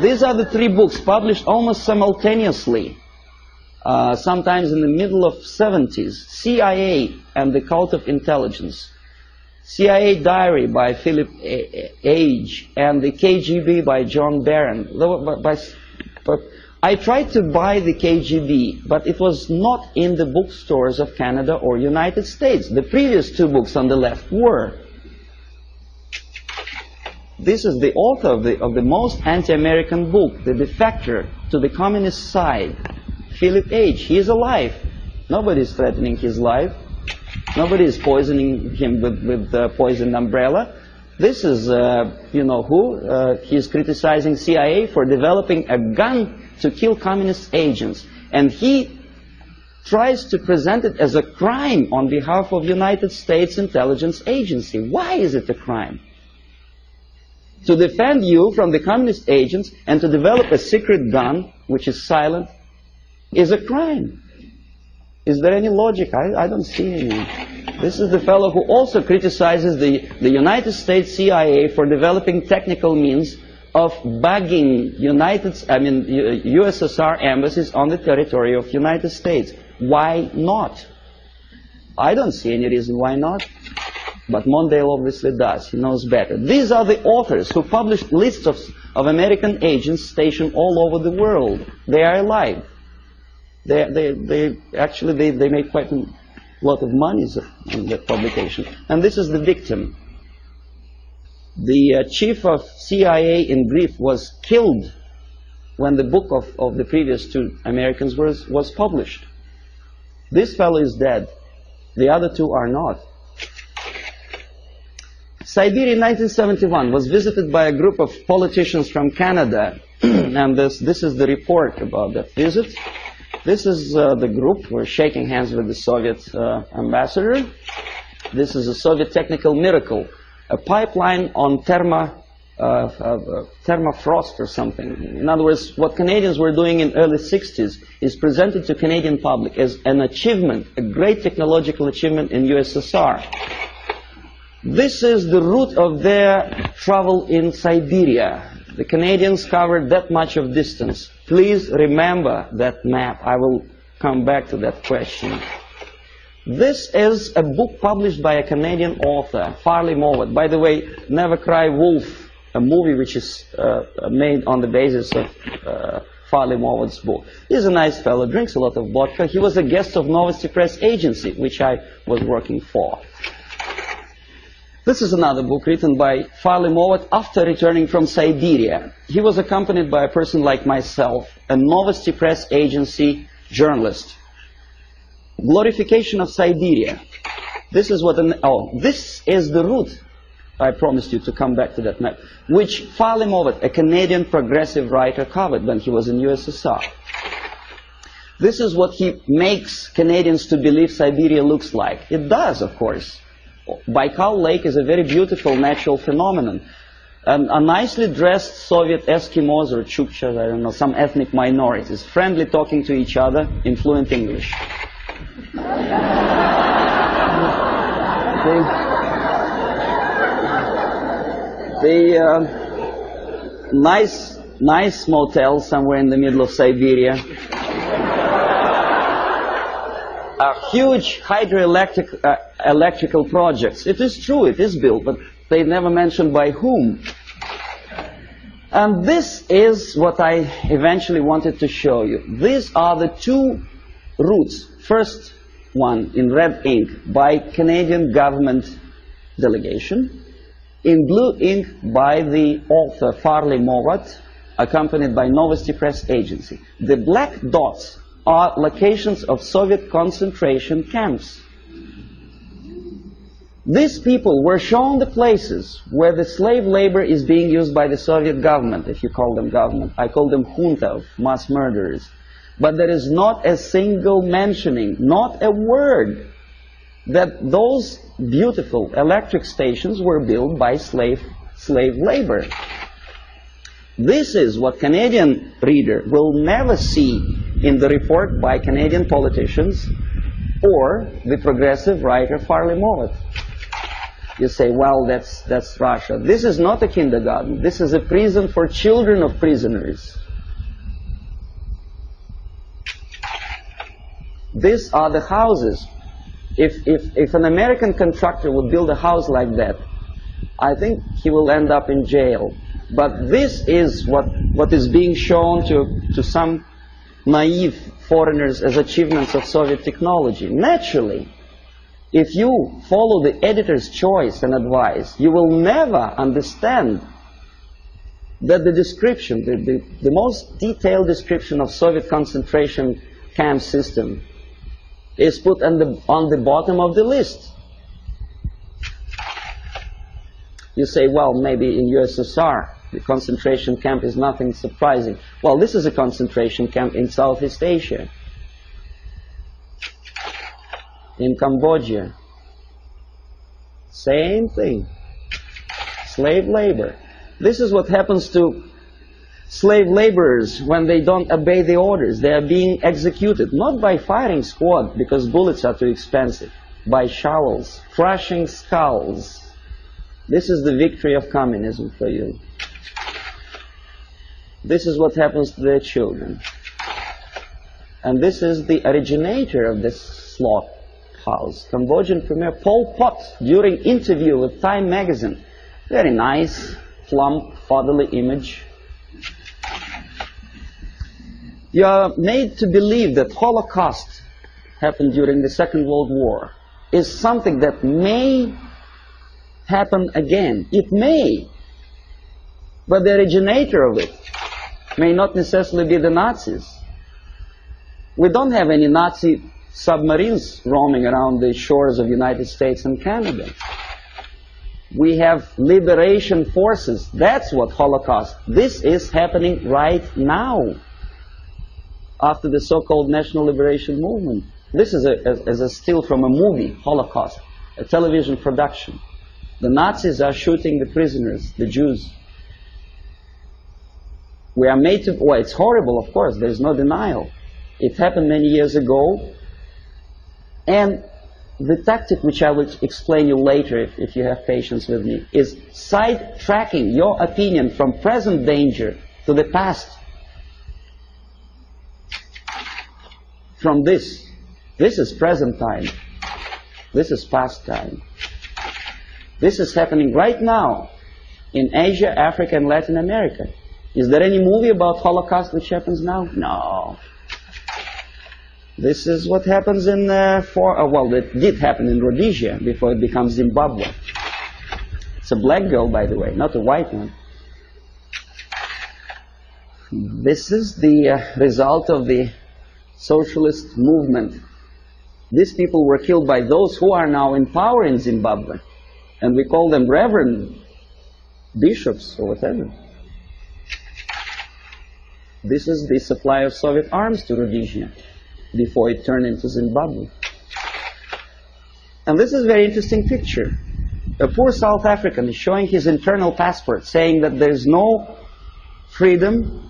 These are the three books published almost simultaneously, sometimes in the middle of 70s. CIA and the Cult of Intelligence. CIA Diary by Philip Age and the KGB by John Barron. I tried to buy the KGB, but it was not in the bookstores of Canada or United States. The previous two books on the left were. This is the author of the most anti-American book, The Defector to the Communist Side, Philip Age. He is alive. Nobody is threatening his life. Nobody is poisoning him with poisoned umbrella. This is, you know who? He's criticizing CIA for developing a gun to kill communist agents. And he tries to present it as a crime on behalf of United States Intelligence Agency. Why is it a crime? To defend you from the communist agents and to develop a secret gun, which is silent, is a crime. Is there any logic? I don't see any. This is the fellow who also criticizes the United States CIA for developing technical means of bugging USSR embassies on the territory of United States. Why not? I don't see any reason why not. But Mondale obviously does. He knows better. These are the authors who published lists of American agents stationed all over the world. They are alive. They actually make quite a lot of money on that publication. And this is the victim. The chief of CIA in brief was killed when the book of the previous two Americans was published. This fellow is dead. The other two are not. Siberia in 1971 was visited by a group of politicians from Canada. And this is the report about that visit. This is the group. We're shaking hands with the Soviet ambassador. This is a Soviet technical miracle. A pipeline on thermofrost or something. In other words, what Canadians were doing in early 60s is presented to Canadian public as an achievement, a great technological achievement in USSR. This is the route of their travel in Siberia. The Canadians covered that much of distance. Please remember that map. I will come back to that question. This is a book published by a Canadian author, Farley Mowat. By the way, Never Cry Wolf, a movie which is made on the basis of Farley Mowat's book. He's a nice fellow, drinks a lot of vodka. He was a guest of Novosti Press Agency, which I was working for. This is another book written by Farley Mowat after returning from Siberia. He was accompanied by a person like myself, a Novosti Press Agency journalist. Glorification of Siberia. This is what this is the route. I promised you to come back to that map, which Farley Mowat, a Canadian progressive writer, covered when he was in USSR. This is what he makes Canadians to believe Siberia looks like. It does, of course. Baikal Lake is a very beautiful natural phenomenon. A nicely dressed Soviet Eskimos or Chukchas, I don't know, some ethnic minorities, friendly talking to each other in fluent English. Nice motel somewhere in the middle of Siberia. Huge electrical projects. It is true, it is built, but they never mentioned by whom. And this is what I eventually wanted to show you. These are the two routes. First one in red ink by Canadian government delegation. In blue ink by the author Farley Mowat, accompanied by Novosti Press Agency. The black dots are locations of Soviet concentration camps. These people were shown the places where the slave labor is being used by the Soviet government, if you call them government. I call them junta of mass murderers. But there is not a single mentioning, not a word, that those beautiful electric stations were built by slave labor. This is what Canadian reader will never see in the report by Canadian politicians or the progressive writer Farley Mowat. You say, well, that's Russia. This is not a kindergarten. This is a prison for children of prisoners. These are the houses. If an American contractor would build a house like that, I think he will end up in jail. But this is what is being shown to some naive foreigners as achievements of Soviet technology. Naturally, if you follow the editor's choice and advice, you will never understand that the description, the most detailed description of Soviet concentration camp system is put on the bottom of the list. You say, well, maybe in USSR, the concentration camp is nothing surprising. Well, this is a concentration camp in Southeast Asia, in Cambodia. Same thing. Slave labor. This is what happens to slave laborers when they don't obey the orders. They are being executed, not by firing squad, because bullets are too expensive, by shovels, crushing skulls. This is the victory of communism for you. This is what happens to their children. And this is the originator of this slaughterhouse, Cambodian Premier Pol Pot, during interview with Time magazine. Very nice, plump, fatherly image. You are made to believe that Holocaust happened during the Second World War is something that may happen again. It may, but the originator of it may not necessarily be the Nazis. We don't have any Nazi submarines roaming around the shores of the United States and Canada. We have liberation forces. That's what Holocaust. This is happening right now after the so-called National Liberation Movement. This is a still from a movie, Holocaust, a television production. The Nazis are shooting the prisoners, the Jews. We are made to, well, it's horrible, of course, there's no denial. It happened many years ago, and the tactic which I will explain you later, if you have patience with me, is sidetracking your opinion from present danger to the past. From this is present time, this is past time. This is happening right now in Asia, Africa, and Latin America. Is there any movie about Holocaust which happens now? No. This is what happens in, well, it did happen in Rhodesia before it becomes Zimbabwe. It's a black girl, by the way, not a white one. This is the result of the socialist movement. These people were killed by those who are now in power in Zimbabwe. And we call them reverend bishops or whatever. This is the supply of Soviet arms to Rhodesia before it turned into Zimbabwe. And this is a very interesting picture. A poor South African is showing his internal passport, saying that there's no freedom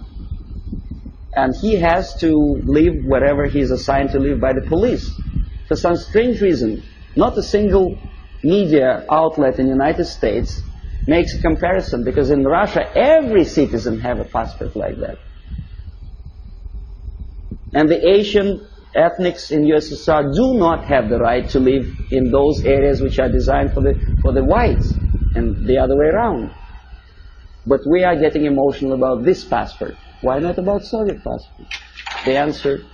and he has to live wherever he's assigned to live by the police. For some strange reason, not a single media outlet in the United States makes a comparison, because in Russia every citizen has a passport like that. And the Asian ethnics in USSR do not have the right to live in those areas which are designed for the whites, and the other way around. But we are getting emotional about this passport. Why not about Soviet passport? The answer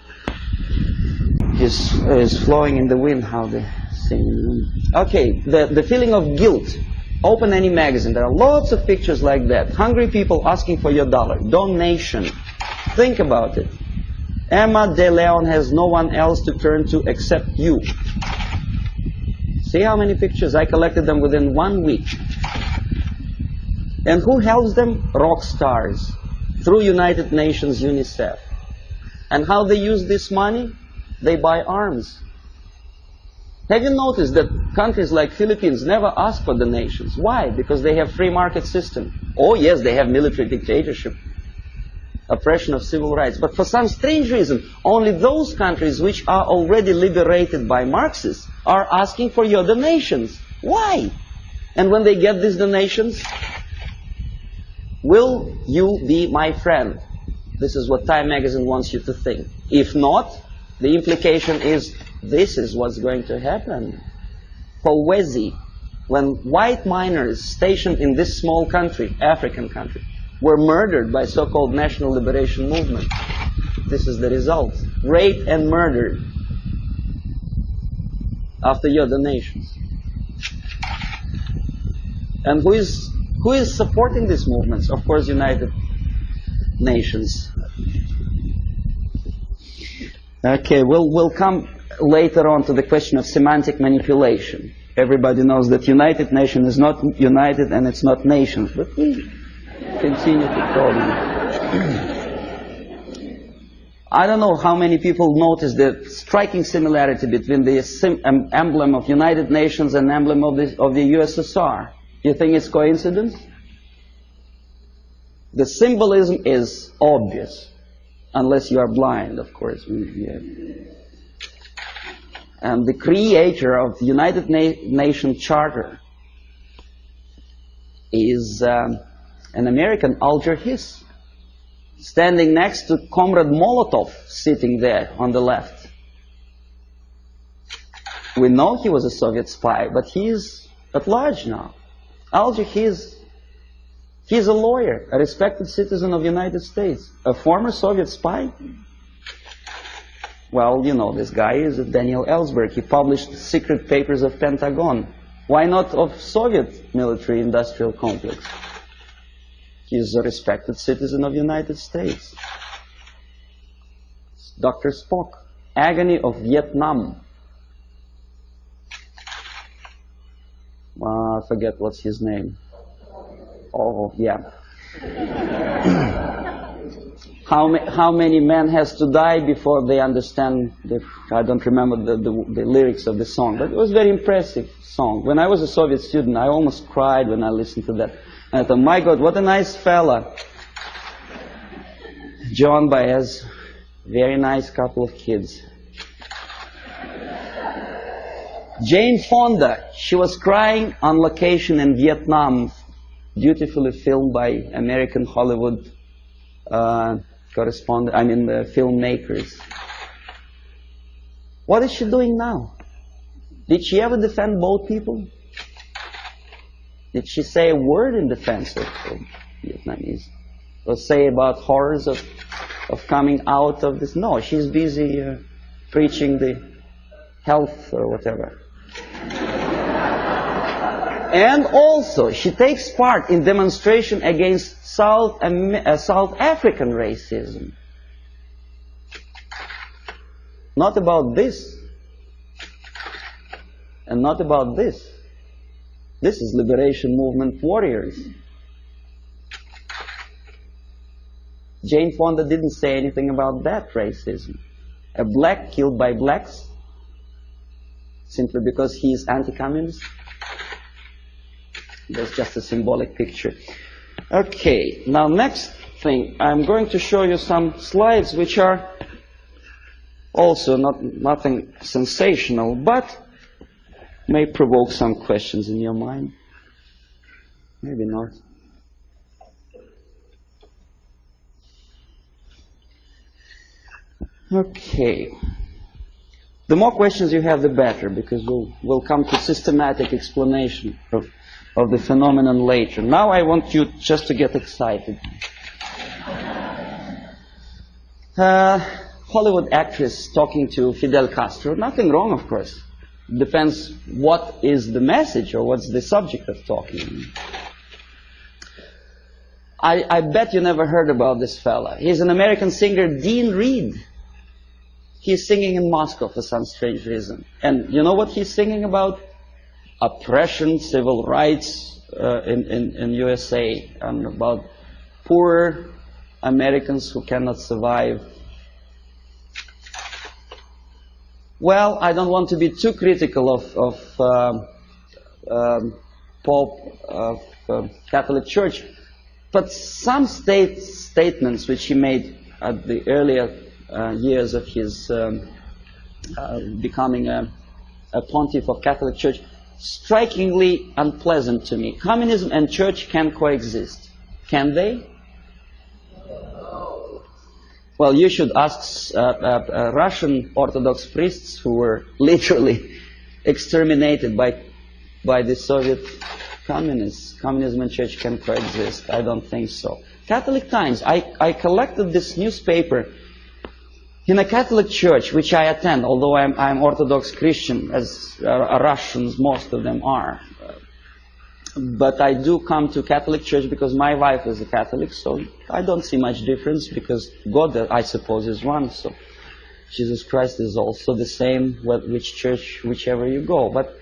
is flowing in the wind, how they sing in the wind. Okay, the feeling of guilt. Open any magazine. There are lots of pictures like that. Hungry people asking for your dollar. Donation. Think about it. Emma De Leon has no one else to turn to except you. See how many pictures? I collected them within 1 week. And who helps them? Rock stars. Through United Nations, UNICEF. And how they use this money? They buy arms. Have you noticed that countries like Philippines never ask for donations? Why? Because they have free market system. Oh yes, they have military dictatorship, oppression of civil rights. But for some strange reason, only those countries which are already liberated by Marxists are asking for your donations. Why? And when they get these donations, will you be my friend? This is what Time magazine wants you to think. If not, the implication is this is what's going to happen. Kolwezi, when white miners stationed in this small country, African country, were murdered by so-called National Liberation Movement. This is the result. Raped and murdered after your donations. And who is supporting these movements? Of course, United Nations. Okay, we'll come later on to the question of semantic manipulation. Everybody knows that United Nations is not united and it's not nations, but we continue to call them. I don't know how many people noticed the striking similarity between the emblem of United Nations and emblem of the USSR. You think it's coincidence? The symbolism is obvious, unless you are blind, of course. Yeah. And the creator of the United Nations Charter is an American, Alger Hiss, standing next to Comrade Molotov, sitting there on the left. We know he was a Soviet spy, but he is at large now. Alger Hiss, he's a lawyer, a respected citizen of the United States, a former Soviet spy. Well, you know, this guy is Daniel Ellsberg. He published secret papers of Pentagon. Why not of Soviet military-industrial complex? He's a respected citizen of the United States. Dr. Spock, Agony of Vietnam. I forget what's his name. Oh, yeah. How many men has to die before they understand I don't remember the lyrics of the song, but it was a very impressive song. When I was a Soviet student, I almost cried when I listened to that. And I thought, my God, what a nice fella. John Baez, very nice couple of kids. Jane Fonda, she was crying on location in Vietnam, beautifully filmed by American Hollywood filmmakers. What is she doing now? Did she ever defend both people? Did she say a word in defense of Vietnamese? Or say about horrors of coming out of this? No, she's busy preaching the health or whatever. And also, she takes part in demonstration against South African racism. Not about this. And not about this. This is liberation movement warriors. Jane Fonda didn't say anything about that racism. A black killed by blacks simply because he is anti-communist. That's just a symbolic picture. Okay, now next thing, I'm going to show you some slides which are also nothing sensational, but may provoke some questions in your mind. Maybe not. Okay. The more questions you have, the better, because we'll come to systematic explanation of the phenomenon later. Now I want you just to get excited. Hollywood actress talking to Fidel Castro. Nothing wrong, of course. Depends what is the message or what's the subject of talking. I bet you never heard about this fella. He's an American singer, Dean Reed. He's singing in Moscow for some strange reason. And you know what he's singing about? Oppression, civil rights in USA, and about poor Americans who cannot survive. Well, I don't want to be too critical of Pope of Catholic Church, but some statements which he made at the earlier years of his becoming a pontiff of Catholic Church, strikingly unpleasant to me. Communism and church can coexist. Can they? Well, you should ask Russian Orthodox priests who were literally exterminated by the Soviet communists. Communism and church can coexist. I don't think so. Catholic Times. I collected this newspaper in a Catholic church, which I attend, although I'm Orthodox Christian, as Russians, most of them are. But I do come to Catholic church because my wife is a Catholic, so I don't see much difference, because God, I suppose, is one, so Jesus Christ is also the same, which church, whichever you go. But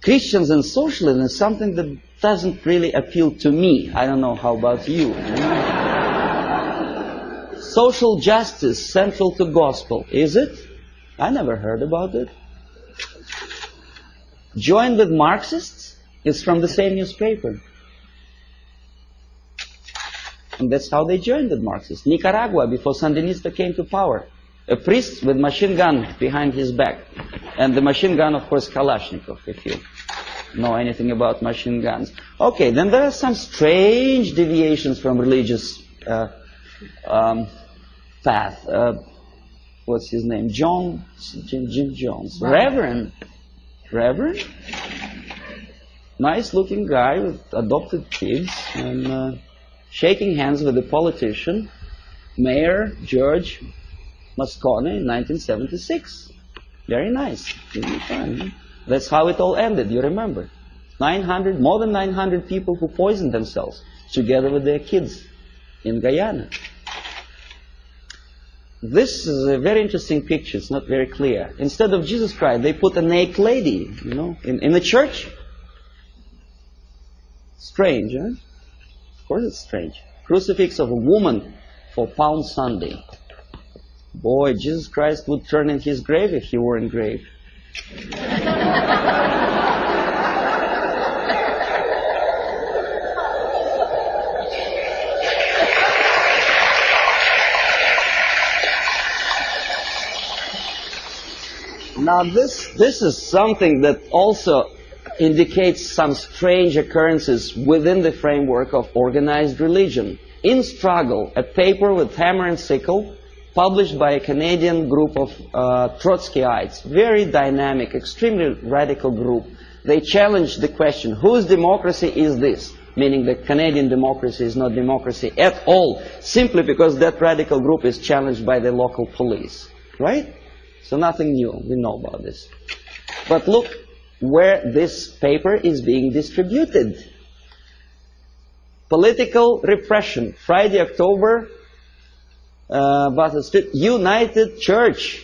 Christians and socialism is something that doesn't really appeal to me. I don't know, how about you? Social justice central to gospel, is it? I never heard about it. Join with Marxists? It's from the same newspaper. And that's how they joined the Marxists. Nicaragua, before Sandinista came to power. A priest with machine gun behind his back. And the machine gun, of course, Kalashnikov, if you know anything about machine guns. Okay, then there are some strange deviations from religious path. What's his name? Jim Jones. Reverend? Nice looking guy with adopted kids and shaking hands with a politician, Mayor George Moscone in 1976. Very nice. That's how it all ended, you remember. More than 900 people who poisoned themselves together with their kids in Guyana. This is a very interesting picture. It's not very clear. Instead of Jesus Christ, they put a naked lady, you know, in the church. Strange, huh? Of course it's strange. Crucifix of a woman for Palm Sunday. Boy, Jesus Christ would turn in his grave if he were engraved. Now this is something that also indicates some strange occurrences within the framework of organized religion. In Struggle, a paper with hammer and sickle, published by a Canadian group of Trotskyites, very dynamic, extremely radical group. They challenged the question, whose democracy is this? Meaning that Canadian democracy is not democracy at all, simply because that radical group is challenged by the local police. Right? So nothing new, we know about this. But look where this paper is being distributed. Political repression, Friday, October, Bathurst Street, United Church.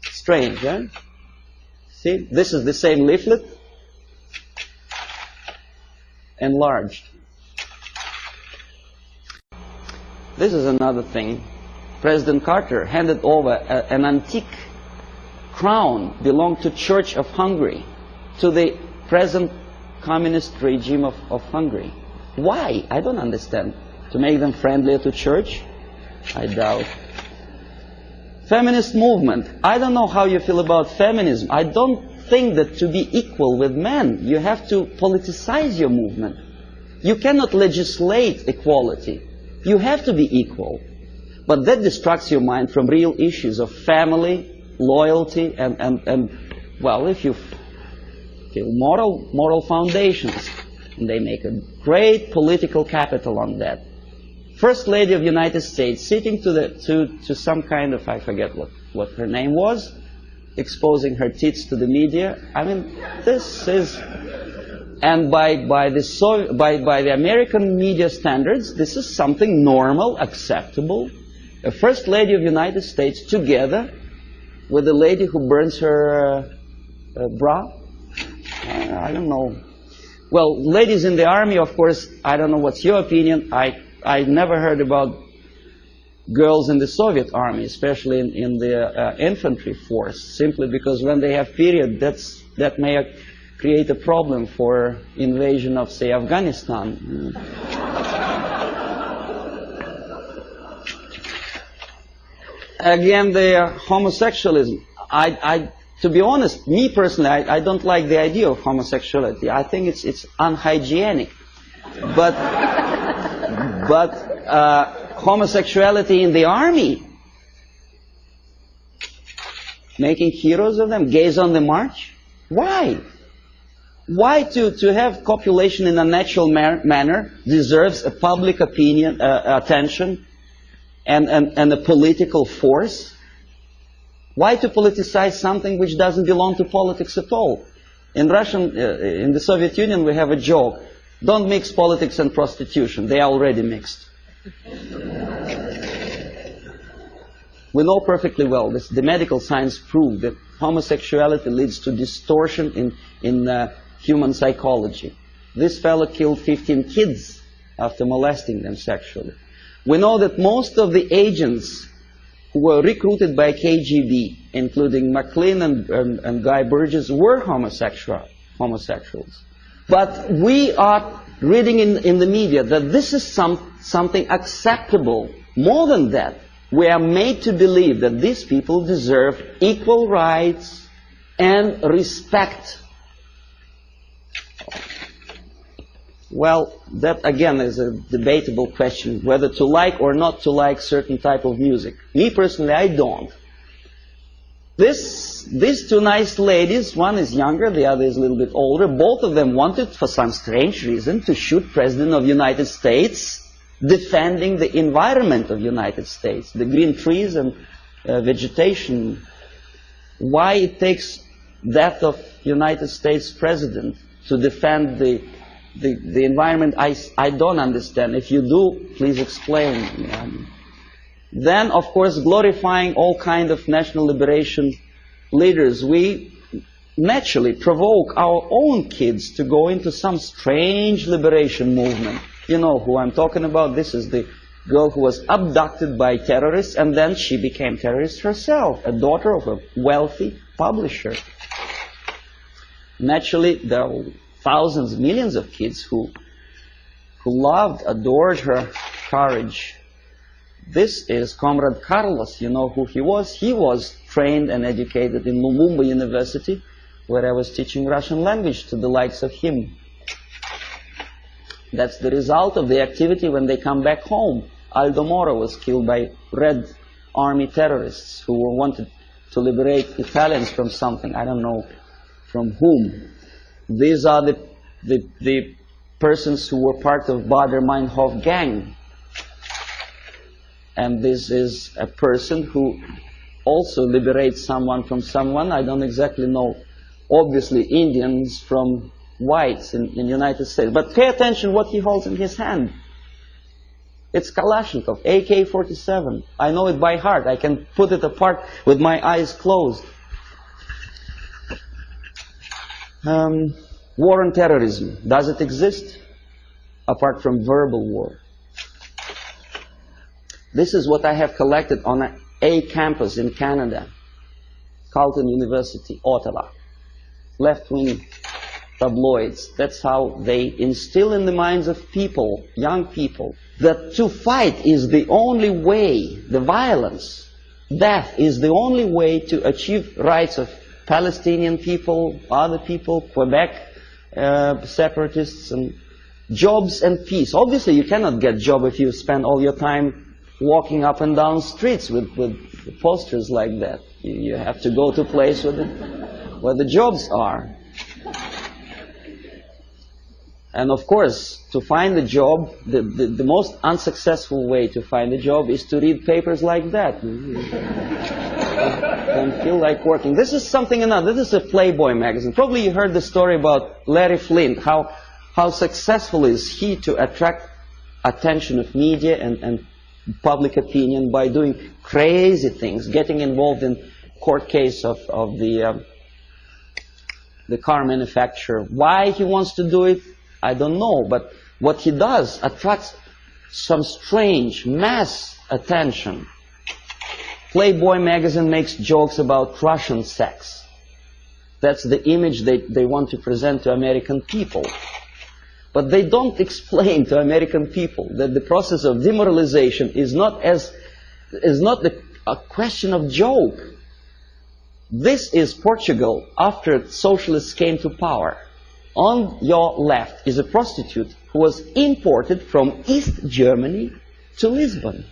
Strange, huh? See, this is the same leaflet, enlarged. This is another thing. President Carter handed over an antique crown belonged to Church of Hungary to the present communist regime of Hungary. Why? I don't understand. To make them friendlier to church? I doubt. Feminist movement. I don't know how you feel about feminism. I don't think that to be equal with men, you have to politicize your movement. You cannot legislate equality. You have to be equal. But that distracts your mind from real issues of family, loyalty, and well, if you feel moral foundations, and they make a great political capital on that. First Lady of the United States sitting to some kind of, I forget what her name was, exposing her tits to the media. I mean, this is, and by the American media standards, this is something normal, acceptable. A First Lady of the United States together with a lady who burns her bra. I don't know. Well, ladies in the army, of course, I don't know what's your opinion. I never heard about girls in the Soviet army, especially in the infantry force, simply because when they have period, that may create a problem for invasion of, say, Afghanistan. Again, the homosexualism. To be honest, me personally, I don't like the idea of homosexuality. I think it's unhygienic. But homosexuality in the army, making heroes of them, gays on the march. Why? Why to have copulation in a natural manner deserves a public opinion, attention, and a political force? Why to politicize something which doesn't belong to politics at all? In the Soviet Union, we have a joke: don't mix politics and prostitution; they are already mixed. We know perfectly well this. The medical science proved that homosexuality leads to distortion in human psychology. This fellow killed 15 kids after molesting them sexually. We know that most of the agents who were recruited by KGB, including McLean and Guy Burgess, were homosexuals. But we are reading in the media that this is something acceptable. More than that, we are made to believe that these people deserve equal rights and respect. Well, that again is a debatable question, whether to like or not to like certain type of music. Me personally, I don't. These two nice ladies, one is younger, the other is a little bit older, both of them wanted, for some strange reason, to shoot President of the United States, defending the environment of the United States, the green trees and vegetation. Why it takes death of United States President to defend the environment, I don't understand. If you do, please explain. Then, of course, glorifying all kind of national liberation leaders, we naturally provoke our own kids to go into some strange liberation movement. You know who I'm talking about. This is the girl who was abducted by terrorists, and then she became terrorist herself, a daughter of a wealthy publisher. Naturally, there are thousands, millions of kids who loved, adored her courage. This is Comrade Carlos. You know who he was? He was trained and educated in Lumumba University, where I was teaching Russian language to the likes of him. That's the result of the activity when they come back home. Aldo Moro was killed by Red Army terrorists who wanted to liberate Italians from something. I don't know from whom. These are the persons who were part of Baader-Meinhof gang. And this is a person who also liberates someone from someone. I don't exactly know, obviously, Indians from whites in the United States. But pay attention what he holds in his hand. It's Kalashnikov, AK-47. I know it by heart. I can put it apart with my eyes closed. War on terrorism. Does it exist? Apart from verbal war. This is what I have collected on a campus in Canada, Carleton University, Ottawa. Left-wing tabloids. That's how they instill in the minds of people, young people, that to fight is the only way, the violence, death is the only way to achieve rights of Palestinian people, other people, Quebec separatists, and jobs and peace. Obviously, you cannot get job if you spend all your time walking up and down streets with posters like that. You have to go to a place where the jobs are. And of course, to find a job, the most unsuccessful way to find a job is to read papers like that. Don't feel like working. This is something another. This is a Playboy magazine. Probably you heard the story about Larry Flint, how successful is he to attract attention of media and public opinion by doing crazy things, getting involved in court case of the car manufacturer. Why he wants to do it, I don't know, but what he does attracts some strange mass attention. Playboy magazine makes jokes about Russian sex. That's the image they want to present to American people. But they don't explain to American people that the process of demoralization is not a question of joke. This is Portugal after socialists came to power. On your left is a prostitute who was imported from East Germany to Lisbon.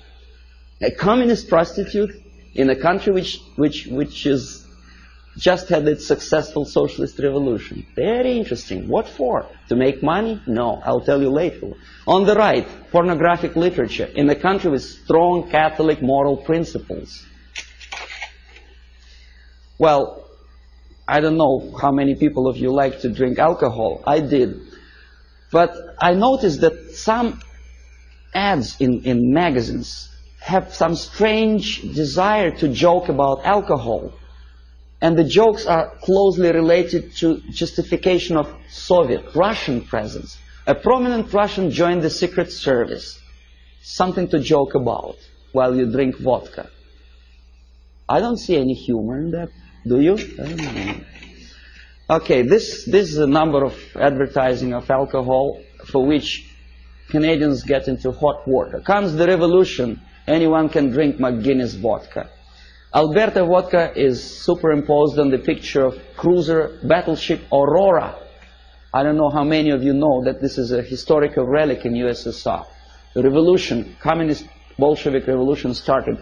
A communist prostitute in a country which is just had its successful socialist revolution. Very interesting. What for? To make money? No, I'll tell you later. On the right, pornographic literature in a country with strong Catholic moral principles. Well, I don't know how many people of you like to drink alcohol. I did. But I noticed that some ads in magazines have some strange desire to joke about alcohol. And the jokes are closely related to justification of Soviet, Russian presence. A prominent Russian joined the Secret Service. Something to joke about while you drink vodka. I don't see any humor in that. Do you? Okay, this is a number of advertising of alcohol. for which Canadians get into hot water. Comes the revolution, anyone can drink McGuinness vodka. Alberta vodka is superimposed on the picture of cruiser battleship Aurora. I don't know how many of you know that this is a historical relic in USSR. The revolution, communist Bolshevik revolution, started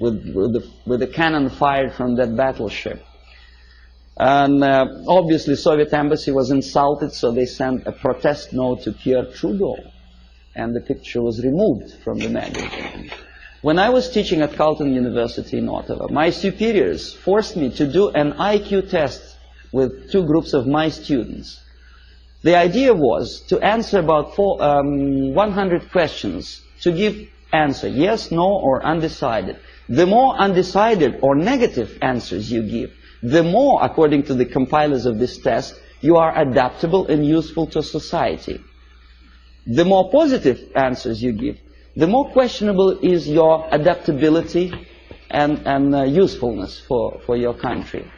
with the cannon fired from that battleship. And obviously Soviet embassy was insulted, so they sent a protest note to Pierre Trudeau, and the picture was removed from the magazine. When I was teaching at Carleton University in Ottawa, my superiors forced me to do an IQ test with two groups of my students. The idea was to answer about 100 questions, to give answer, yes, no, or undecided. The more undecided or negative answers you give, the more, according to the compilers of this test, you are adaptable and useful to society. The more positive answers you give, the more questionable is your adaptability and usefulness for your country.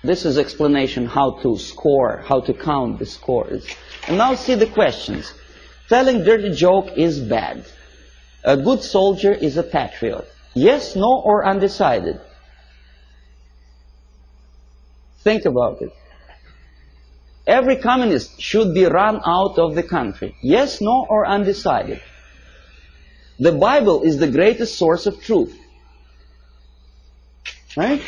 This is explanation how to score, how to count the scores. And now see the questions. Telling dirty joke is bad. A good soldier is a patriot. Yes, no, or undecided. Think about it. Every communist should be run out of the country. Yes, no, or undecided. The Bible is the greatest source of truth. Right?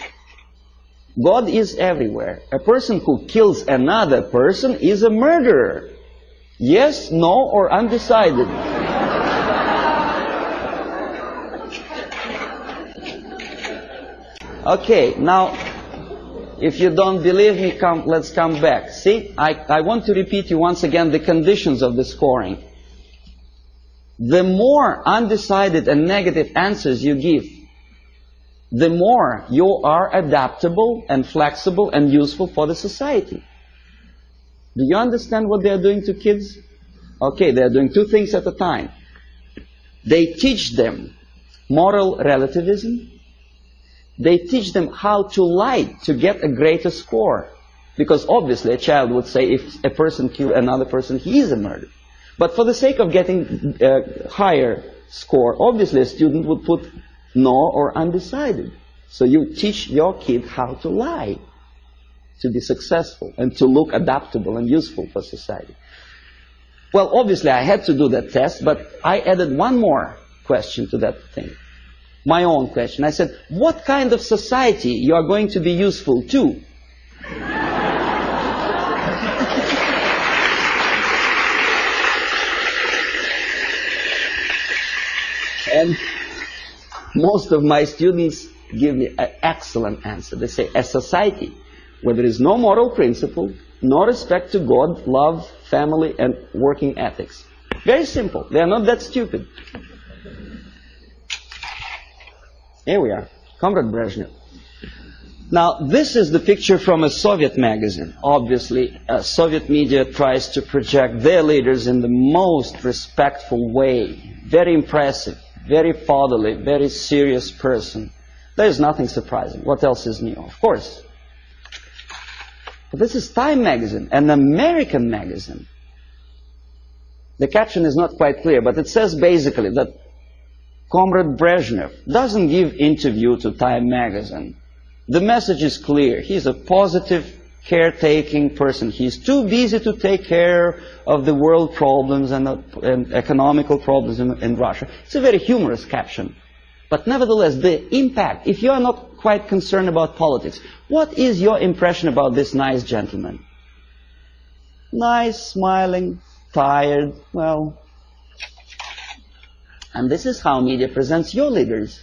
God is everywhere. A person who kills another person is a murderer. Yes, no, or undecided. Okay, now, if you don't believe me, let's come back. See, I want to repeat you once again the conditions of the scoring. The more undecided and negative answers you give, the more you are adaptable and flexible and useful for the society. Do you understand what they are doing to kids? Okay, they are doing two things at a time. They teach them moral relativism. They teach them how to lie to get a greater score. Because obviously a child would say if a person killed another person, he is a murderer. But for the sake of getting a higher score, obviously a student would put no or undecided. So you teach your kid how to lie to be successful and to look adaptable and useful for society. Well, obviously I had to do that test, but I added one more question to that thing. My own question. I said, what kind of society you are going to be useful to? And most of my students give me an excellent answer. They say, a society where there is no moral principle, no respect to God, love, family, and working ethics. Very simple. They are not that stupid. Here we are, Comrade Brezhnev. Now, this is the picture from a Soviet magazine. Obviously, Soviet media tries to project their leaders in the most respectful way. Very impressive, very fatherly, very serious person. There is nothing surprising. What else is new? Of course. But this is Time magazine, an American magazine. The caption is not quite clear, but it says basically that Comrade Brezhnev doesn't give interview to Time magazine. The message is clear. He's a positive, caretaking person. He's too busy to take care of the world problems and economical problems in Russia. It's a very humorous caption. But nevertheless, the impact, if you are not quite concerned about politics, what is your impression about this nice gentleman? Nice, smiling, tired, well... And this is how media presents your leaders.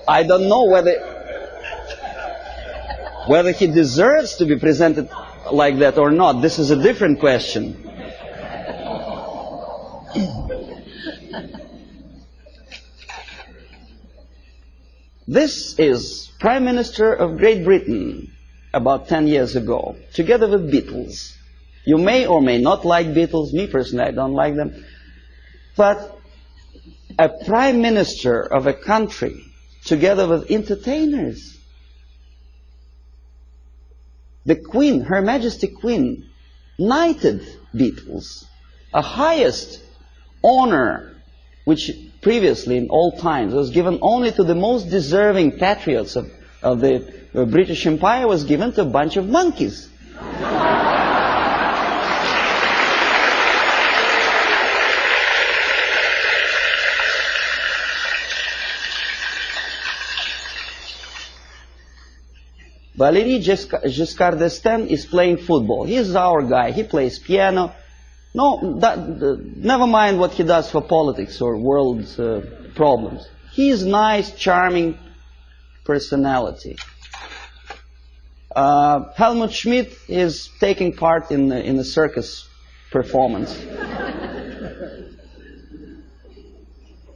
I don't know whether he deserves to be presented like that or not. This is a different question. This is Prime Minister of Great Britain about 10 years ago, together with Beatles. You may or may not like Beatles. Me personally, I don't like them. But a prime minister of a country together with entertainers. The Queen, Her Majesty Queen, knighted Beatles, a highest honor which previously in all times was given only to the most deserving patriots of the British Empire, was given to a bunch of monkeys. Valéry Giscard d'Estaing is playing football. He's our guy. He plays piano. No, never mind what he does for politics or world problems. He's nice, charming personality. Helmut Schmidt is taking part in a circus performance.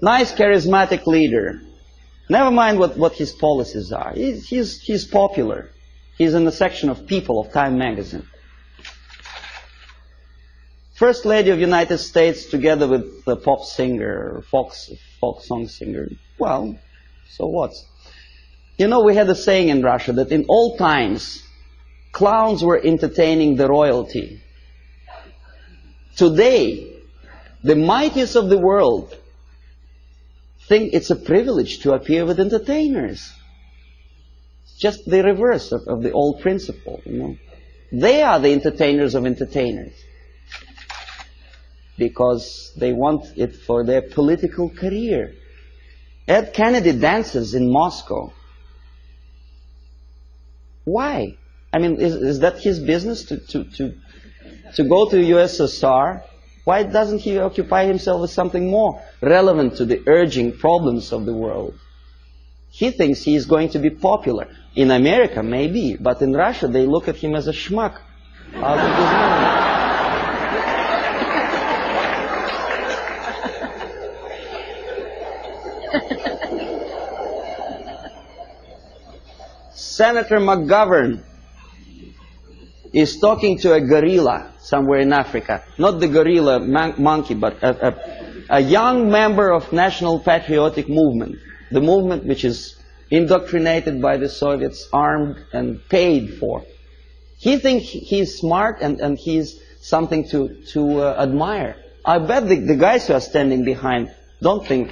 Nice, charismatic leader. Never mind what his policies are. He's popular. He's in the section of People of Time magazine. First Lady of the United States together with the pop singer, folk song singer. Well, so what? You know, we had a saying in Russia that in old times, clowns were entertaining the royalty. Today, the mightiest of the world think it's a privilege to appear with entertainers. It's just the reverse of the old principle, you know. They are the entertainers of entertainers because they want it for their political career. Ed Kennedy dances in Moscow. Why? I mean, is that his business to go to USSR? Why doesn't he occupy himself with something more relevant to the urging problems of the world? He thinks he is going to be popular. In America, maybe, but in Russia, they look at him as a schmuck out of his mind. Senator McGovern is talking to a gorilla somewhere in Africa. Not the gorilla monkey, but a young member of National Patriotic Movement. The movement which is indoctrinated by the Soviets, armed and paid for. He thinks he's smart and he's something to admire. I bet the guys who are standing behind don't think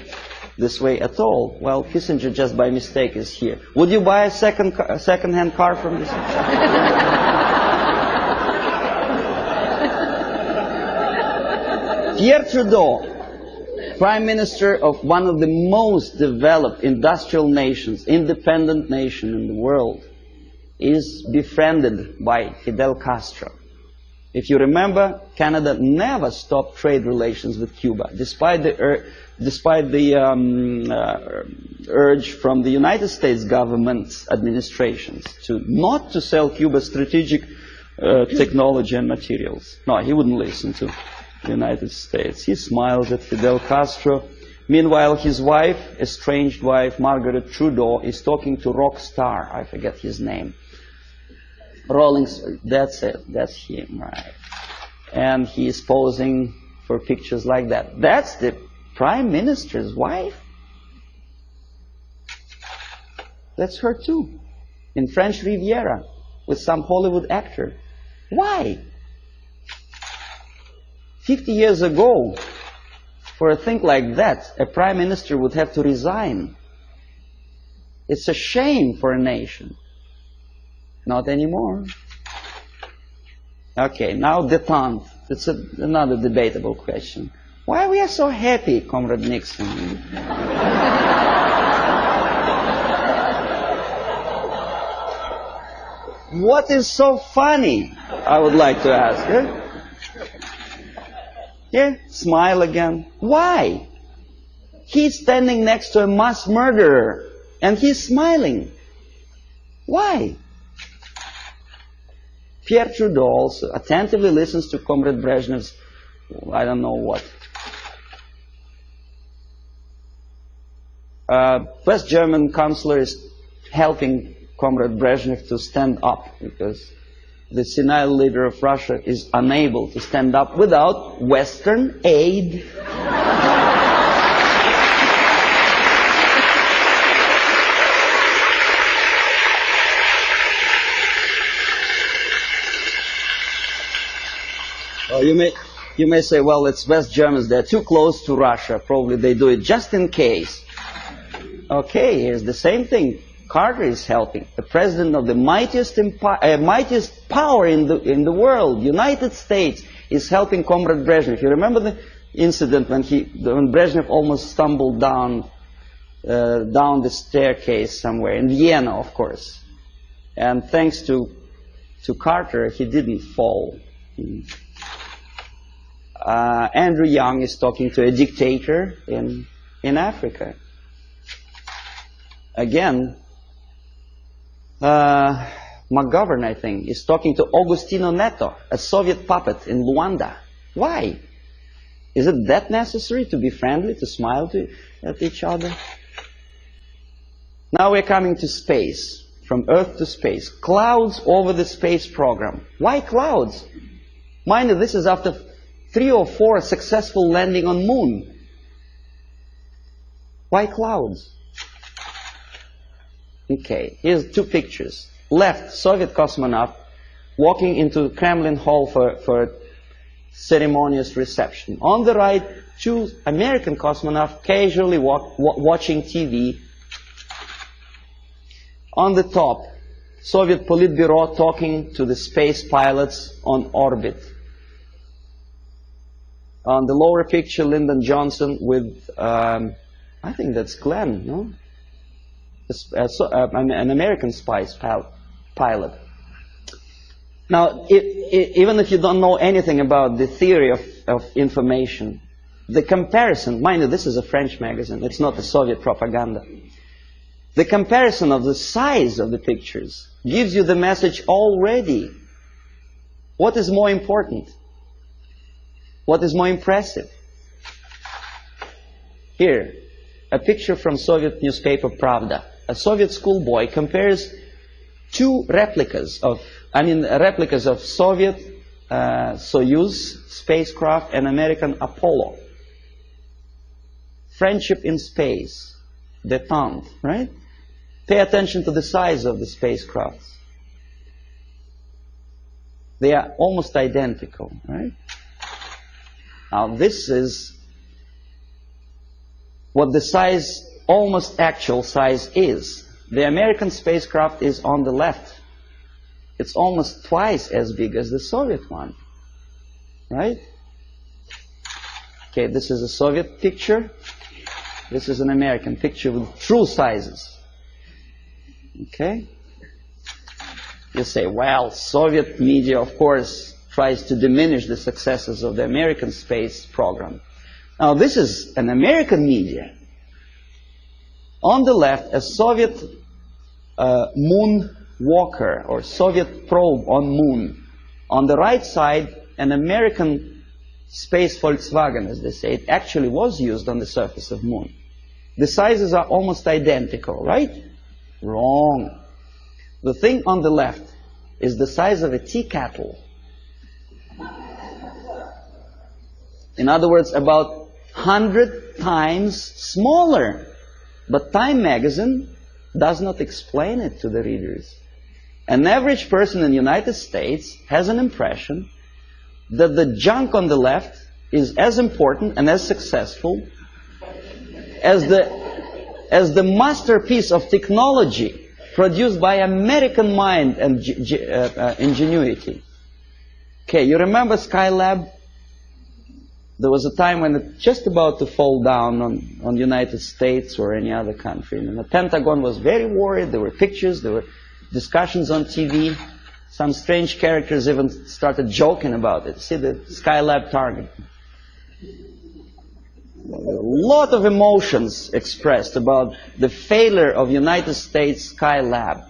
this way at all. Well, Kissinger just by mistake is here. Would you buy a second-hand car from this? Pierre Trudeau, Prime Minister of one of the most developed industrial nations, independent nation in the world, is befriended by Fidel Castro. If you remember, Canada never stopped trade relations with Cuba, despite the urge from the United States government's administrations not to sell Cuba strategic technology and materials. No, he wouldn't listen to the United States. He smiles at Fidel Castro. Meanwhile, his wife, estranged wife, Margaret Trudeau, is talking to rock star. I forget his name. That's it. That's him, right? And he is posing for pictures like that. That's the Prime Minister's wife? That's her too. In French Riviera, with some Hollywood actor. Why? 50 years ago, for a thing like that, a Prime Minister would have to resign. It's a shame for a nation. Not anymore. Okay, now détente. It's another debatable question. Why we are so happy, Comrade Nixon? What is so funny? I would like to ask. Yeah, smile again. Why? He's standing next to a mass murderer and he's smiling. Why? Pierre Trudeau also attentively listens to Comrade Brezhnev's, I don't know what. West German chancellor is helping Comrade Brezhnev to stand up because the senile leader of Russia is unable to stand up without Western aid. Well, you may say, well, it's West Germans, they're too close to Russia, probably they do it just in case. Okay, here's the same thing. Carter is helping. The president of the mightiest power in the world, United States, is helping Comrade Brezhnev. You remember the incident when Brezhnev almost stumbled down the staircase somewhere, in Vienna, of course. And thanks to Carter, he didn't fall. Andrew Young is talking to a dictator in Africa. Again, McGovern, I think, is talking to Agostino Neto, a Soviet puppet in Luanda. Why? Is it that necessary to be friendly, to smile at each other? Now we're coming to space, from Earth to space. Clouds over the space program. Why clouds? Mind you, this is after 3 or 4 successful landing on Moon. Why clouds? Okay, here's 2 pictures. Left, Soviet cosmonaut walking into Kremlin Hall for a ceremonious reception. On the right, 2 American cosmonauts casually watching TV. On the top, Soviet Politburo talking to the space pilots on orbit. On the lower picture, Lyndon Johnson with, I think that's Glenn, no? An American space pilot. Now, even if you don't know anything about the theory of information, the comparison, mind you, this is a French magazine, it's not a Soviet propaganda. The comparison of the size of the pictures gives you the message already. What is more important? What is more impressive? Here, a picture from Soviet newspaper Pravda. A Soviet schoolboy compares 2 replicas of Soviet Soyuz spacecraft and American Apollo. Friendship in space, détente, right? Pay attention to the size of the spacecrafts. They are almost identical, right? Now this is what the size, almost actual size is. The American spacecraft is on the left. It's almost twice as big as the Soviet one, right? Okay, this is a Soviet picture. This is an American picture with true sizes. Okay? You say, well, Soviet media, of course, tries to diminish the successes of the American space program. Now, this is an American media. On the left, a Soviet moon walker or Soviet probe on Moon. On the right side, an American space Volkswagen, as they say. It actually was used on the surface of Moon. The sizes are almost identical, right? Wrong. The thing on the left is the size of a tea kettle. In other words, about 100 times smaller. But Time magazine does not explain it to the readers. An average person in the United States has an impression that the junk on the left is as important and as successful as the masterpiece of technology produced by American mind and ingenuity. Okay, you remember Skylab? There was a time when it just about to fall down on the United States or any other country. And the Pentagon was very worried. There were pictures, there were discussions on TV. Some strange characters even started joking about it. See the Skylab target. A lot of emotions expressed about the failure of United States Skylab.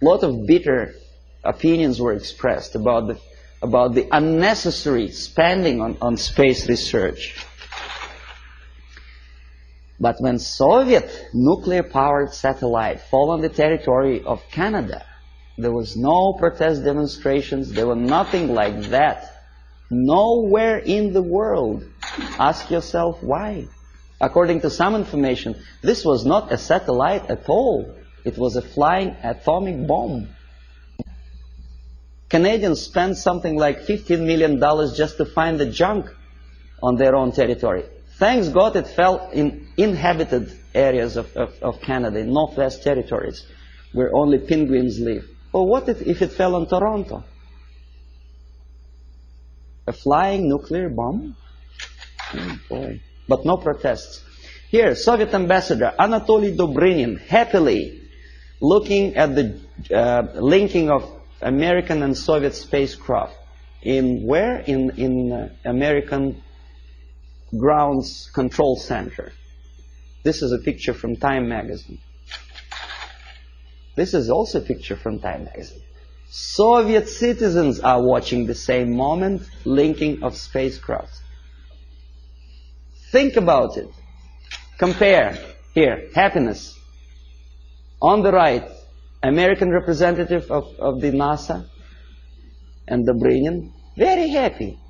A lot of bitter opinions were expressed about the unnecessary spending on space research. But when Soviet nuclear-powered satellite fell on the territory of Canada, there was no protest demonstrations, there were nothing like that. Nowhere in the world. Ask yourself why. According to some information, this was not a satellite at all. It was a flying atomic bomb. Canadians spent something like $15 million just to find the junk on their own territory. Thanks God it fell in inhabited areas of Canada, in Northwest Territories, where only penguins live. Well, what if it fell on Toronto? A flying nuclear bomb? Oh boy. But no protests. Here, Soviet ambassador Anatoly Dobrynin happily looking at the linking of American and Soviet spacecraft. In where? In American Grounds Control Center. This is a picture from Time magazine. This is also a picture from Time magazine. Soviet citizens are watching the same moment, linking of spacecraft. Think about it. Compare. Here, happiness. On the right, American representative of the NASA and Dobrynin, very happy.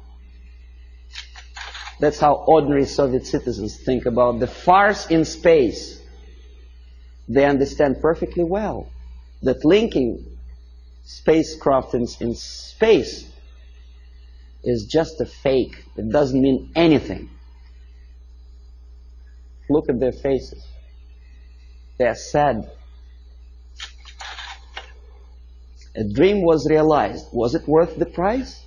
That's how ordinary Soviet citizens think about the farce in space. They understand perfectly well that linking spacecraft in space is just a fake. It doesn't mean anything. Look at their faces. They are sad. A dream was realized. Was it worth the price?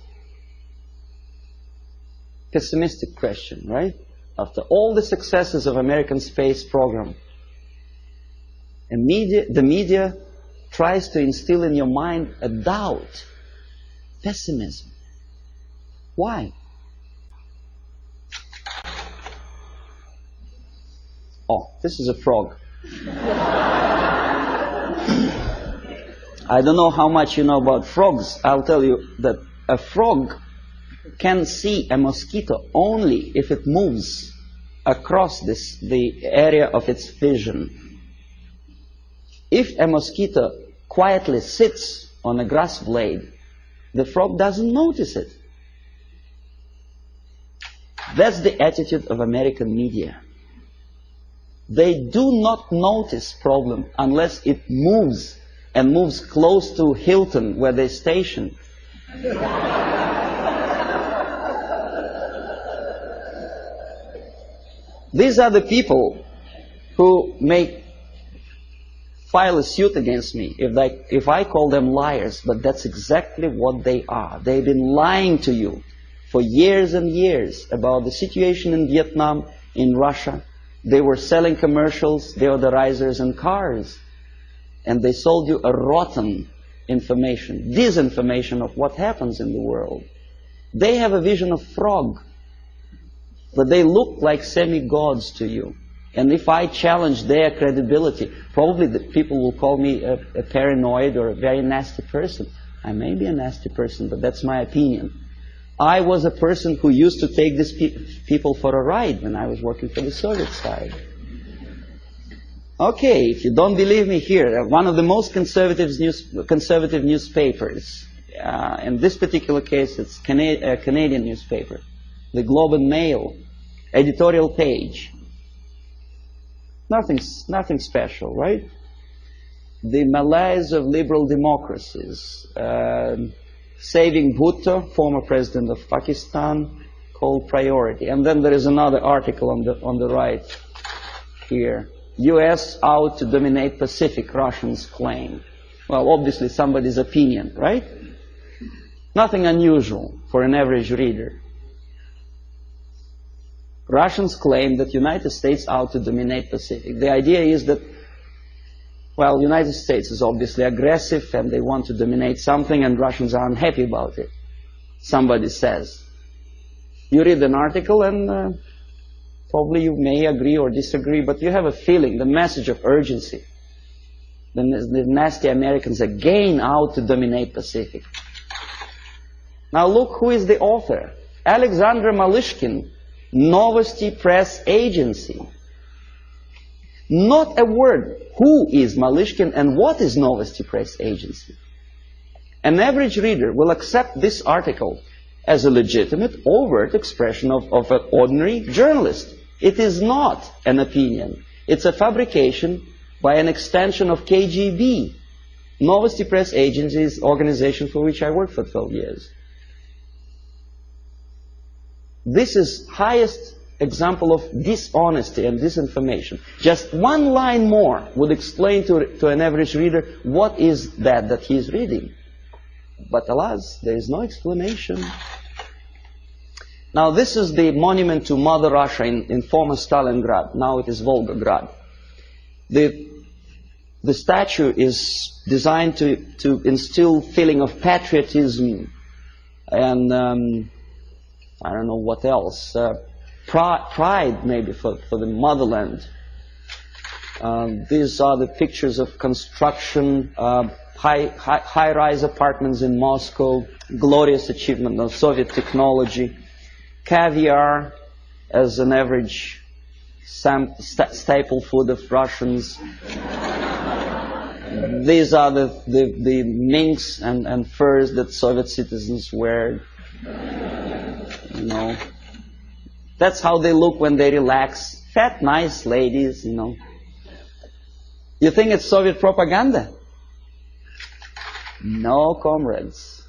Pessimistic question, right? After all the successes of American space program, the media tries to instill in your mind a doubt, pessimism. Why? Oh, this is a frog. I don't know how much you know about frogs. I'll tell you that a frog can see a mosquito only if it moves across the area of its vision. If a mosquito quietly sits on a grass blade, the frog doesn't notice it. That's the attitude of American media. They do not notice problem unless it moves, and moves close to Hilton, where they station. These are the people who may file a suit against me if I call them liars, but that's exactly what they are. They've been lying to you for years and years about the situation in Vietnam, in Russia. They were selling commercials, deodorizers and cars. And they sold you a rotten information, disinformation of what happens in the world. They have a vision of frog, but they look like semi-gods to you. And if I challenge their credibility, probably the people will call me a paranoid or a very nasty person. I may be a nasty person, but that's my opinion. I was a person who used to take these people for a ride when I was working for the Soviet side. Okay, if you don't believe me, here, one of the most conservative newspapers, in this particular case it's a Canadian newspaper, the Globe and Mail, editorial page. Nothing special, right? The malaise of liberal democracies. Saving Bhutto, former president of Pakistan, called priority. And then there is another article on the right here. U.S. out to dominate Pacific, Russians claim. Well, obviously somebody's opinion, right? Nothing unusual for an average reader. Russians claim that United States out to dominate Pacific. The idea is that, well, United States is obviously aggressive and they want to dominate something and Russians are unhappy about it. Somebody says. You read an article and probably you may agree or disagree, but you have a feeling, the message of urgency. The nasty Americans again out to dominate Pacific. Now look who is the author. Alexander Malishkin, Novosti Press Agency. Not a word. Who is Malishkin and what is Novosti Press Agency? An average reader will accept this article as a legitimate, overt expression of an ordinary journalist. It is not an opinion. It's a fabrication by an extension of KGB. Novosti Press Agency is organization for which I worked for 12 years. This is highest example of dishonesty and disinformation. Just one line more would explain to an average reader what is that he is reading. But alas, there is no explanation. Now this is the monument to Mother Russia in former Stalingrad. Now it is Volgograd. The statue is designed to instill feeling of patriotism and I don't know what else. Pride maybe for the motherland. These are the pictures of construction, high-rise apartments in Moscow, glorious achievement of Soviet technology, caviar as an average staple food of Russians. These are the minks and furs that Soviet citizens wear. You know, that's how they look when they relax. Fat, nice ladies, you know. You think it's Soviet propaganda? No, comrades.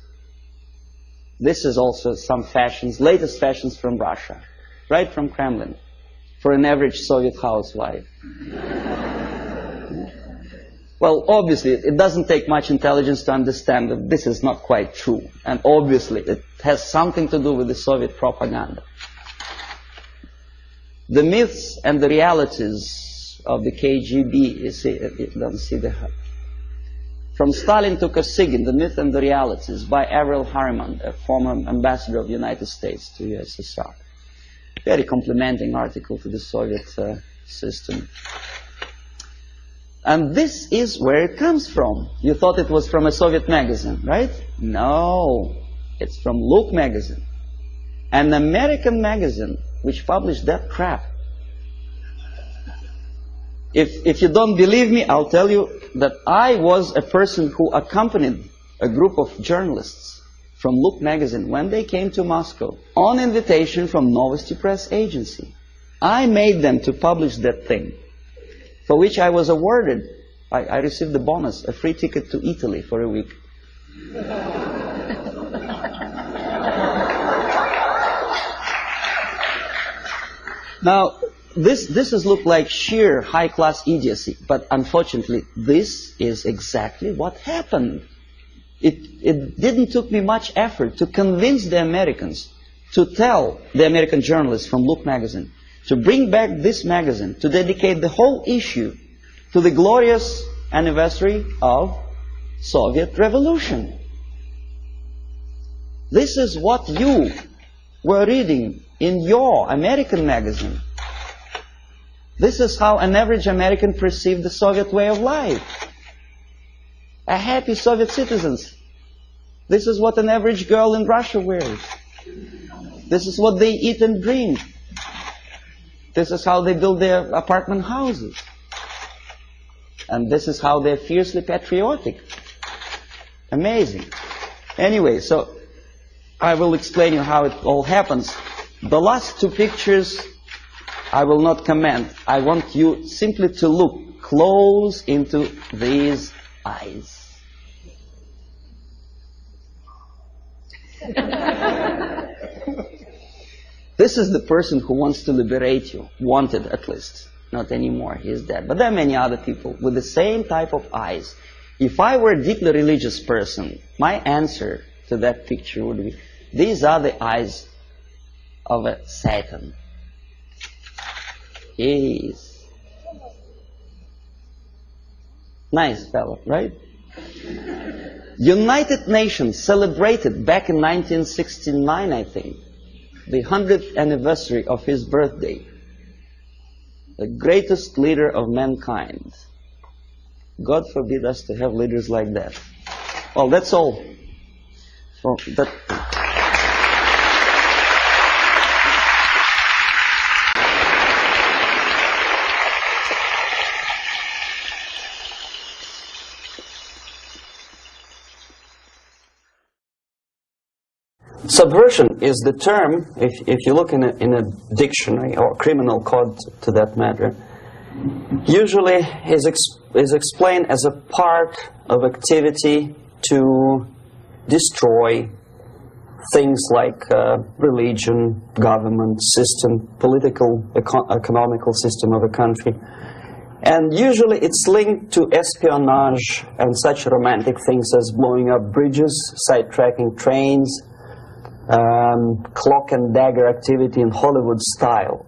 This is also some fashions, latest fashions from Russia, right from Kremlin, for an average Soviet housewife. Well, obviously, it doesn't take much intelligence to understand that this is not quite true. And obviously, it has something to do with the Soviet propaganda. The myths and the realities of the KGB, you see, you don't see the... From Stalin to Kosygin, The Myth and the Realities, by Avril Harriman, a former ambassador of the United States to USSR. Very complimenting article to the Soviet system. And this is where it comes from. You thought it was from a Soviet magazine, right? No, it's from Look magazine. An American magazine which published that crap. If you don't believe me, I'll tell you that I was a person who accompanied a group of journalists from Look magazine when they came to Moscow on invitation from Novosti Press Agency. I made them to publish that thing, for which I was awarded, I received the bonus, a free ticket to Italy for a week. Now, this has looked like sheer high-class idiocy, but unfortunately, this is exactly what happened. It didn't took me much effort to convince the Americans, to tell the American journalists from Look magazine, to bring back this magazine, to dedicate the whole issue to the glorious anniversary of Soviet Revolution. This is what you were reading in your American magazine. This is how an average American perceived the Soviet way of life. A happy Soviet citizens. This is what an average girl in Russia wears. This is what they eat and drink. This is how they build their apartment houses. And this is how they're fiercely patriotic. Amazing. Anyway, so I will explain you how it all happens. The last two pictures I will not comment. I want you simply to look close into these eyes. This is the person who wants to liberate you. Wanted, at least. Not anymore. He is dead. But there are many other people with the same type of eyes. If I were a deeply religious person, my answer to that picture would be, these are the eyes of a Satan. Yes. Nice fellow, right? United Nations celebrated back in 1969, I think, the 100th anniversary of his birthday. The greatest leader of mankind. God forbid us to have leaders like that. Well, that's all. So that Subversion is the term, if you look in a dictionary or criminal code to that matter, usually is explained as a part of activity to destroy things like religion, government system, political, economical system of a country. And usually it's linked to espionage and such romantic things as blowing up bridges, sidetracking trains, cloak and dagger activity in Hollywood style.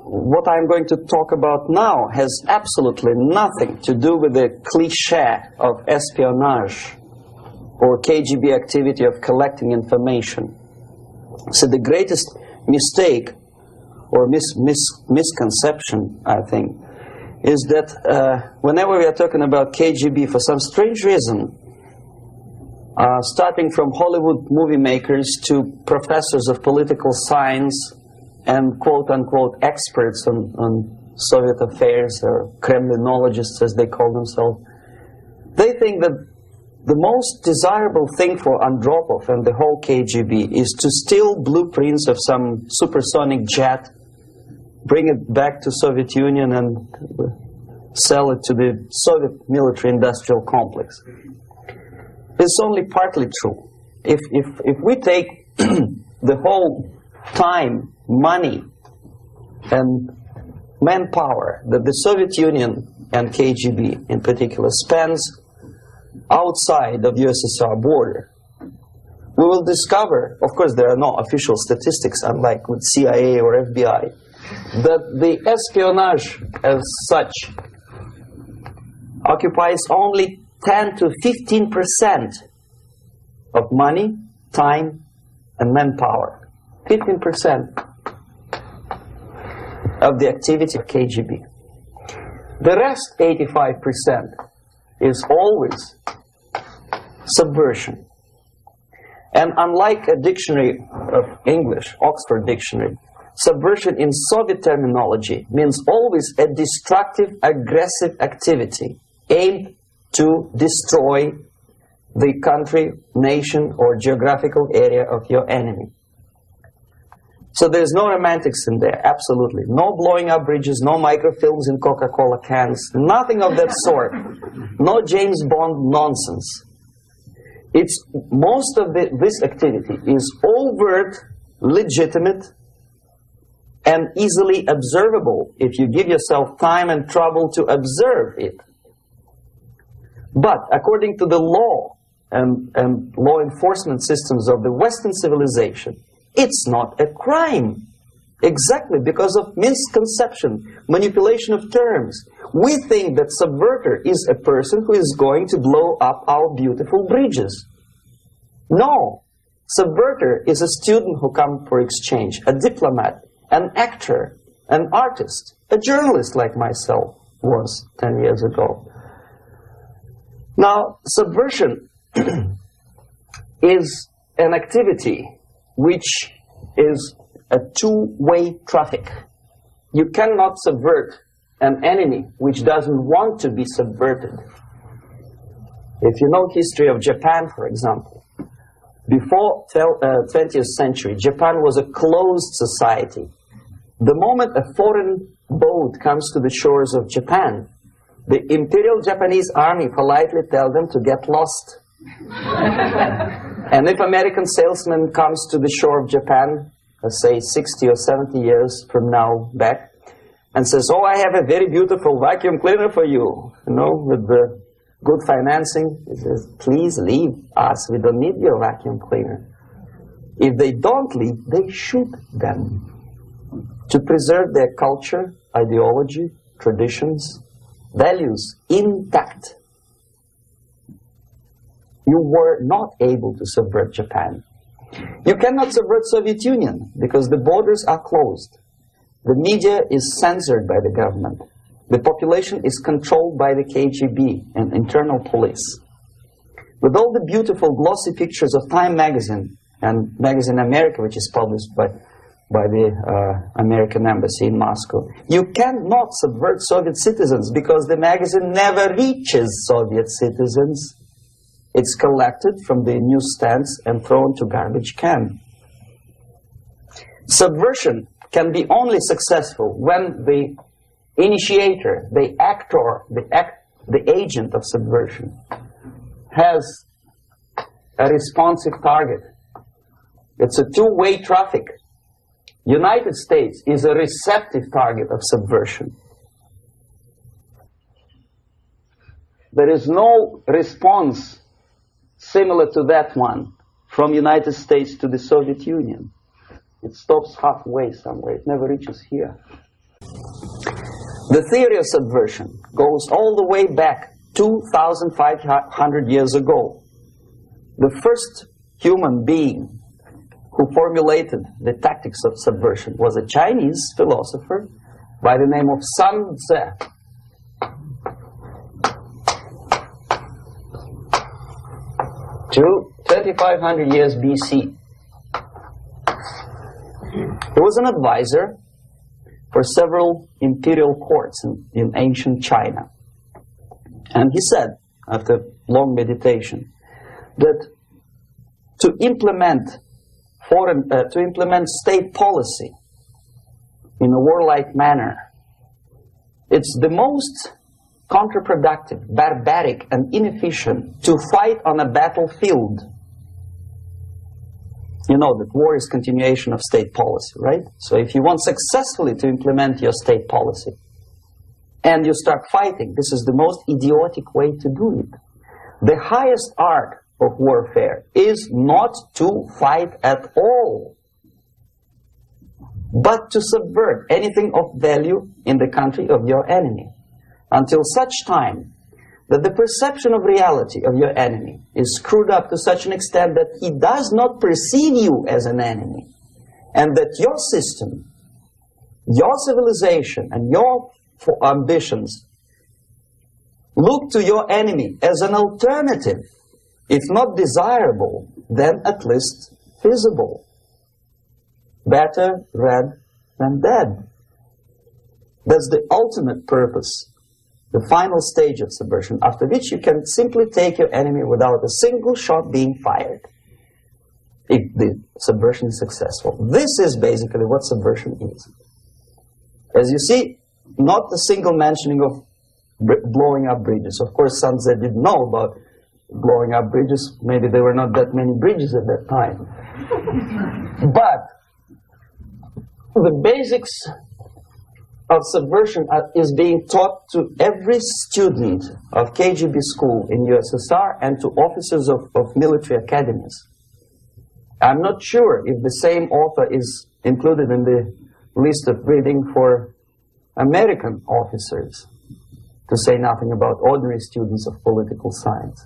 What I'm going to talk about now has absolutely nothing to do with the cliché of espionage or KGB activity of collecting information. So the greatest mistake or misconception, I think, is that whenever we are talking about KGB, for some strange reason, starting from Hollywood movie makers to professors of political science and quote-unquote experts on Soviet affairs, or Kremlinologists as they call themselves, they think that the most desirable thing for Andropov and the whole KGB is to steal blueprints of some supersonic jet, bring it back to Soviet Union and sell it to the Soviet military-industrial complex. It's only partly true. If we take the whole time, money, and manpower that the Soviet Union and KGB in particular spends outside of USSR border, we will discover, of course there are no official statistics unlike with CIA or FBI, that the espionage as such occupies only 10 to 15% of money, time, and manpower. 15% of the activity of KGB. The rest, 85%, is always subversion. And unlike a dictionary of English, Oxford Dictionary, subversion in Soviet terminology means always a destructive, aggressive activity aimed to destroy the country, nation, or geographical area of your enemy. So there's no romantics in there, absolutely. No blowing up bridges, no microfilms in Coca-Cola cans, nothing of that sort. No James Bond nonsense. It's most of this activity is overt, legitimate, and easily observable if you give yourself time and trouble to observe it. But according to the law and law enforcement systems of the Western civilization, it's not a crime. Exactly because of misconception, manipulation of terms. We think that subverter is a person who is going to blow up our beautiful bridges. No. Subverter is a student who comes for exchange, a diplomat, an actor, an artist, a journalist like myself was 10 years ago. Now, subversion is an activity which is a two-way traffic. You cannot subvert an enemy which doesn't want to be subverted. If you know history of Japan, for example, before 20th century, Japan was a closed society. The moment a foreign boat comes to the shores of Japan, the Imperial Japanese Army politely tells them to get lost. And if American salesman comes to the shore of Japan, let's say 60 or 70 years from now back, and says, oh, I have a very beautiful vacuum cleaner for you, with the good financing, he says, please leave us, we don't need your vacuum cleaner. If they don't leave, they shoot them to preserve their culture, ideology, traditions, values intact. You were not able to subvert Japan. You cannot subvert Soviet Union because the borders are closed. The media is censored by the government. The population is controlled by the KGB and internal police. With all the beautiful glossy pictures of Time magazine and Magazine America, which is published by the American Embassy in Moscow, you cannot subvert Soviet citizens because the magazine never reaches Soviet citizens. It's collected from the newsstands and thrown to garbage can. Subversion can be only successful when the initiator, the actor, the agent of subversion has a responsive target. It's a two-way traffic. United States is a receptive target of subversion. There is no response similar to that one from United States to the Soviet Union. It stops halfway somewhere. It never reaches here. The theory of subversion goes all the way back 2,500 years ago. The first human being who formulated the tactics of subversion was a Chinese philosopher by the name of Sun Tzu. 2,500 years BC. He was an advisor for several imperial courts in ancient China. And he said, after long meditation, that to implement state policy in a warlike manner, it's the most counterproductive, barbaric, and inefficient to fight on a battlefield. You know that war is continuation of state policy, right? So if you want successfully to implement your state policy and you start fighting, this is the most idiotic way to do it. The highest art of warfare is not to fight at all, but to subvert anything of value in the country of your enemy, until such time that the perception of reality of your enemy is screwed up to such an extent that he does not perceive you as an enemy, and that your system, your civilization, and your ambitions look to your enemy as an alternative, if not desirable, then at least feasible. Better red than dead. That's the ultimate purpose, the final stage of subversion, after which you can simply take your enemy without a single shot being fired, if the subversion is successful. This is basically what subversion is. As you see, not a single mentioning of blowing up bridges. Of course, Sun Tzu didn't know about blowing up bridges. Maybe there were not that many bridges at that time. But the basics of subversion is being taught to every student of KGB school in USSR and to officers of military academies. I'm not sure if the same author is included in the list of reading for American officers, to say nothing about ordinary students of political science.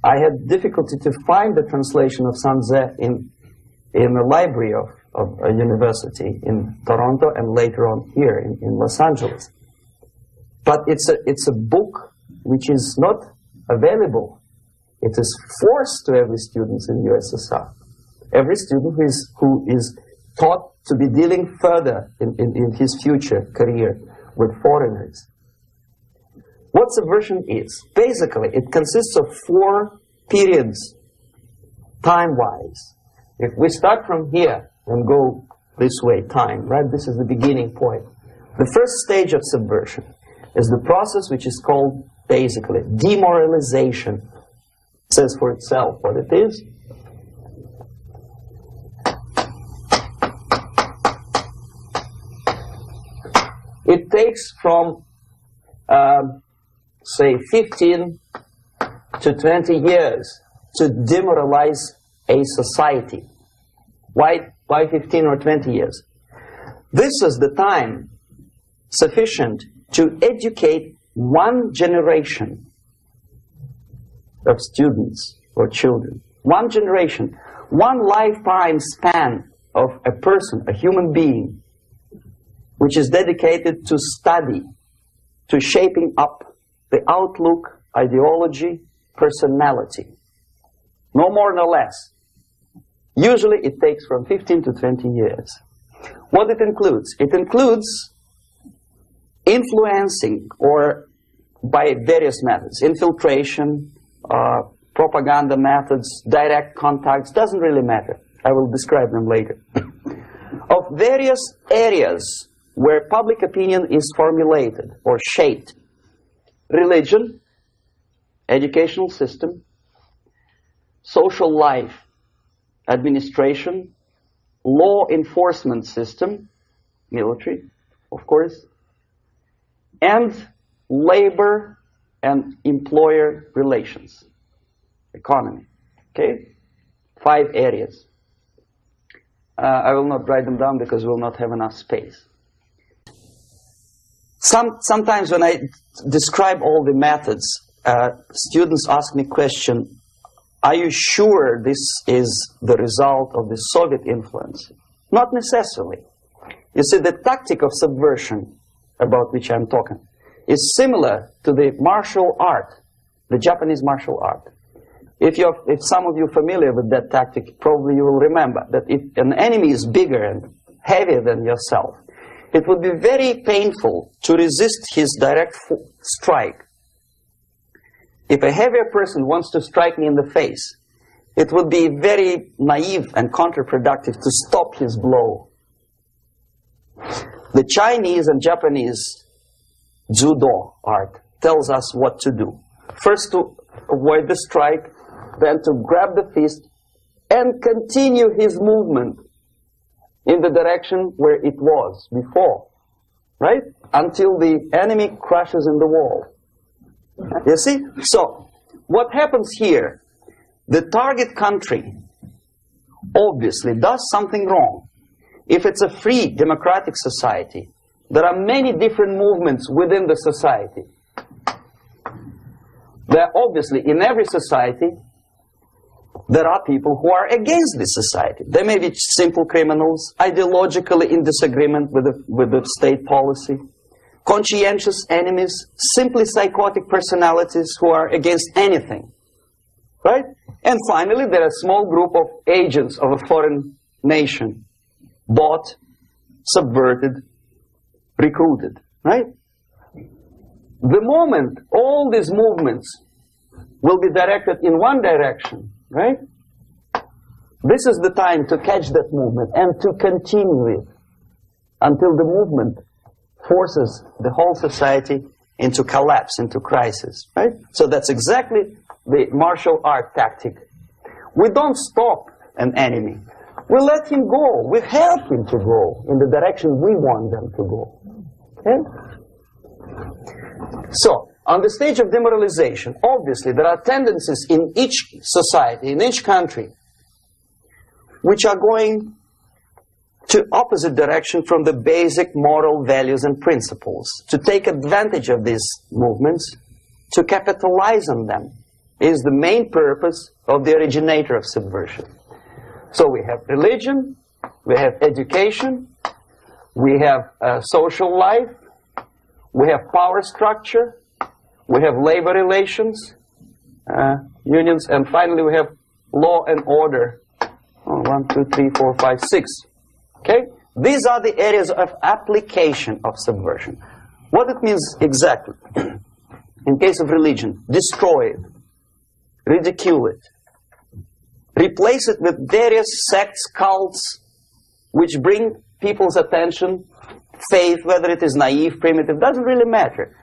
I had difficulty to find the translation of Sun Tzu in the library of a university in Toronto and later on here in Los Angeles. But it's a book which is not available. It is forced to every student in USSR. Every student who is taught to be dealing further in his future career with foreigners. What subversion is? Basically, it consists of 4 periods, time-wise. If we start from here and go this way, time, right? This is the beginning point. The first stage of subversion is the process which is called, basically, demoralization. It says for itself what it is. It takes from, say, 15 to 20 years to demoralize a society. Why 15 or 20 years? This is the time sufficient to educate one generation of students or children. One generation, one lifetime span of a person, a human being, which is dedicated to study, to shaping up the outlook, ideology, personality. No more, no less. Usually it takes from 15 to 20 years. What it includes? It includes influencing, or by various methods, infiltration, propaganda methods, direct contacts, doesn't really matter. I will describe them later. of various areas where public opinion is formulated or shaped. Religion, educational system, social life, administration, law enforcement system, military, of course, and labor and employer relations, economy. Okay? 5 areas. I will not write them down because we will not have enough space. Sometimes when I describe all the methods, students ask me question, are you sure this is the result of the Soviet influence? Not necessarily. You see, the tactic of subversion, about which I'm talking, is similar to the martial art, the Japanese martial art. If some of you are familiar with that tactic, probably you will remember that if an enemy is bigger and heavier than yourself, it would be very painful to resist his direct strike. If a heavier person wants to strike me in the face, it would be very naive and counterproductive to stop his blow. The Chinese and Japanese judo art tells us what to do. First to avoid the strike, then to grab the fist and continue his movement in the direction where it was before, right? Until the enemy crashes in the wall. You see? So, what happens here? The target country obviously does something wrong. If it's a free democratic society, there are many different movements within the society. There obviously, in every society, there are people who are against this society. They may be simple criminals, ideologically in disagreement with the state policy, conscientious enemies, simply psychotic personalities who are against anything. Right? And finally, there are a small group of agents of a foreign nation, bought, subverted, recruited. Right? The moment all these movements will be directed in one direction, right? This is the time to catch that movement and to continue it until the movement forces the whole society into collapse, into crisis, right? So that's exactly the martial art tactic. We don't stop an enemy. We let him go. We help him to go in the direction we want them to go. Okay? So, on the stage of demoralization, obviously there are tendencies in each society, in each country, which are going to opposite direction from the basic moral values and principles. To take advantage of these movements, to capitalize on them, is the main purpose of the originator of subversion. So we have religion, we have education, we have social life, we have power structure, we have labor relations, unions, and finally we have law and order. 1, 2, 3, 4, 5, 6. Okay? These are the areas of application of subversion. What it means exactly? In case of religion, destroy it, ridicule it, replace it with various sects, cults, which bring people's attention, faith, whether it is naive, primitive, doesn't really matter.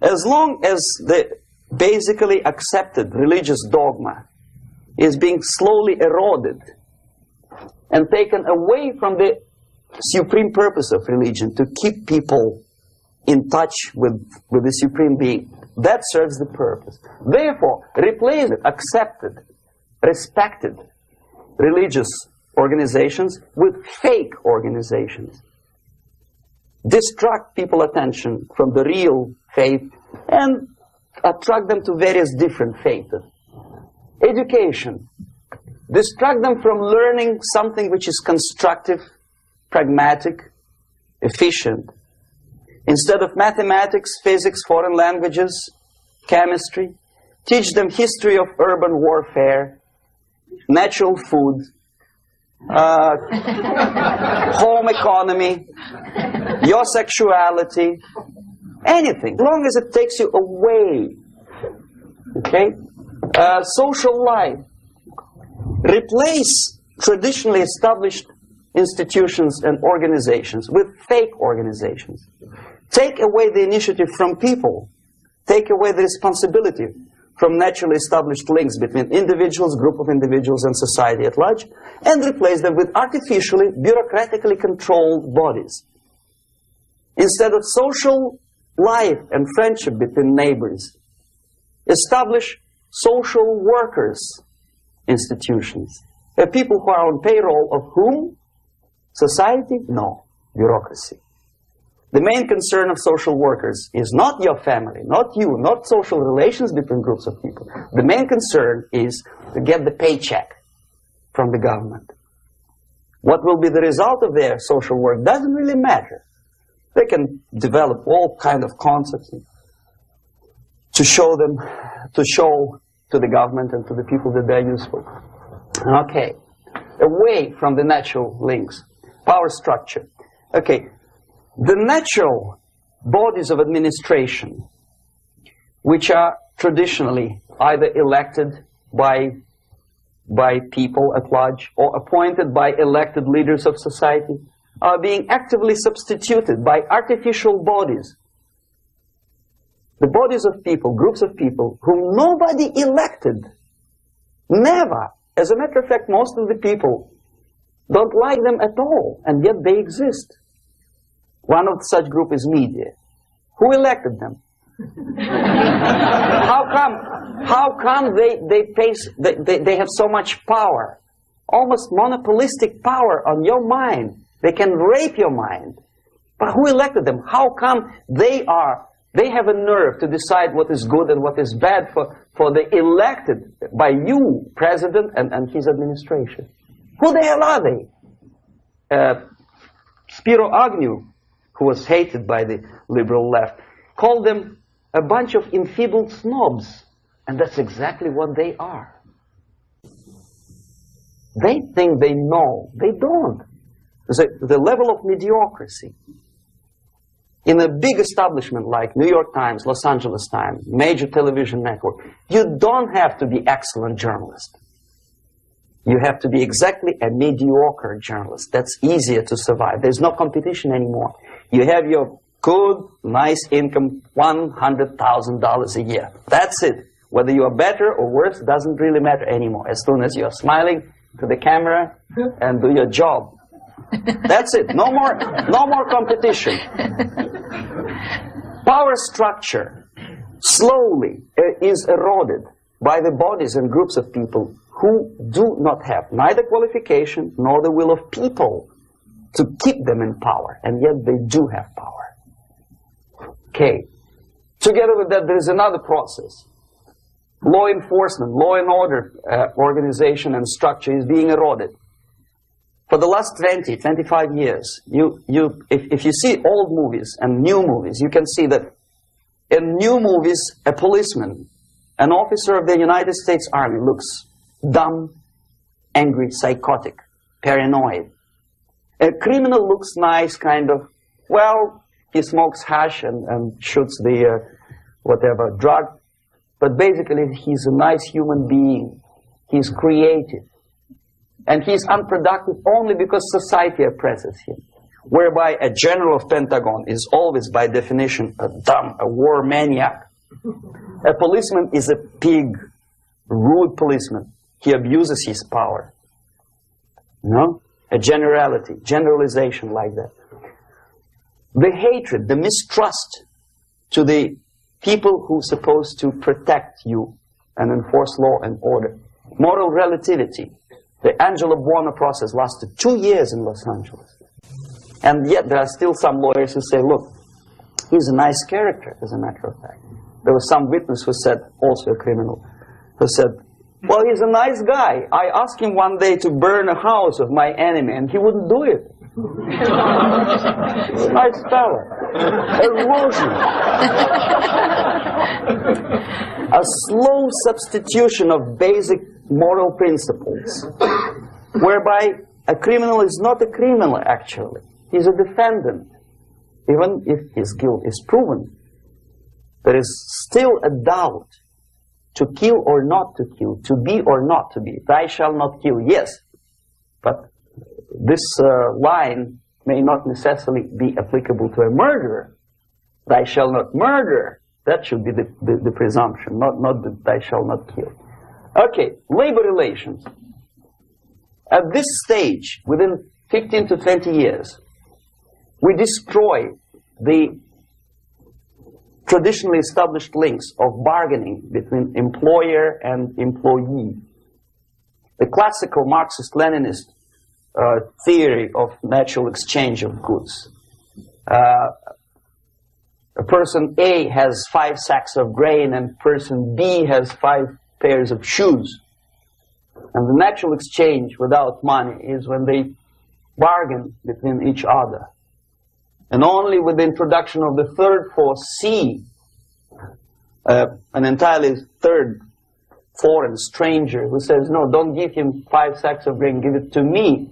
As long as the basically accepted religious dogma is being slowly eroded and taken away from the supreme purpose of religion, to keep people in touch with the supreme being, that serves the purpose. Therefore, replace it, accepted, respected religious organizations with fake organizations. Distract people's attention from the real faith and attract them to various different faiths. Education. Distract them from learning something which is constructive, pragmatic, efficient. Instead of mathematics, physics, foreign languages, chemistry, teach them history of urban warfare, natural food, home economy, your sexuality, anything, as long as it takes you away. Okay? Social life. Replace traditionally established institutions and organizations with fake organizations. Take away the initiative from people. Take away the responsibility from naturally established links between individuals, group of individuals, and society at large, and replace them with artificially, bureaucratically controlled bodies. Instead of social life and friendship between neighbors, establish social workers institutions. People who are on payroll of whom? Society? No. Bureaucracy. The main concern of social workers is not your family, not you, not social relations between groups of people. The main concern is to get the paycheck from the government. What will be the result of their social work doesn't really matter. They can develop all kind of concepts to show to the government and to the people that they're useful. Okay, away from the natural links, power structure. Okay, the natural bodies of administration, which are traditionally either elected by people at large or appointed by elected leaders of society, are being actively substituted by artificial bodies. The bodies of people, groups of people, whom nobody elected. Never. As a matter of fact, most of the people don't like them at all, and yet they exist. One of such group is media. Who elected them? How come they have so much power? Almost monopolistic power on your mind. They can rape your mind. But who elected them? How come they have a nerve to decide what is good and what is bad for the elected by you, president, and his administration? Who the hell are they? Spiro Agnew, who was hated by the liberal left, called them a bunch of enfeebled snobs. And that's exactly what they are. They think they know. They don't. The level of mediocrity. In a big establishment like New York Times, Los Angeles Times, major television network, you don't have to be excellent journalist. You have to be exactly a mediocre journalist. That's easier to survive. There's no competition anymore. You have your good, nice income, $100,000 a year. That's it. Whether you are better or worse doesn't really matter anymore. As soon as you're smiling to the camera and do your job. That's it. No more competition. Power structure slowly is eroded by the bodies and groups of people who do not have neither qualification nor the will of people to keep them in power, and yet they do have power. Okay. Together with that, there is another process. Law enforcement, law and order organization and structure is being eroded. For the last 20, 25 years, if you see old movies and new movies, you can see that in new movies, a policeman, an officer of the United States Army looks dumb, angry, psychotic, paranoid. A criminal looks nice, kind of, well, he smokes hash and shoots the whatever drug, but basically he's a nice human being. He's creative. And he's unproductive only because society oppresses him. Whereby a general of Pentagon is always, by definition, a war maniac. A policeman is a pig, rude policeman. He abuses his power. No? A generalization like that. The hatred, the mistrust to the people who are supposed to protect you and enforce law and order. Moral relativity. The Angelo Buono process lasted 2 years in Los Angeles. And yet there are still some lawyers who say, look, he's a nice character, as a matter of fact. There was some witness who said, also a criminal, who said, well, he's a nice guy. I asked him one day to burn a house of my enemy, and he wouldn't do it. He's a nice fella. Erosion. A slow substitution of basic moral principles, whereby a criminal is not a criminal, actually. He's a defendant. Even if his guilt is proven, there is still a doubt to kill or not to kill, to be or not to be. Thou shalt not kill, yes, but this line may not necessarily be applicable to a murderer. Thou shalt not murder. That should be the presumption, not that thou shalt not kill. Okay, labor relations. At this stage, within 15 to 20 years, we destroy the traditionally established links of bargaining between employer and employee. The classical Marxist-Leninist theory of natural exchange of goods. A person A has 5 sacks of grain and person B has 5 pairs of shoes. And the natural exchange without money is when they bargain between each other. And only with the introduction of the third force C, an entirely third foreign stranger who says, no, don't give him 5 sacks of grain, give it to me.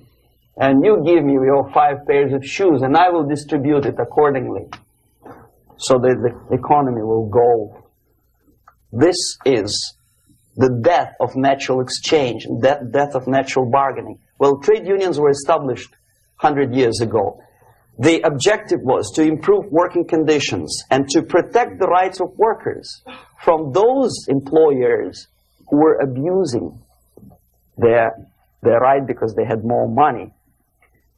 And you give me your 5 pairs of shoes and I will distribute it accordingly. So that the economy will go. This is the death of natural exchange, death of natural bargaining. Well, trade unions were established 100 years ago. The objective was to improve working conditions and to protect the rights of workers from those employers who were abusing their right because they had more money.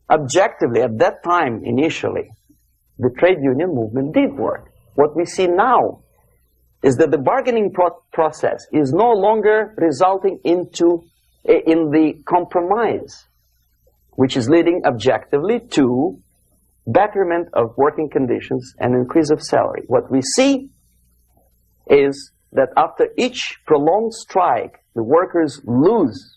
Objectively, at that time, initially, the trade union movement did work. What we see now is that the bargaining process is no longer resulting in the compromise, which is leading objectively to betterment of working conditions and increase of salary. What we see is that after each prolonged strike, the workers lose.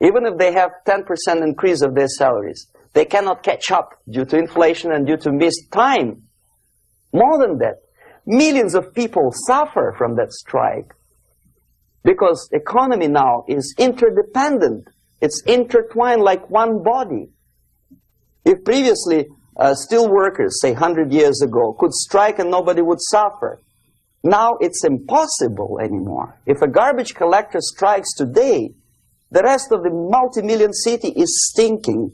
Even if they have 10% increase of their salaries, they cannot catch up due to inflation and due to missed time. More than that, millions of people suffer from that strike because economy now is interdependent. It's intertwined like one body. If previously steel workers, say 100 years ago, could strike and nobody would suffer, now it's impossible anymore. If a garbage collector strikes today, the rest of the multi-million city is stinking.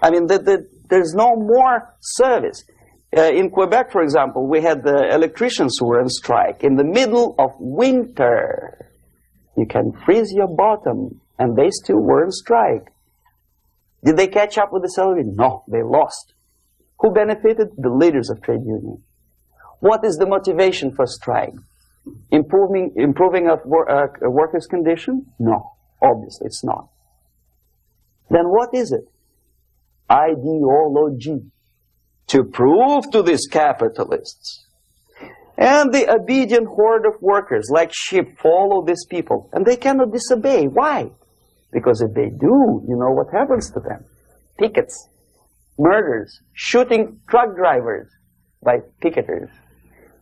I mean, there's no more service. In Quebec, for example, we had the electricians who were on strike in the middle of winter. You can freeze your bottom, and they still were on strike. Did they catch up with the salary? No, they lost. Who benefited? The leaders of trade unions. What is the motivation for strike? Improving of a workers' condition? No, obviously it's not. Then what is it? Ideology. To prove to these capitalists. And the obedient horde of workers, like sheep, follow these people. And they cannot disobey. Why? Because if they do, you know what happens to them. Pickets, murders, shooting truck drivers by picketers.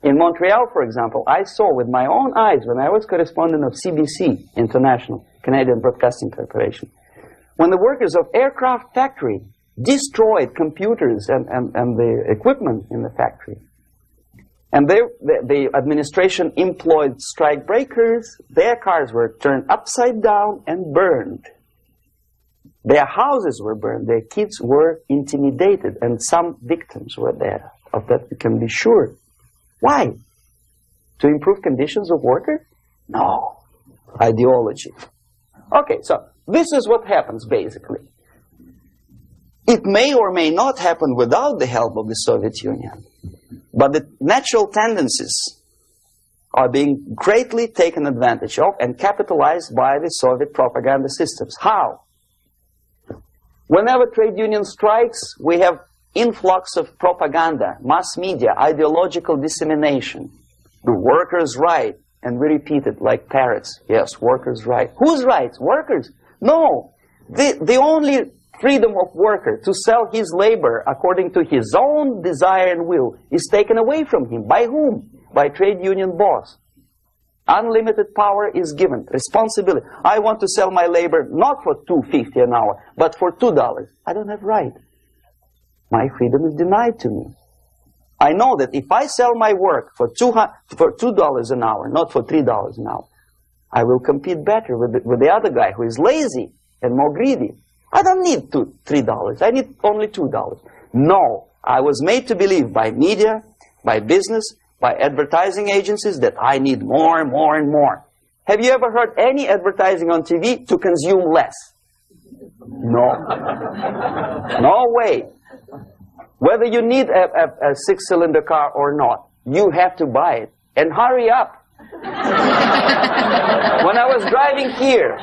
In Montreal, for example, I saw with my own eyes when I was correspondent of CBC International, Canadian Broadcasting Corporation, when the workers of aircraft factory destroyed computers and the equipment in the factory. And the administration employed strike breakers. Their cars were turned upside down and burned. Their houses were burned. Their kids were intimidated. And some victims were there. Of that we can be sure. Why? To improve conditions of workers? No. Ideology. Okay, so this is what happens basically. It may or may not happen without the help of the Soviet Union. But the natural tendencies are being greatly taken advantage of and capitalized by the Soviet propaganda systems. How? Whenever trade union strikes, we have influx of propaganda, mass media, ideological dissemination. The workers' right. And we repeat it like parrots. Yes, workers' right. Whose rights? Workers? No. The only freedom of worker to sell his labor according to his own desire and will is taken away from him. By whom? By trade union boss. Unlimited power is given. Responsibility. I want to sell my labor not for $2.50 an hour, but for $2. I don't have right. My freedom is denied to me. I know that if I sell my work for $2 an hour, not for $3 an hour, I will compete better with the other guy who is lazy and more greedy. I don't need $3. I need only $2. No, I was made to believe by media, by business, by advertising agencies that I need more and more and more. Have you ever heard any advertising on TV to consume less? No. No way. Whether you need a six-cylinder car or not, you have to buy it. And hurry up. When I was driving here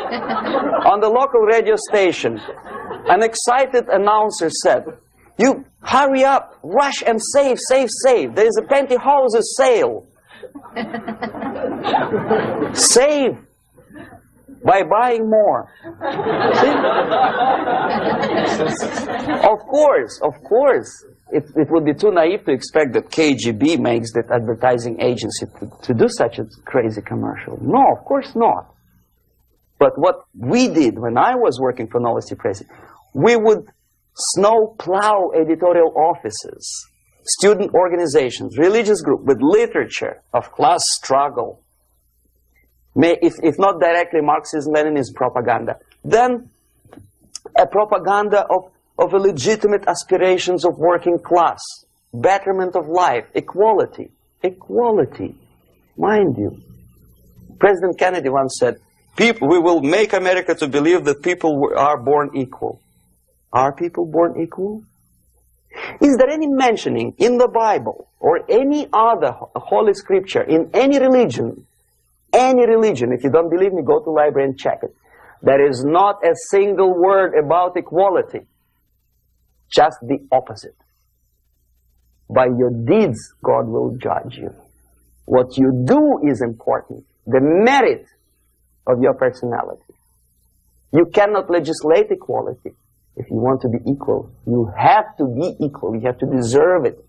on the local radio station, an excited announcer said, "You hurry up, rush and save, save, save. There is a pantyhose sale." Save by buying more. See? Of course. It would be too naive to expect that KGB makes that advertising agency to do such a crazy commercial. No, of course not. But what we did when I was working for Novosti Press, we would snow plow editorial offices, student organizations, religious groups with literature of class struggle. If not directly Marxist-Leninist propaganda, then a propaganda of a legitimate aspirations of working class, betterment of life, equality. Equality, mind you. President Kennedy once said, we will make America to believe that people are born equal. Are people born equal? Is there any mentioning in the Bible or any other holy scripture in any religion, if you don't believe me, go to the library and check it. There is not a single word about equality. Just the opposite. By your deeds, God will judge you. What you do is important. The merit of your personality. You cannot legislate equality. If you want to be equal, you have to be equal. You have to deserve it.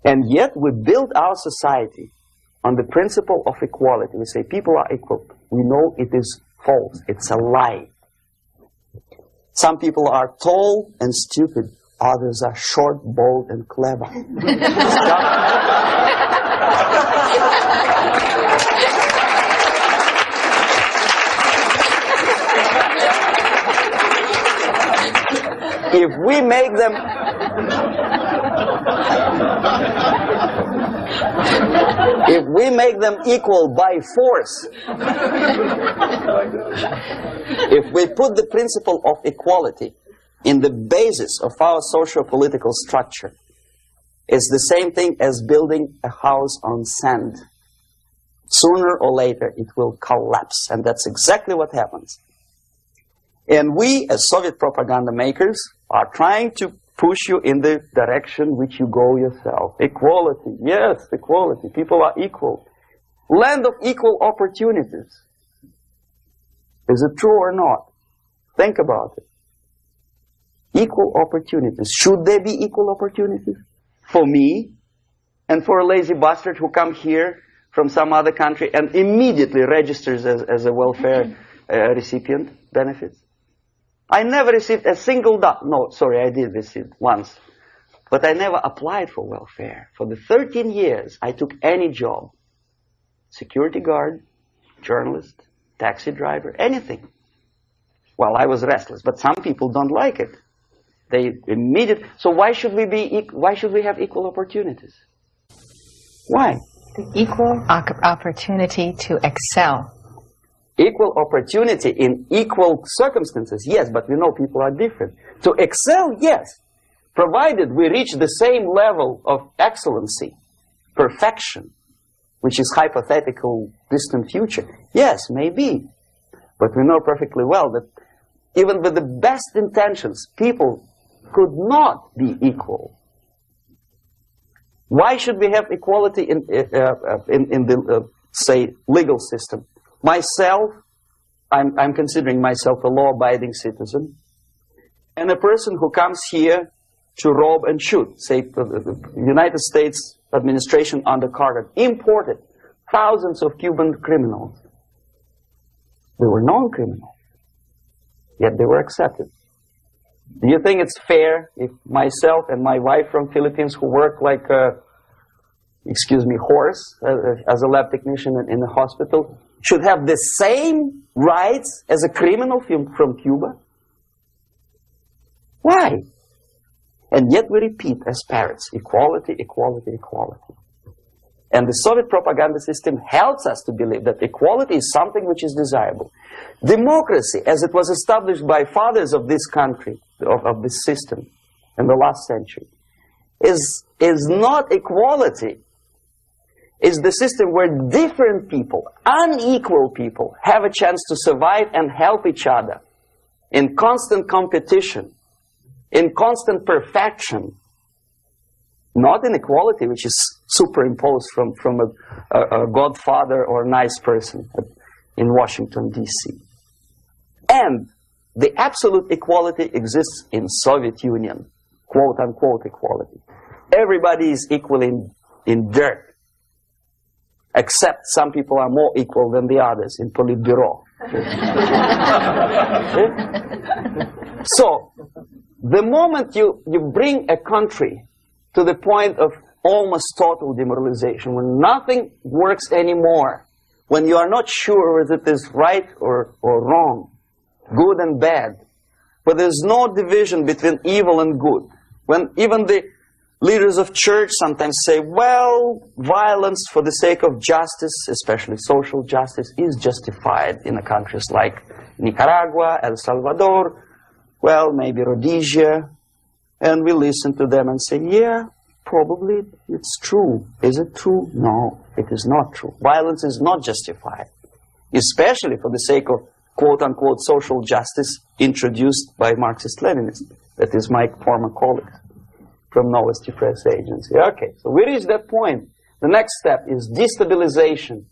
And yet we build our society on the principle of equality. We say people are equal. We know it is false. It's a lie. Some people are tall and stupid. Others are short, bold, and clever. If we make them equal by force, if we put the principle of equality in the basis of our socio-political structure, it's the same thing as building a house on sand. Sooner or later it will collapse, and that's exactly what happens. And we, as Soviet propaganda makers, are trying to push you in the direction which you go yourself. Equality, yes, equality. People are equal. Land of equal opportunities. Is it true or not? Think about it. Equal opportunities. Should there be equal opportunities? For me and for a lazy bastard who come here from some other country and immediately registers as a welfare recipient benefits? I never received a single no, sorry, I did receive once. But I never applied for welfare. For the 13 years, I took any job. Security guard, journalist, taxi driver, anything. Well, I was restless, but some people don't like it. They immediately. So why should we have equal opportunities? Why? The equal opportunity to excel. Equal opportunity in equal circumstances, yes, but we know people are different. To excel, yes, provided we reach the same level of excellency, perfection, which is hypothetical, distant future. Yes, maybe. But we know perfectly well that even with the best intentions, people could not be equal. Why should we have equality in the, say, legal system? Myself, I'm considering myself a law-abiding citizen, and a person who comes here to rob and shoot, say, the United States administration under Carter, imported thousands of Cuban criminals. They were non-criminals, yet they were accepted. Do you think it's fair if myself and my wife from Philippines, who work like a, horse, as a lab technician in the hospital, should have the same rights as a criminal from Cuba? Why? And yet we repeat as parrots, equality, equality, equality. And the Soviet propaganda system helps us to believe that equality is something which is desirable. Democracy, as it was established by fathers of this country, of this system in the last century, is not equality. It's the system where different people, unequal people, have a chance to survive and help each other in constant competition, in constant perfection. Not inequality, which is superimposed from a godfather or nice person in Washington, D.C. And the absolute equality exists in Soviet Union, quote-unquote equality. Everybody is equal in dirt, except some people are more equal than the others in Politburo. So, the moment you bring a country to the point of almost total demoralization, when nothing works anymore, when you are not sure whether it is right or wrong, good and bad, but there's no division between evil and good, when even the leaders of church sometimes say, well, violence for the sake of justice, especially social justice, is justified in countries like Nicaragua, El Salvador, well, maybe Rhodesia. And we listen to them and say, yeah, probably it's true. Is it true? No, it is not true. Violence is not justified, especially for the sake of quote-unquote social justice introduced by Marxist-Leninists. That is my former colleague from Novosti Press Agency. Okay, so we reached that point. The next step is destabilization.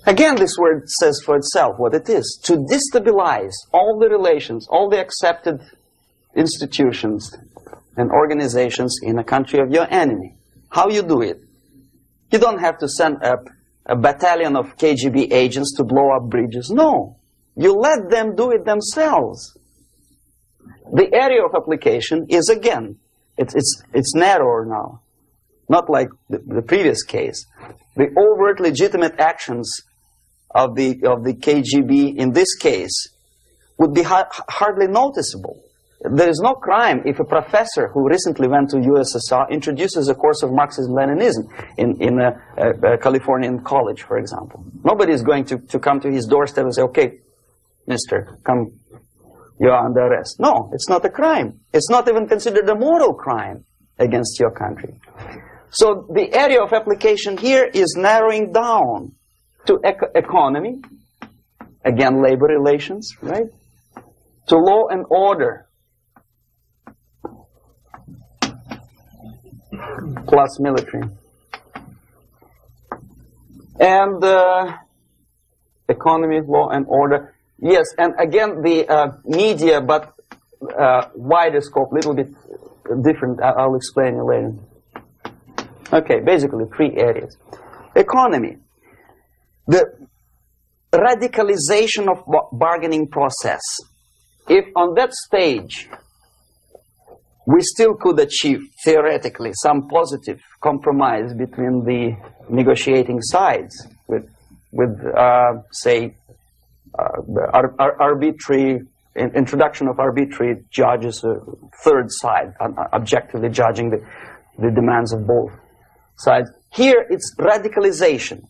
Again, this word says for itself what it is. To destabilize all the relations, all the accepted institutions and organizations in a country of your enemy. How you do it? You don't have to send a battalion of KGB agents to blow up bridges. No. You let them do it themselves. The area of application is, again, it's narrower now. Not like the previous case. The overt legitimate actions of the KGB in this case would be hardly noticeable. There is no crime if a professor who recently went to USSR introduces a course of Marxism-Leninism in a Californian college, for example. Nobody is going to come to his doorstep and say, okay, mister, come, you are under arrest. No, it's not a crime. It's not even considered a moral crime against your country. So the area of application here is narrowing down to economy, again, labor relations, right? To law and order, plus military. And economy, law and order. Yes, and again, the media, but wider scope, little bit different. I'll explain you later. Okay, basically 3 areas. Economy. The radicalization of bargaining process. If on that stage we still could achieve, theoretically, some positive compromise between the negotiating sides with say, arbitrary, introduction of arbitrary judges, a third side, objectively judging the demands of both sides. Here it's radicalization.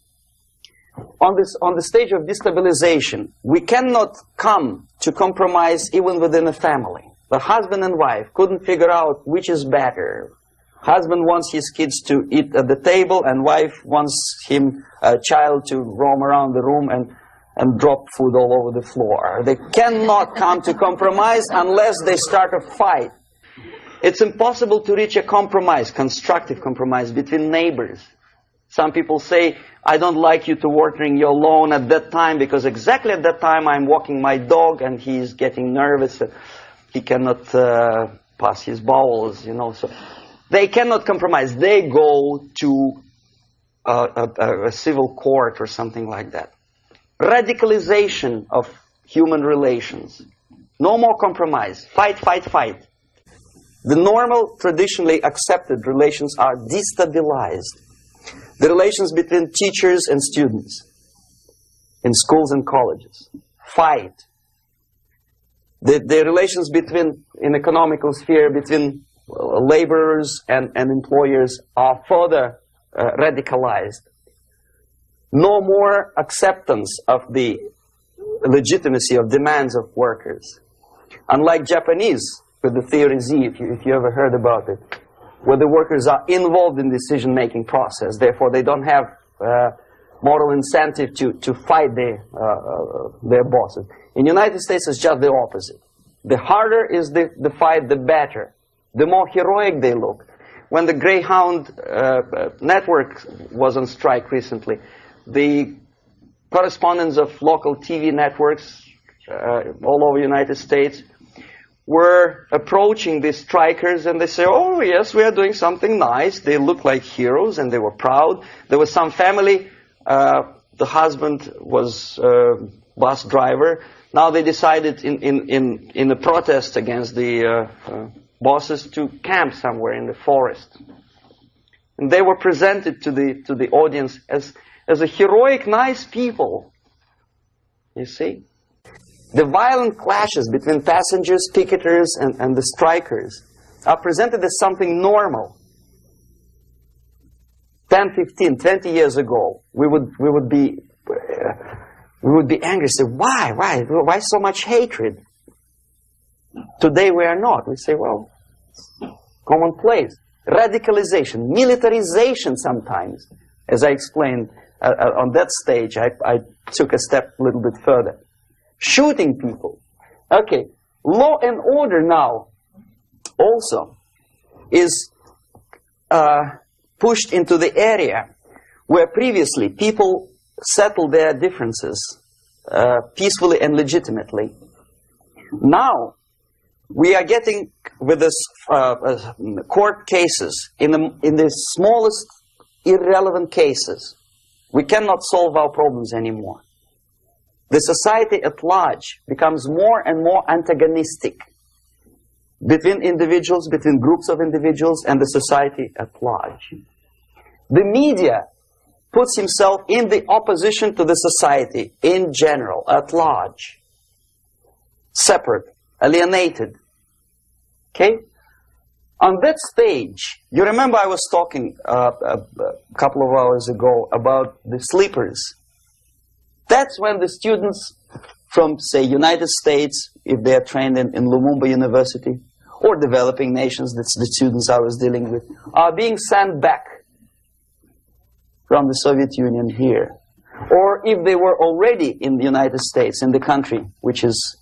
On the stage of destabilization, we cannot come to compromise even within a family. The husband and wife couldn't figure out which is better. Husband wants his kids to eat at the table, and wife wants a child to roam around the room and drop food all over the floor. They cannot come to compromise unless they start a fight. It's impossible to reach a compromise, constructive compromise, between neighbors. Some people say, I don't like you to watering your lawn at that time because exactly at that time I'm walking my dog and he's getting nervous. He cannot pass his bowels, you know. So they cannot compromise. They go to a civil court or something like that. Radicalization of human relations. No more compromise. Fight, fight, fight. The normal, traditionally accepted relations are destabilized. The relations between teachers and students in schools and colleges fight. The relations between, in economical sphere, between laborers and employers are further radicalized. No more acceptance of the legitimacy of demands of workers. Unlike Japanese, with the theory Z, if you ever heard about it, where the workers are involved in decision-making process, therefore they don't have moral incentive to fight their bosses. In the United States, it's just the opposite. The harder is the fight, the better. The more heroic they look. When the Greyhound network was on strike recently, the correspondents of local TV networks all over the United States were approaching these strikers, and they say, oh yes, we are doing something nice. They look like heroes, and they were proud. There was some family, the husband was bus driver. Now they decided in a protest against the bosses to camp somewhere in the forest. And they were presented to the audience as a heroic, nice people. You see? The violent clashes between passengers, picketers, and the strikers are presented as something normal. 10, 15, 20 years ago, we would be angry, say, why so much hatred? Today we are not. We say, well, commonplace. Radicalization, militarization sometimes. As I explained on that stage, I took a step a little bit further. Shooting people. Okay, law and order now also is pushed into the area where previously people settled their differences peacefully and legitimately. Now we are getting with this court cases in the smallest irrelevant cases. We cannot solve our problems anymore. The society at large becomes more and more antagonistic between individuals, between groups of individuals, and the society at large. The media puts himself in the opposition to the society in general, at large. Separate, alienated. Okay? On that stage, you remember I was talking a couple of hours ago about the sleepers. That's when the students from, say, United States, if they are trained in Lumumba University, or developing nations, that's the students I was dealing with, are being sent back from the Soviet Union here. Or if they were already in the United States, in the country, which is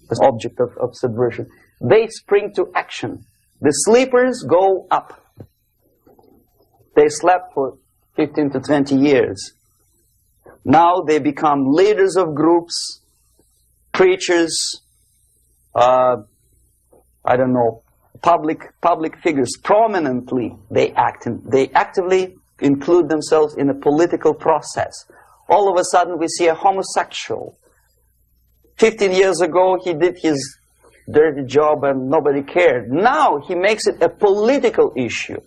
the object of subversion, they spring to action. The sleepers go up. They slept for 15 to 20 years. Now they become leaders of groups, preachers, I don't know, public figures. Prominently they actively include themselves in a political process. All of a sudden we see a homosexual. 15 years ago he did his dirty job and nobody cared. Now he makes it a political issue.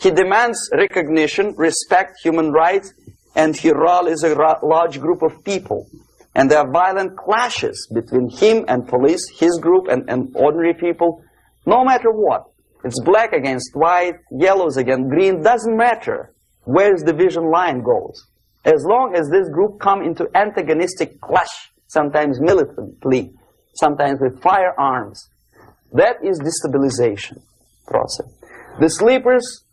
He demands recognition, respect, human rights, and he rallies a large group of people. And there are violent clashes between him and police, his group and ordinary people, no matter what. It's black against white, yellows against green, doesn't matter where the division line goes. As long as this group come into antagonistic clash, sometimes militantly, sometimes with firearms, that is destabilization process. The sleepers,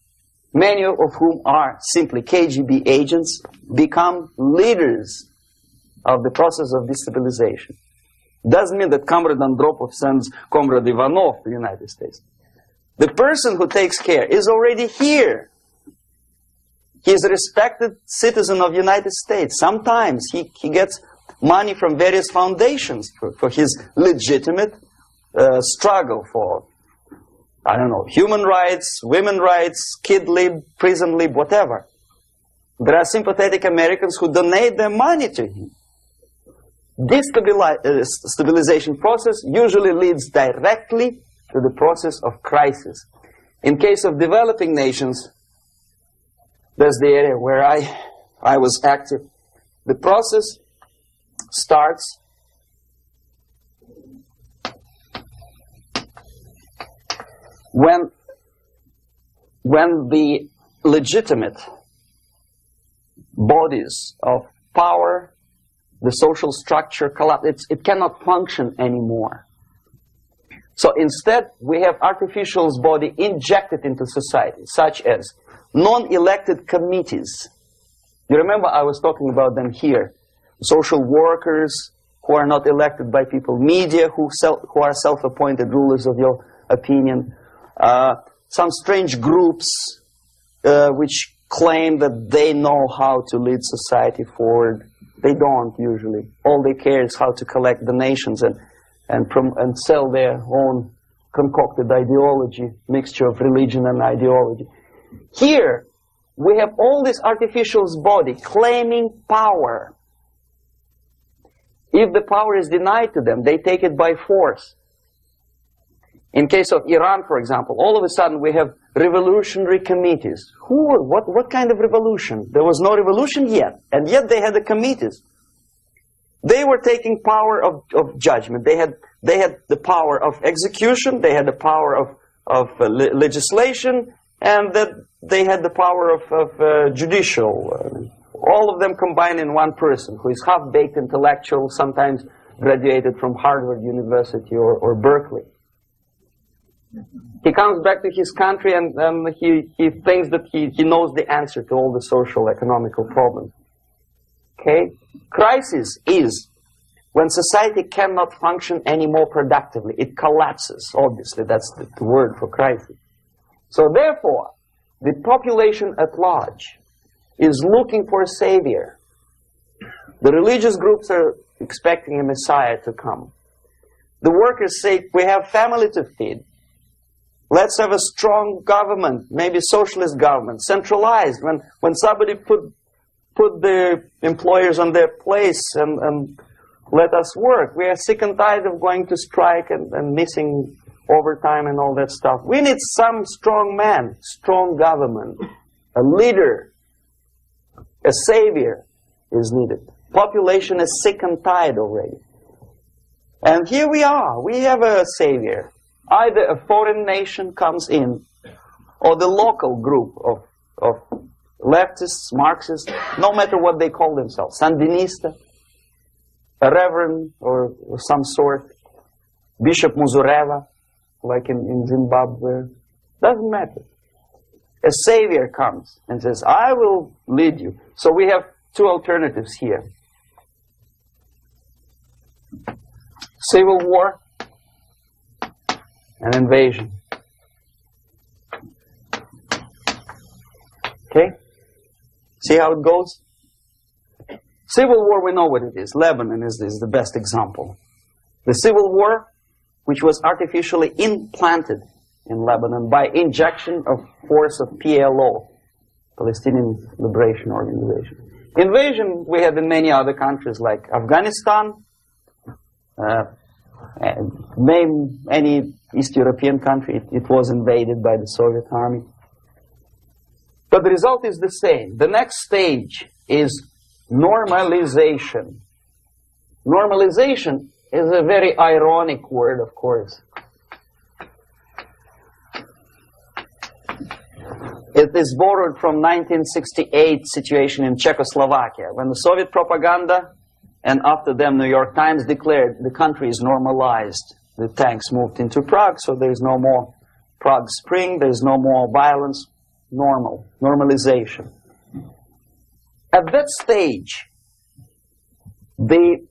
many of whom are simply KGB agents, become leaders of the process of destabilization. Doesn't mean that Comrade Andropov sends Comrade Ivanov to the United States. The person who takes care is already here. He is a respected citizen of the United States. Sometimes he gets money from various foundations for his legitimate struggle for, I don't know, human rights, women's rights, kid lib, prison lib, whatever. There are sympathetic Americans who donate their money to him. This stabilization process usually leads directly to the process of crisis. In case of developing nations, that's the area where I was active. The process starts when the legitimate bodies of power, the social structure collapse. It cannot function anymore. So instead, we have artificial body injected into society, such as non-elected committees. You remember I was talking about them here. Social workers who are not elected by people, media who are self-appointed rulers of your opinion, some strange groups which claim that they know how to lead society forward. They don't usually. All they care is how to collect donations and sell their own concocted ideology, mixture of religion and ideology. Here, we have all this artificial body claiming power. If the power is denied to them, they take it by force. In case of Iran, for example, all of a sudden we have revolutionary committees. What kind of revolution? There was no revolution yet, and yet they had the committees. They were taking power of judgment. They had the power of execution. They had the power of legislation, and that they had the power of judicial. All of them combined in one person, who is half-baked intellectual, sometimes graduated from Harvard University or Berkeley. He comes back to his country and he thinks that he knows the answer to all the social, economical problems. Okay? Crisis is when society cannot function any more productively. It collapses, obviously. That's the word for crisis. So therefore, the population at large is looking for a savior. The religious groups are expecting a messiah to come. The workers say, we have family to feed. Let's have a strong government, maybe socialist government, centralized. When somebody put the employers on their place and let us work. We are sick and tired of going to strike and missing overtime and all that stuff. We need some strong man, strong government, a leader, a savior is needed. Population is sick and tired already. And here we are. We have a savior. Either a foreign nation comes in, or the local group of leftists, Marxists, no matter what they call themselves, Sandinista, a reverend or some sort, Bishop Muzureva, like in Zimbabwe, doesn't matter. A savior comes and says, I will lead you. So we have two alternatives here. Civil war and invasion. Okay? See how it goes? Civil war, we know what it is. Lebanon is the best example. The civil war, which was artificially implanted in Lebanon by injection of force of PLO, Palestinian Liberation Organization. Invasion we had in many other countries like Afghanistan, name any East European country, it was invaded by the Soviet army. But the result is the same. The next stage is normalization. Normalization is a very ironic word, of course. It is borrowed from 1968 situation in Czechoslovakia, when the Soviet propaganda and after them New York Times declared the country is normalized. The tanks moved into Prague, so there is no more Prague Spring, there is no more violence. Normalization. At that stage, the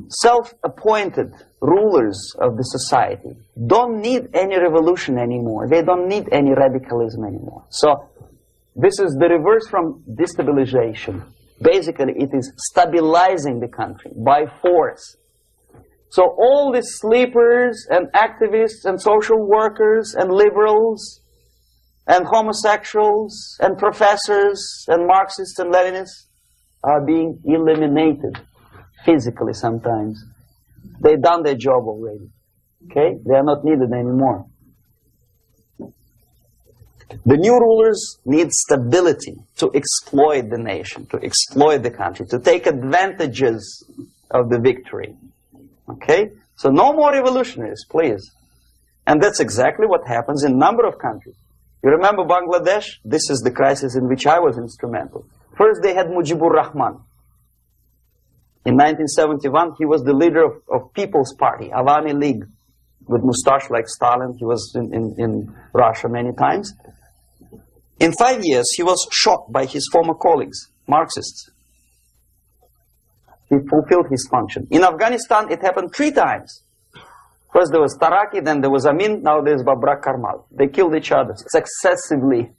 self-appointed rulers of the society don't need any revolution anymore. They don't need any radicalism anymore. So this is the reverse from destabilization. Basically, it is stabilizing the country by force. So all the sleepers and activists and social workers and liberals and homosexuals and professors and Marxists and Leninists are being eliminated physically sometimes. They've done their job already. Okay? They are not needed anymore. The new rulers need stability to exploit the nation, to exploit the country, to take advantages of the victory. Okay? So no more revolutionaries, please. And that's exactly what happens in a number of countries. You remember Bangladesh? This is the crisis in which I was instrumental. First they had Mujibur Rahman. In 1971, he was the leader of People's Party, Awami League, with mustache like Stalin. He was in Russia many times. In 5 years, he was shot by his former colleagues, Marxists. He fulfilled his function. In Afghanistan, it happened 3 times. First there was Taraki, then there was Amin, now there's Babrak Karmal. They killed each other successively,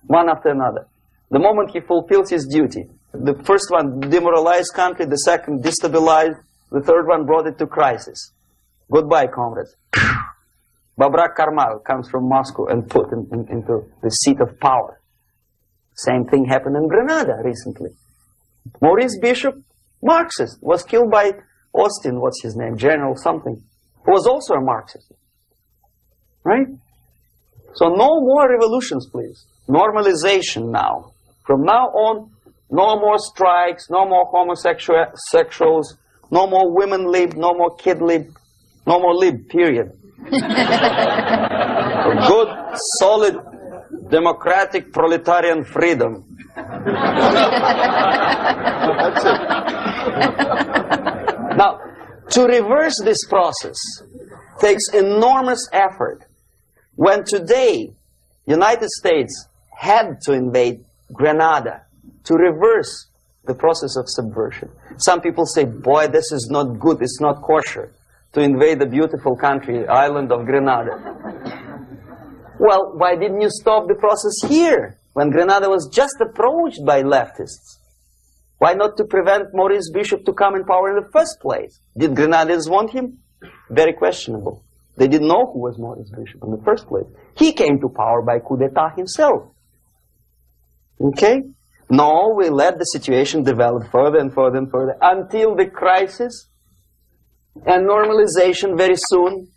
one after another. The moment he fulfills his duty, the first one demoralized country, the second destabilized, the third one brought it to crisis. Goodbye, comrades. Babrak Karmal comes from Moscow and put into the seat of power. Same thing happened in Grenada recently. Maurice Bishop, Marxist, was killed by Austin, what's his name, General something, who was also a Marxist. Right? So no more revolutions, please. Normalization now. From now on, no more strikes, no more homosexuals, no more women lib, no more kid lib, no more lib, period. A good, solid, democratic, proletarian freedom. That's it. Now, to reverse this process takes enormous effort. When today, United States had to invade Grenada to reverse the process of subversion. Some people say, boy, this is not good, it's not kosher to invade the beautiful country, island of Grenada. Well, why didn't you stop the process here, when Grenada was just approached by leftists? Why not to prevent Maurice Bishop to come in power in the first place? Did Grenadians want him? Very questionable. They didn't know who was Maurice Bishop in the first place. He came to power by coup d'etat himself. Okay? No, we let the situation develop further and further and further until the crisis and normalization very soon.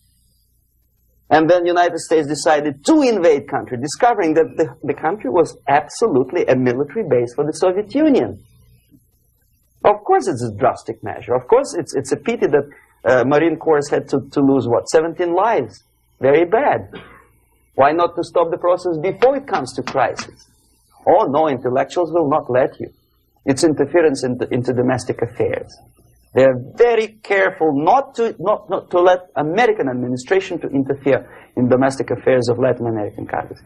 And then the United States decided to invade country, discovering that the country was absolutely a military base for the Soviet Union. Of course it's a drastic measure. Of course it's a pity that Marine Corps had to lose, what, 17 lives. Very bad. Why not to stop the process before it comes to crisis? Oh no, intellectuals will not let you. It's interference into domestic affairs. They're very careful not to let American administration to interfere in domestic affairs of Latin American countries.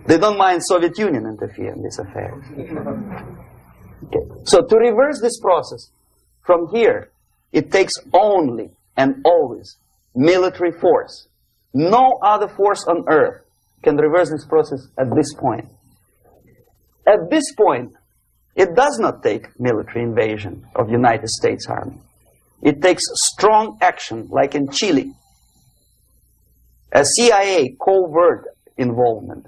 They don't mind Soviet Union interfere in these affairs. Okay. So to reverse this process, from here, it takes only and always military force. No other force on earth can reverse this process at this point. At this point, it does not take military invasion of the United States Army. It takes strong action, like in Chile. A CIA covert involvement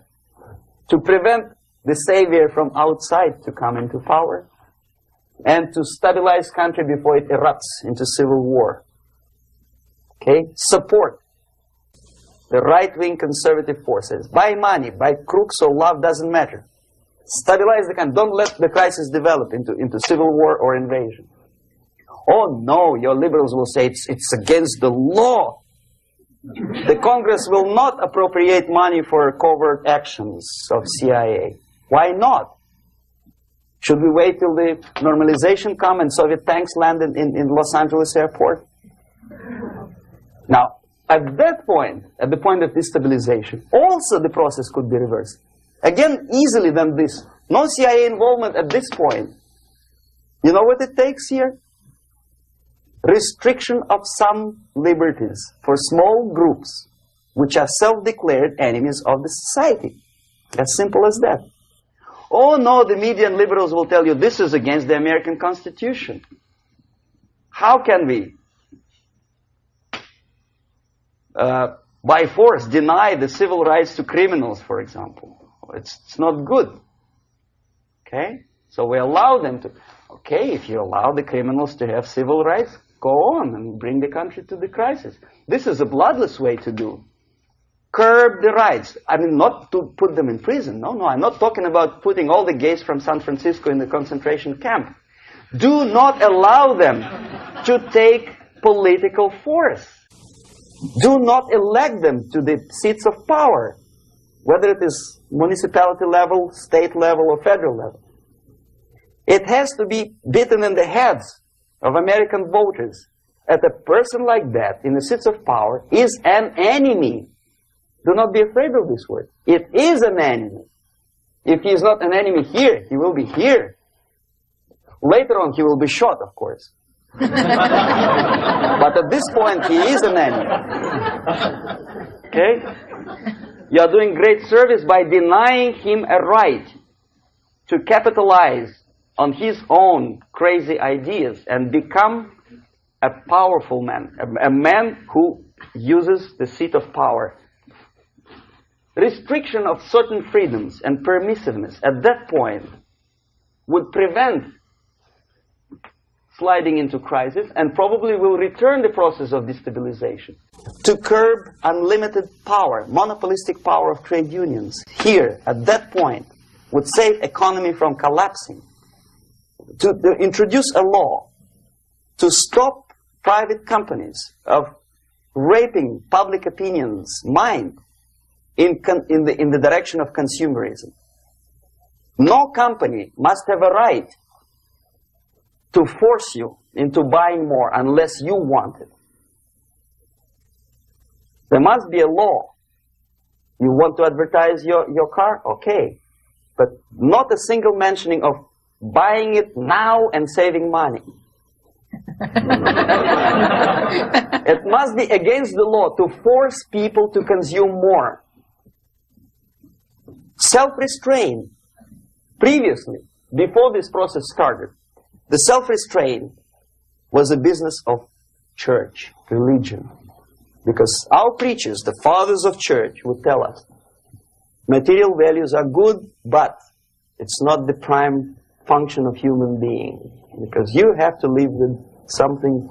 to prevent the savior from outside to come into power and to stabilize country before it erupts into civil war. Okay? Support the right-wing conservative forces. By money, by crooks or love, doesn't matter. Stabilize the country. Don't let the crisis develop into civil war or invasion. Oh no, your liberals will say it's against the law. The Congress will not appropriate money for covert actions of CIA. Why not? Should we wait till the normalization come and Soviet tanks land in Los Angeles airport? Now, at that point, at the point of destabilization, also the process could be reversed. Again, easily than this. No CIA involvement at this point. You know what it takes here? Restriction of some liberties for small groups which are self-declared enemies of the society. As simple as that. Oh no, the media and liberals will tell you this is against the American Constitution. How can we, by force, deny the civil rights to criminals, for example? It's not good. Okay? So we allow them to. Okay, if you allow the criminals to have civil rights, go on and bring the country to the crisis. This is a bloodless way to do. curb the rights. I mean, not to put them in prison. No, no, I'm not talking about putting all the gays from San Francisco in the concentration camp. Do not allow them to take political force. Do not elect them to the seats of power, whether it is municipality level, state level, or federal level. It has to be beaten in the heads of American voters that a person like that in the seats of power is an enemy. Do not be afraid of this word. It is an enemy. If he is not an enemy here, he will be here. Later on, he will be shot, of course. But at this point, he is an enemy. Okay? You are doing great service by denying him a right to capitalize on his own crazy ideas and become a powerful man, a man who uses the seat of power. Restriction of certain freedoms and permissiveness at that point would prevent sliding into crisis and probably will return the process of destabilization. To curb unlimited power, monopolistic power of trade unions, here, at that point, would save economy from collapsing. To introduce a law to stop private companies of raping public opinion's mind in the direction of consumerism. No company must have a right to force you into buying more unless you want it. There must be a law. You want to advertise your car? Okay. But not a single mentioning of buying it now and saving money. It must be against the law to force people to consume more. Self-restraint. Previously, before this process started, the self-restraint was a business of church, religion. Because our preachers, the fathers of church, would tell us, material values are good, but it's not the prime function of human being. Because you have to live with something.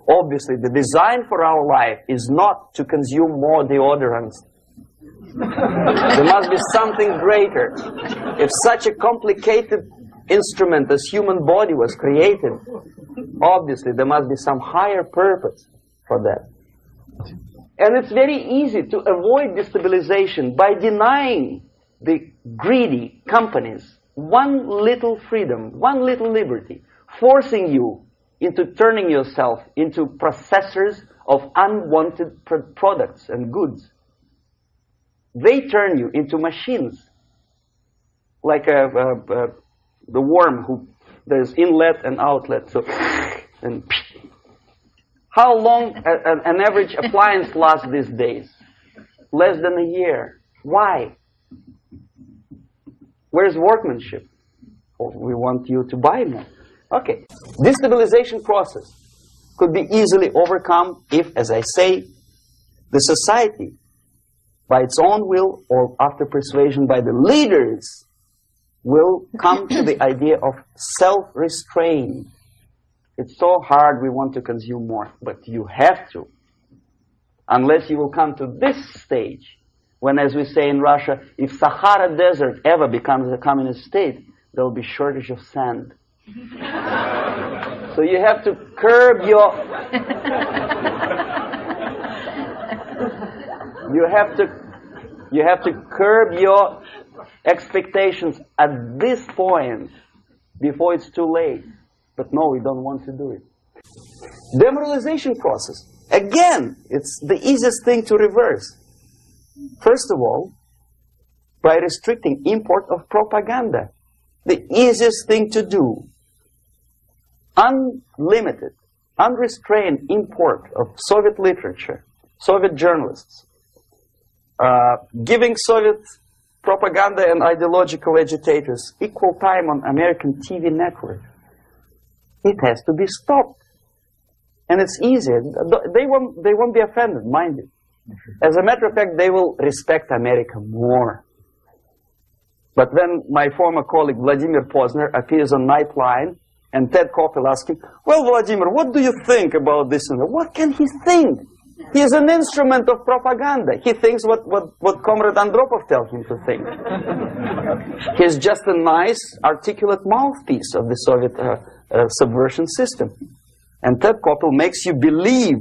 Obviously, the design for our life is not to consume more deodorants. There must be something greater. If such a complicated instrument as human body was created, obviously there must be some higher purpose for that. And it's very easy to avoid destabilization by denying the greedy companies one little freedom, one little liberty, forcing you into turning yourself into processors of unwanted products and goods. They turn you into machines, like the worm who there's inlet and outlet. So, and how long an average appliance lasts these days? Less than a year. Why? Where's workmanship? Oh, we want you to buy more. Okay. Destabilization process could be easily overcome if, as I say, the society, by its own will or after persuasion by the leaders, will come to the idea of self-restraint. It's so hard, we want to consume more, but you have to. Unless you will come to this stage, when, as we say in Russia, if Sahara Desert ever becomes a communist state, there will be shortage of sand. So you have to curb your... You have to curb your expectations at this point before it's too late. But no, we don't want to do it. Demoralization process. Again, it's the easiest thing to reverse. First of all, by restricting import of propaganda. The easiest thing to do. Unlimited, unrestrained import of Soviet literature, Soviet journalists, giving Soviet propaganda and ideological agitators equal time on American TV network. It has to be stopped. And it's easier. They won't be offended, mind you. As a matter of fact, they will respect America more. But when my former colleague Vladimir Posner appears on Nightline and Ted Koppel asking, well, Vladimir, what do you think about this? And that? What can he think? He's an instrument of propaganda. He thinks what Comrade Andropov tells him to think. He's just a nice, articulate mouthpiece of the Soviet subversion system. And Ted Koppel makes you believe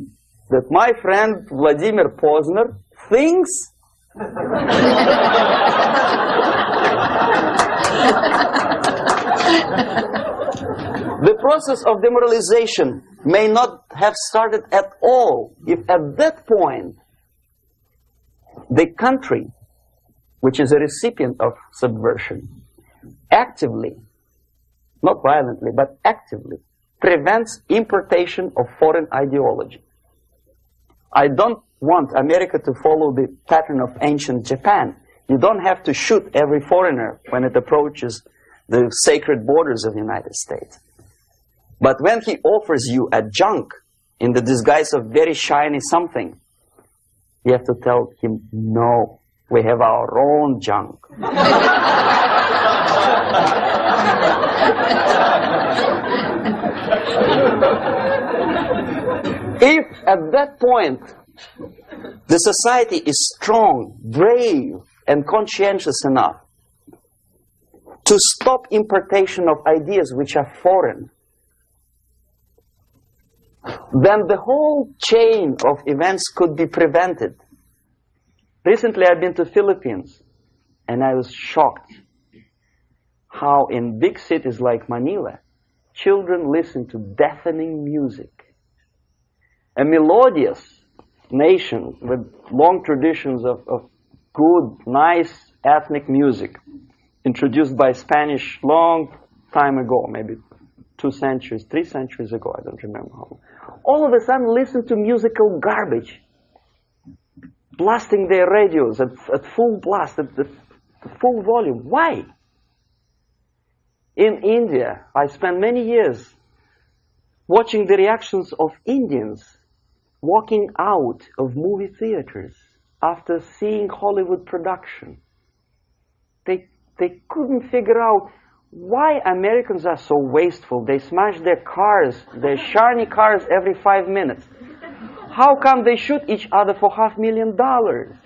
that my friend Vladimir Posner thinks the process of demoralization may not have started at all if at that point the country, which is a recipient of subversion, actively, not violently, but actively, prevents importation of foreign ideology. I don't want America to follow the pattern of ancient Japan. You don't have to shoot every foreigner when it approaches the sacred borders of the United States. But when he offers you a junk in the disguise of very shiny something, you have to tell him, no, we have our own junk. If at that point the society is strong, brave, and conscientious enough to stop importation of ideas which are foreign, then the whole chain of events could be prevented. Recently I've been to Philippines, and I was shocked how in big cities like Manila, children listen to deafening music. A melodious nation with long traditions of good, nice ethnic music, introduced by Spanish long time ago, maybe 2 centuries, 3 centuries ago, I don't remember how long. All of a sudden listen to musical garbage, blasting their radios at full blast, at full volume. Why? In India, I spent many years watching the reactions of Indians walking out of movie theaters after seeing Hollywood production. They couldn't figure out why Americans are so wasteful. They smash their cars, their shiny cars, every 5 minutes. How come they shoot each other for $500,000?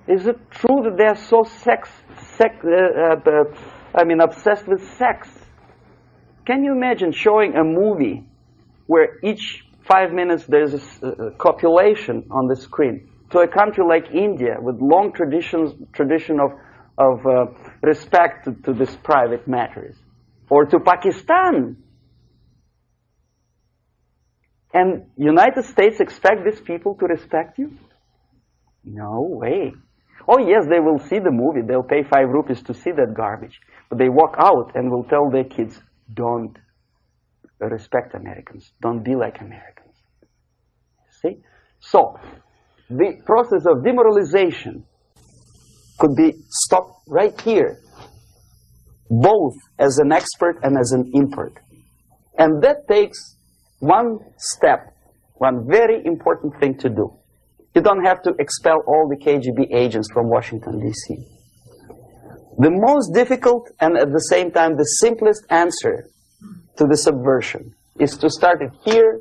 Is it true that they're so obsessed with sex? Can you imagine showing a movie where each 5 minutes there's a copulation on the screen to a country like India with long tradition of respect to these private matters, or to Pakistan? And United States expect these people to respect you? No way. Oh yes, they will see the movie, they'll pay 5 rupees to see that garbage, but they walk out and will tell their kids, don't respect Americans, don't be like Americans. See? So, the process of demoralization could be stopped right here, both as an expert and as an import. And that takes one step, one very important thing to do. You don't have to expel all the KGB agents from Washington, D.C. The most difficult and at the same time the simplest answer to the subversion is to start it here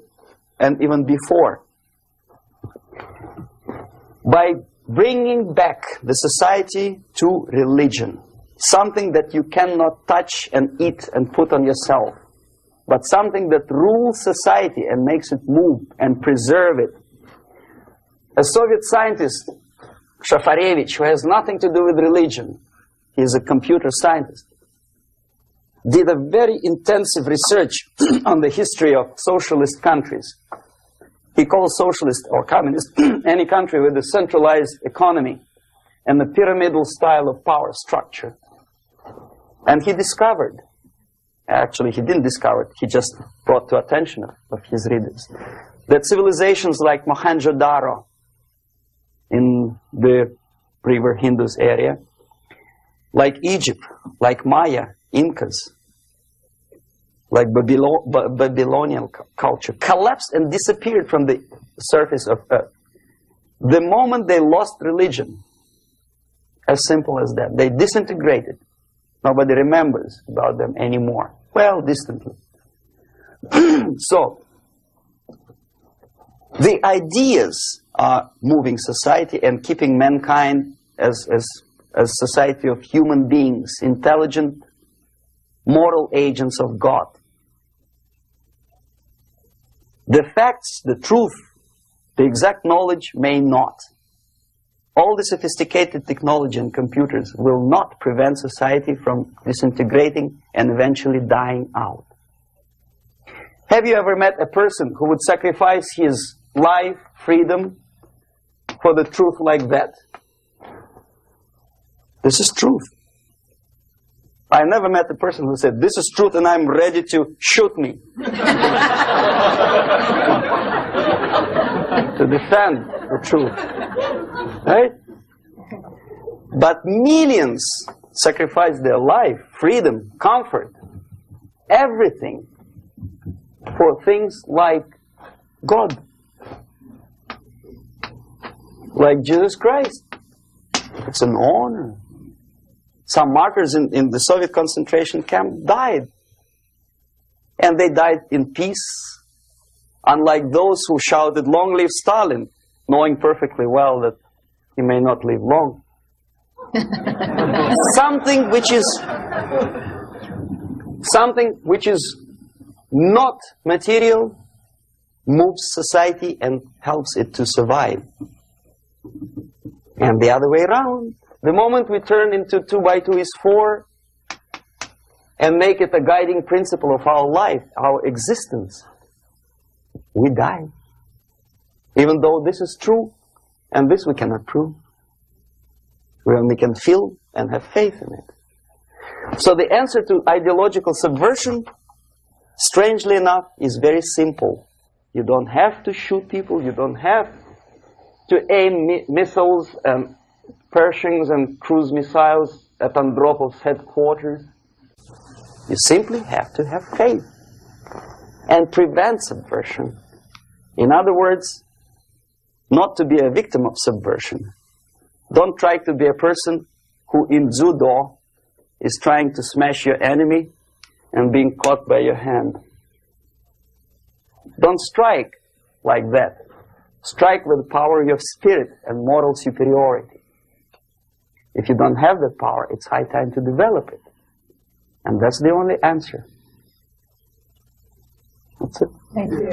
and even before, by bringing back the society to religion, something that you cannot touch and eat and put on yourself, but something that rules society and makes it move and preserve it. A Soviet scientist, Shafarevich, who has nothing to do with religion, he is a computer scientist, did a very intensive research on the history of socialist countries. He calls socialist or communist any country with a centralized economy and a pyramidal style of power structure. And he discovered, actually he didn't discover it, he just brought to attention of his readers, that civilizations like Mohenjo-Daro in the river Indus area, like Egypt, like Maya, Incas, like Babylonian culture, collapsed and disappeared from the surface of Earth. The moment they lost religion, as simple as that, they disintegrated. Nobody remembers about them anymore. Well, distantly. So, The ideas are moving society and keeping mankind as society of human beings, intelligent, moral agents of God. The facts, the truth, the exact knowledge may not. All the sophisticated technology and computers will not prevent society from disintegrating and eventually dying out. Have you ever met a person who would sacrifice his life, freedom, for the truth like that? This is truth. I never met a person who said, this is truth and I'm ready to shoot me. To defend the truth. Right? But millions sacrifice their life, freedom, comfort, everything for things like God. Like Jesus Christ. It's an honor. Some martyrs in the Soviet concentration camp died. And they died in peace. Unlike those who shouted, "Long live Stalin," knowing perfectly well that he may not live long. Something which is not material moves society and helps it to survive. And the other way around. The moment we turn into 2 by 2 is 4 and make it a guiding principle of our life, our existence, we die. Even though this is true, and this we cannot prove. We only can feel and have faith in it. So the answer to ideological subversion, strangely enough, is very simple. You don't have to shoot people, you don't have to aim missiles and Pershings and cruise missiles at Andropov's headquarters. You simply have to have faith and prevent subversion. In other words, not to be a victim of subversion. Don't try to be a person who in judo is trying to smash your enemy and being caught by your hand. Don't strike like that. Strike with the power of your spirit and moral superiority. If you don't have that power, it's high time to develop it. And that's the only answer. That's it. Thank you.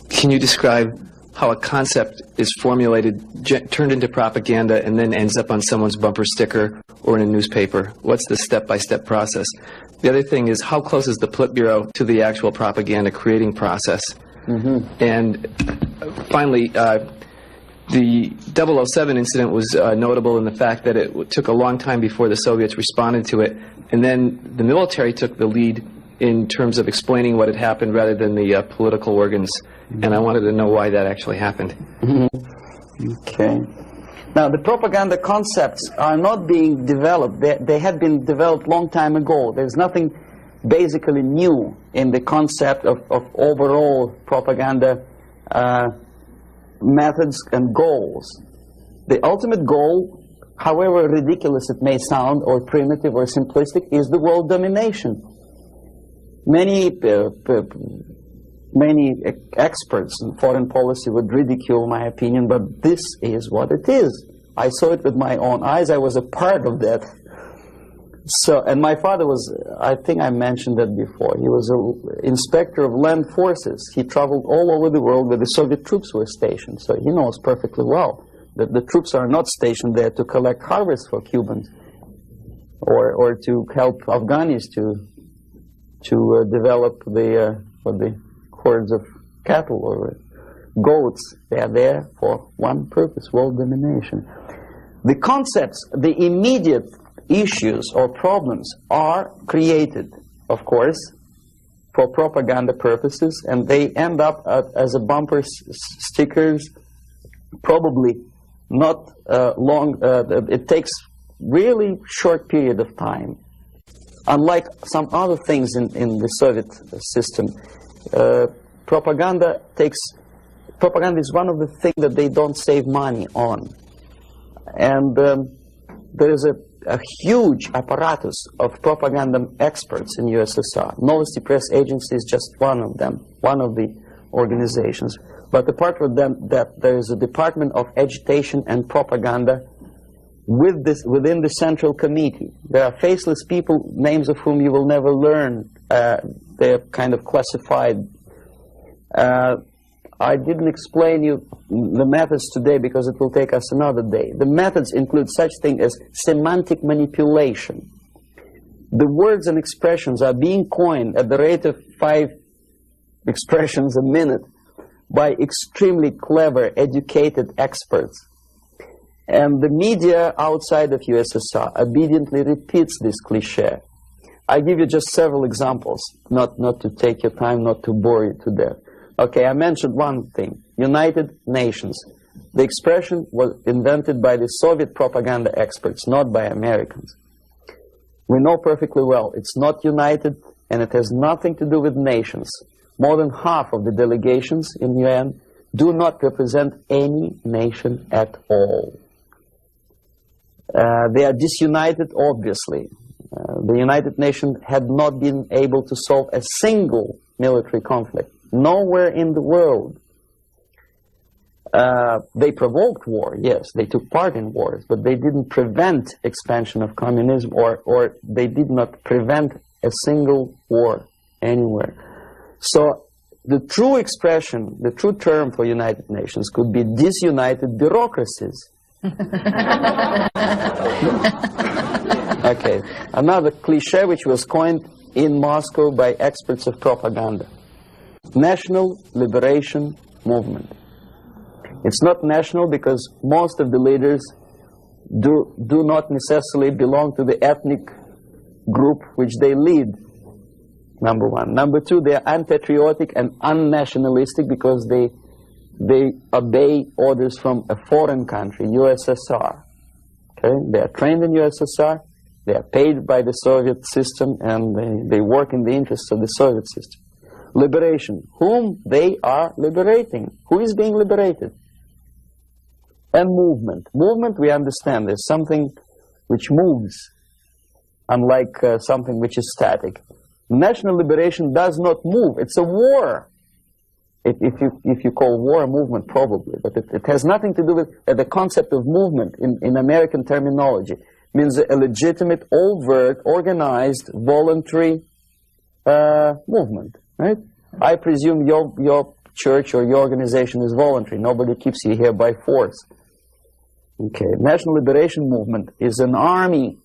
Can you describe how a concept is formulated, turned into propaganda, and then ends up on someone's bumper sticker or in a newspaper? What's the step-by-step process? The other thing is, how close is the Politburo to the actual propaganda creating process? And finally, the 007 incident was notable in the fact that it took a long time before the Soviets responded to it, and then the military took the lead in terms of explaining what had happened rather than the political organs. And I wanted to know why that actually happened. Okay. Now, the propaganda concepts are not being developed. They had been developed long time ago. There's nothing basically new in the concept of overall propaganda methods and goals. The ultimate goal, however ridiculous it may sound, or primitive or simplistic, is the world domination. Many experts in foreign policy would ridicule my opinion, but this is what it is. I saw it with my own eyes. I was a part of that. So, and my father was, I think I mentioned that before, he was an inspector of land forces. He traveled all over the world where the Soviet troops were stationed. So he knows perfectly well that the troops are not stationed there to collect harvests for Cubans or to help Afghanis to develop the hordes of cattle or goats. They are there for one purpose: world domination. The concepts, the immediate issues or problems are created, of course, for propaganda purposes, and they end up as a bumper stickers probably not long, it takes really short period of time. Unlike some other things in the Soviet system, propaganda is one of the things that they don't save money on. And there is a huge apparatus of propaganda experts in USSR. Novosti Press Agency is just one of them, one of the organizations. But apart from that, there is a Department of Agitation and Propaganda within the Central Committee. There are faceless people, names of whom you will never learn. They're kind of classified. I didn't explain you the methods today because it will take us another day. The methods include such thing as semantic manipulation. The words and expressions are being coined at the rate of 5 expressions a minute by extremely clever, educated experts. And the media outside of USSR obediently repeats this cliché. I give you just several examples, not to take your time, not to bore you to death. Okay, I mentioned one thing, United Nations. The expression was invented by the Soviet propaganda experts, not by Americans. We know perfectly well it's not united, and it has nothing to do with nations. More than half of the delegations in UN do not represent any nation at all. They are disunited, obviously. The United Nations had not been able to solve a single military conflict. Nowhere in the world. They provoked war, yes, they took part in wars, but they didn't prevent expansion of communism, or they did not prevent a single war anywhere. So the true expression, the true term for United Nations could be disunited bureaucracies. Okay, another cliché which was coined in Moscow by experts of propaganda. National Liberation Movement. It's not national because most of the leaders do not necessarily belong to the ethnic group which they lead, number one. Number two, they are unpatriotic and unnationalistic because they obey orders from a foreign country, USSR. Okay? They are trained in USSR, they are paid by the Soviet system, and they work in the interests of the Soviet system. Liberation. Whom they are liberating? Who is being liberated? And movement. Movement, we understand, is something which moves, unlike something which is static. National liberation does not move. It's a war. If you call war a movement, probably. But it has nothing to do with the concept of movement in American terminology. It means a legitimate, overt, organized, voluntary movement. Right? I presume your church or your organization is voluntary. Nobody keeps you here by force. Okay. National Liberation Movement is an army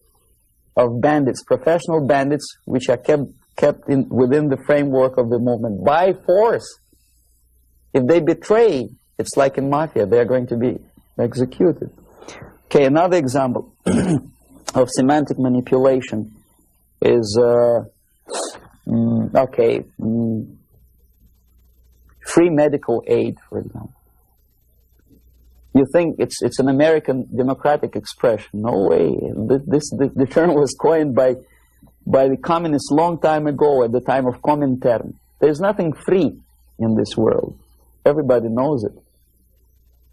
of bandits, professional bandits, which are kept within the framework of the movement by force. If they betray, it's like in mafia, they are going to be executed. Okay, another example of semantic manipulation is free medical aid, for example. You think it's an American democratic expression? No way. The term was coined by the communists long time ago, at the time of Comintern. There's nothing free in this world. Everybody knows it.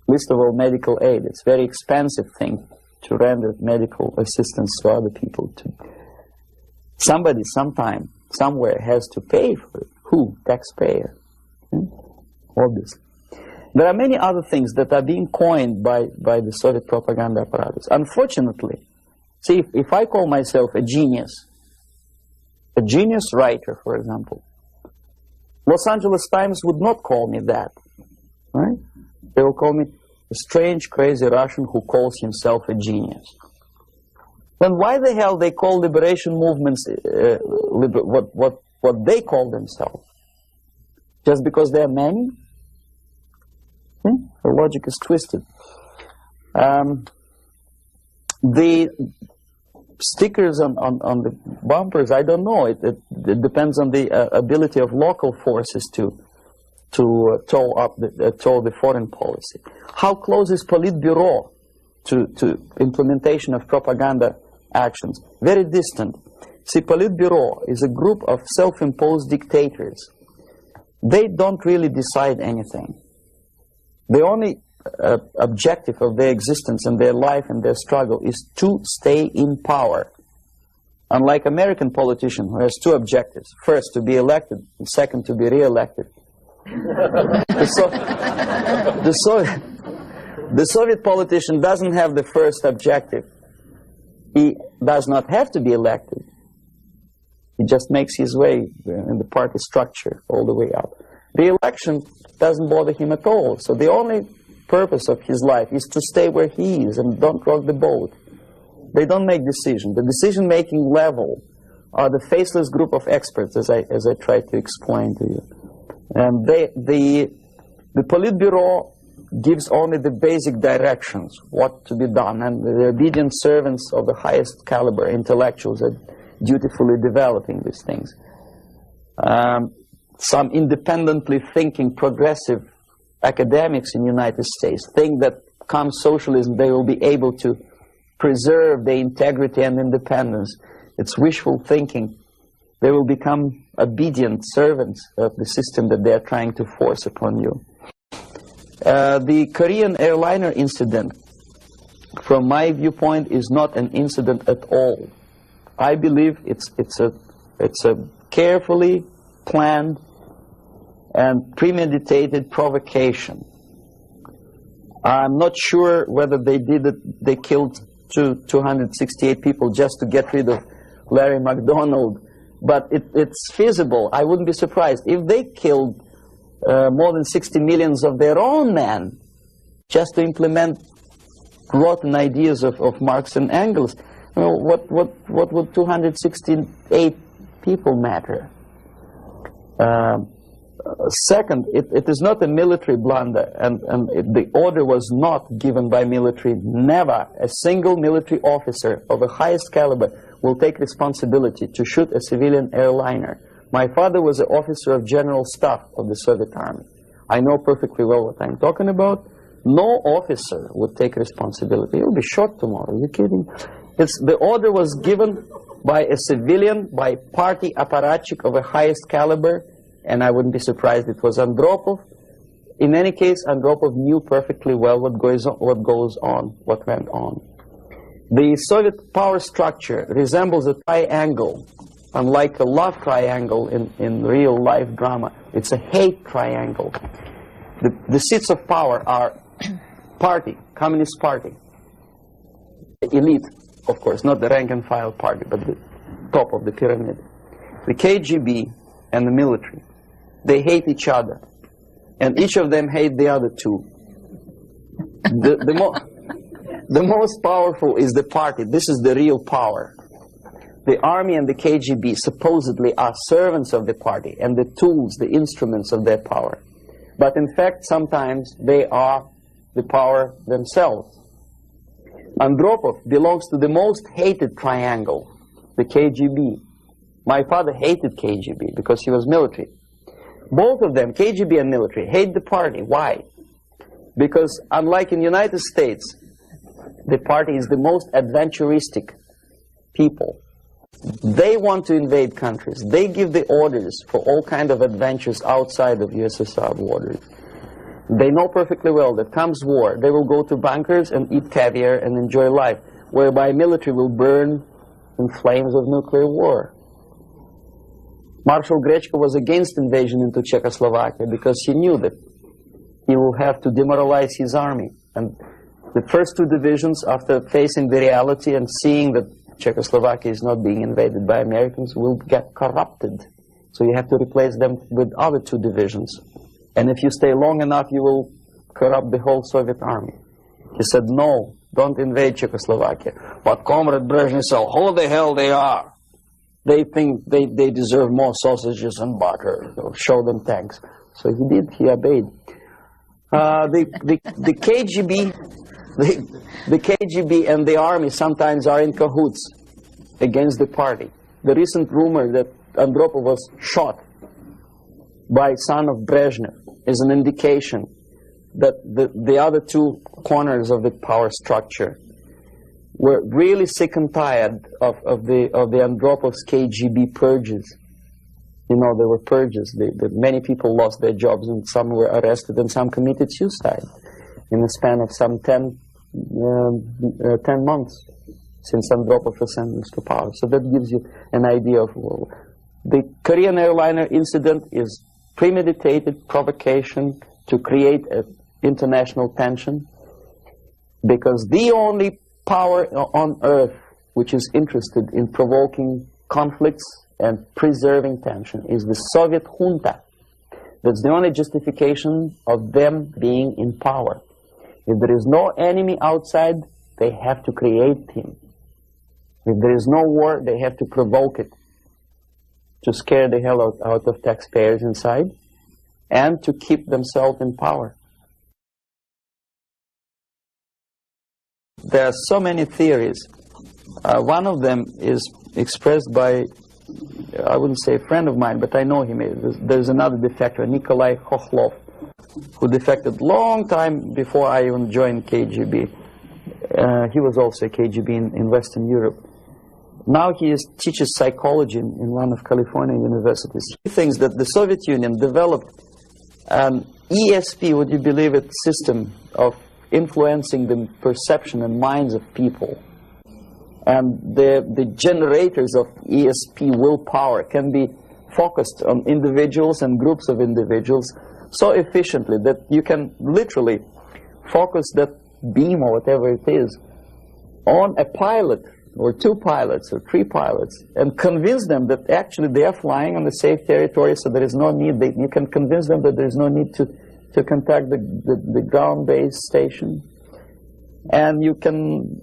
Least of all, medical aid. It's a very expensive thing to render medical assistance to other people. Somebody, sometime, somewhere has to pay for it. Who? Taxpayer. Obviously. There are many other things that are being coined by the Soviet propaganda apparatus. Unfortunately, see, if I call myself a genius writer, for example, Los Angeles Times would not call me that, right? They will call me a strange, crazy Russian who calls himself a genius. Then why the hell they call liberation movements what they call themselves? Just because they are many? The logic is twisted. The stickers on the bumpers, I don't know. It depends on the ability of local forces to toe the foreign policy. How close is Politburo to implementation of propaganda actions? Very distant. See, Politburo is a group of self-imposed dictators. They don't really decide anything. The only objective of their existence and their life and their struggle is to stay in power. Unlike American politician who has two objectives: first, to be elected, and second, to be re-elected. The Soviet politician doesn't have the first objective. He does not have to be elected. He just makes his way in the party structure all the way up. Re-election doesn't bother him at all. So the only purpose of his life is to stay where he is and don't rock the boat. They don't make decisions. The decision-making level are the faceless group of experts, as I tried to explain to you. And the Politburo gives only the basic directions, what to be done, and the obedient servants of the highest caliber intellectuals are dutifully developing these things. Some independently thinking progressive academics in the United States think that come socialism they will be able to preserve their integrity and independence. It's wishful thinking. They will become obedient servants of the system that they are trying to force upon you. The Korean airliner incident, from my viewpoint, is not an incident at all. I believe it's a carefully planned and premeditated provocation. I'm not sure whether they did it. They killed 268 people just to get rid of Larry McDonald, but it's feasible. I wouldn't be surprised if they killed more than 60 million of their own men just to implement rotten ideas of Marx and Engels. You know, what would 268 people matter? Second, it is not a military blunder, and the order was not given by military. Never a single military officer of the highest caliber will take responsibility to shoot a civilian airliner. My father was an officer of general staff of the Soviet Army. I know perfectly well what I'm talking about. No officer would take responsibility. He'll be shot tomorrow. Are you kidding? The order was given by a civilian, by party apparatchik of the highest caliber, and I wouldn't be surprised it was Andropov. In any case, Andropov knew perfectly well what went on. The Soviet power structure resembles a triangle. Unlike a love triangle in real life drama, it's a hate triangle. The seats of power are party, Communist Party, the elite, of course, not the rank and file party, but the top of the pyramid. The KGB and the military, they hate each other, and each of them hate the other two. The most powerful is the party. This is the real power. The army and the KGB supposedly are servants of the party and the tools, the instruments of their power. But in fact, sometimes they are the power themselves. Andropov belongs to the most hated triangle, the KGB. My father hated KGB because he was military. Both of them, KGB and military, hate the party. Why? Because unlike in the United States, the party is the most adventuristic people. They want to invade countries. They give the orders for all kinds of adventures outside of USSR borders. They know perfectly well that comes war, they will go to bunkers and eat caviar and enjoy life, whereby military will burn in flames of nuclear war. Marshal Grechko was against invasion into Czechoslovakia because he knew that he will have to demoralize his army. And the first two divisions, after facing the reality and seeing that Czechoslovakia is not being invaded by Americans, will get corrupted. So you have to replace them with other two divisions. And if you stay long enough, you will corrupt the whole Soviet army. He said, no, don't invade Czechoslovakia. But Comrade Brezhnev said, who the hell they are? They think they deserve more sausages and butter. So show them tanks. So he did, he obeyed. The KGB and the army sometimes are in cahoots against the party. The recent rumor that Andropov was shot by son of Brezhnev is an indication that the other two corners of the power structure were really sick and tired of the Andropov's KGB purges. You know, there were purges. Many people lost their jobs, and some were arrested, and some committed suicide in the span of some 10 months since Andropov was sentenced to power. So that gives you an idea of the Korean airliner incident is premeditated provocation to create an international tension, because the only power on earth which is interested in provoking conflicts and preserving tension is the Soviet junta. That's the only justification of them being in power. If there is no enemy outside, they have to create him. If there is no war, they have to provoke it, to scare the hell out of taxpayers inside, and to keep themselves in power. There are so many theories. One of them is expressed by, I wouldn't say a friend of mine, but I know him. There's another defector, Nikolai Khokhlov, who defected long time before I even joined KGB. He was also a KGB in Western Europe. Now he teaches psychology in one of California universities. He thinks that the Soviet Union developed an ESP, would you believe it, system of influencing the perception and minds of people. And the generators of ESP willpower can be focused on individuals and groups of individuals so efficiently that you can literally focus that beam or whatever it is on a pilot or two pilots or three pilots and convince them that actually they are flying on the safe territory, so there is no need, you can convince them that there is no need to contact the ground-based station, and you can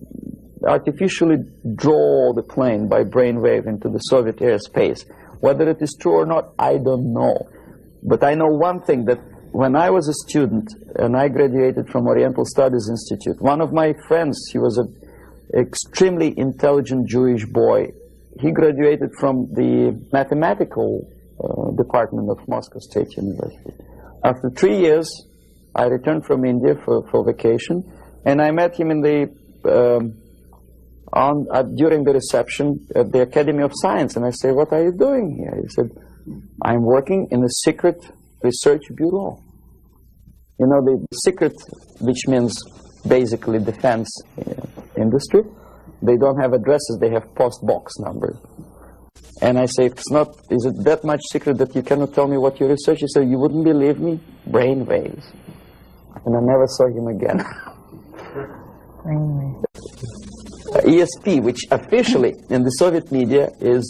artificially draw the plane by brainwave into the Soviet airspace. Whether it is true or not, I don't know. But I know one thing, that when I was a student and I graduated from Oriental Studies Institute, one of my friends, he was an extremely intelligent Jewish boy. He graduated from the mathematical department of Moscow State University. After 3 years, I returned from India for vacation, and I met him in the during the reception at the Academy of Science, and I said, "What are you doing here?" He said, "I'm working in a secret research bureau." You know, the secret, which means basically defense industry. They don't have addresses, they have post box numbers. And I say, is it that much secret that you cannot tell me what you research? He said, "You wouldn't believe me, brain waves." And I never saw him again. ESP, which officially in the Soviet media is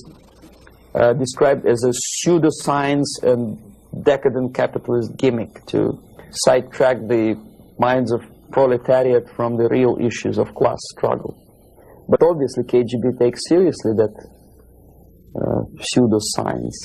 described as a pseudoscience and decadent capitalist gimmick to sidetrack the minds of proletariat from the real issues of class struggle. But obviously KGB takes seriously that pseudoscience.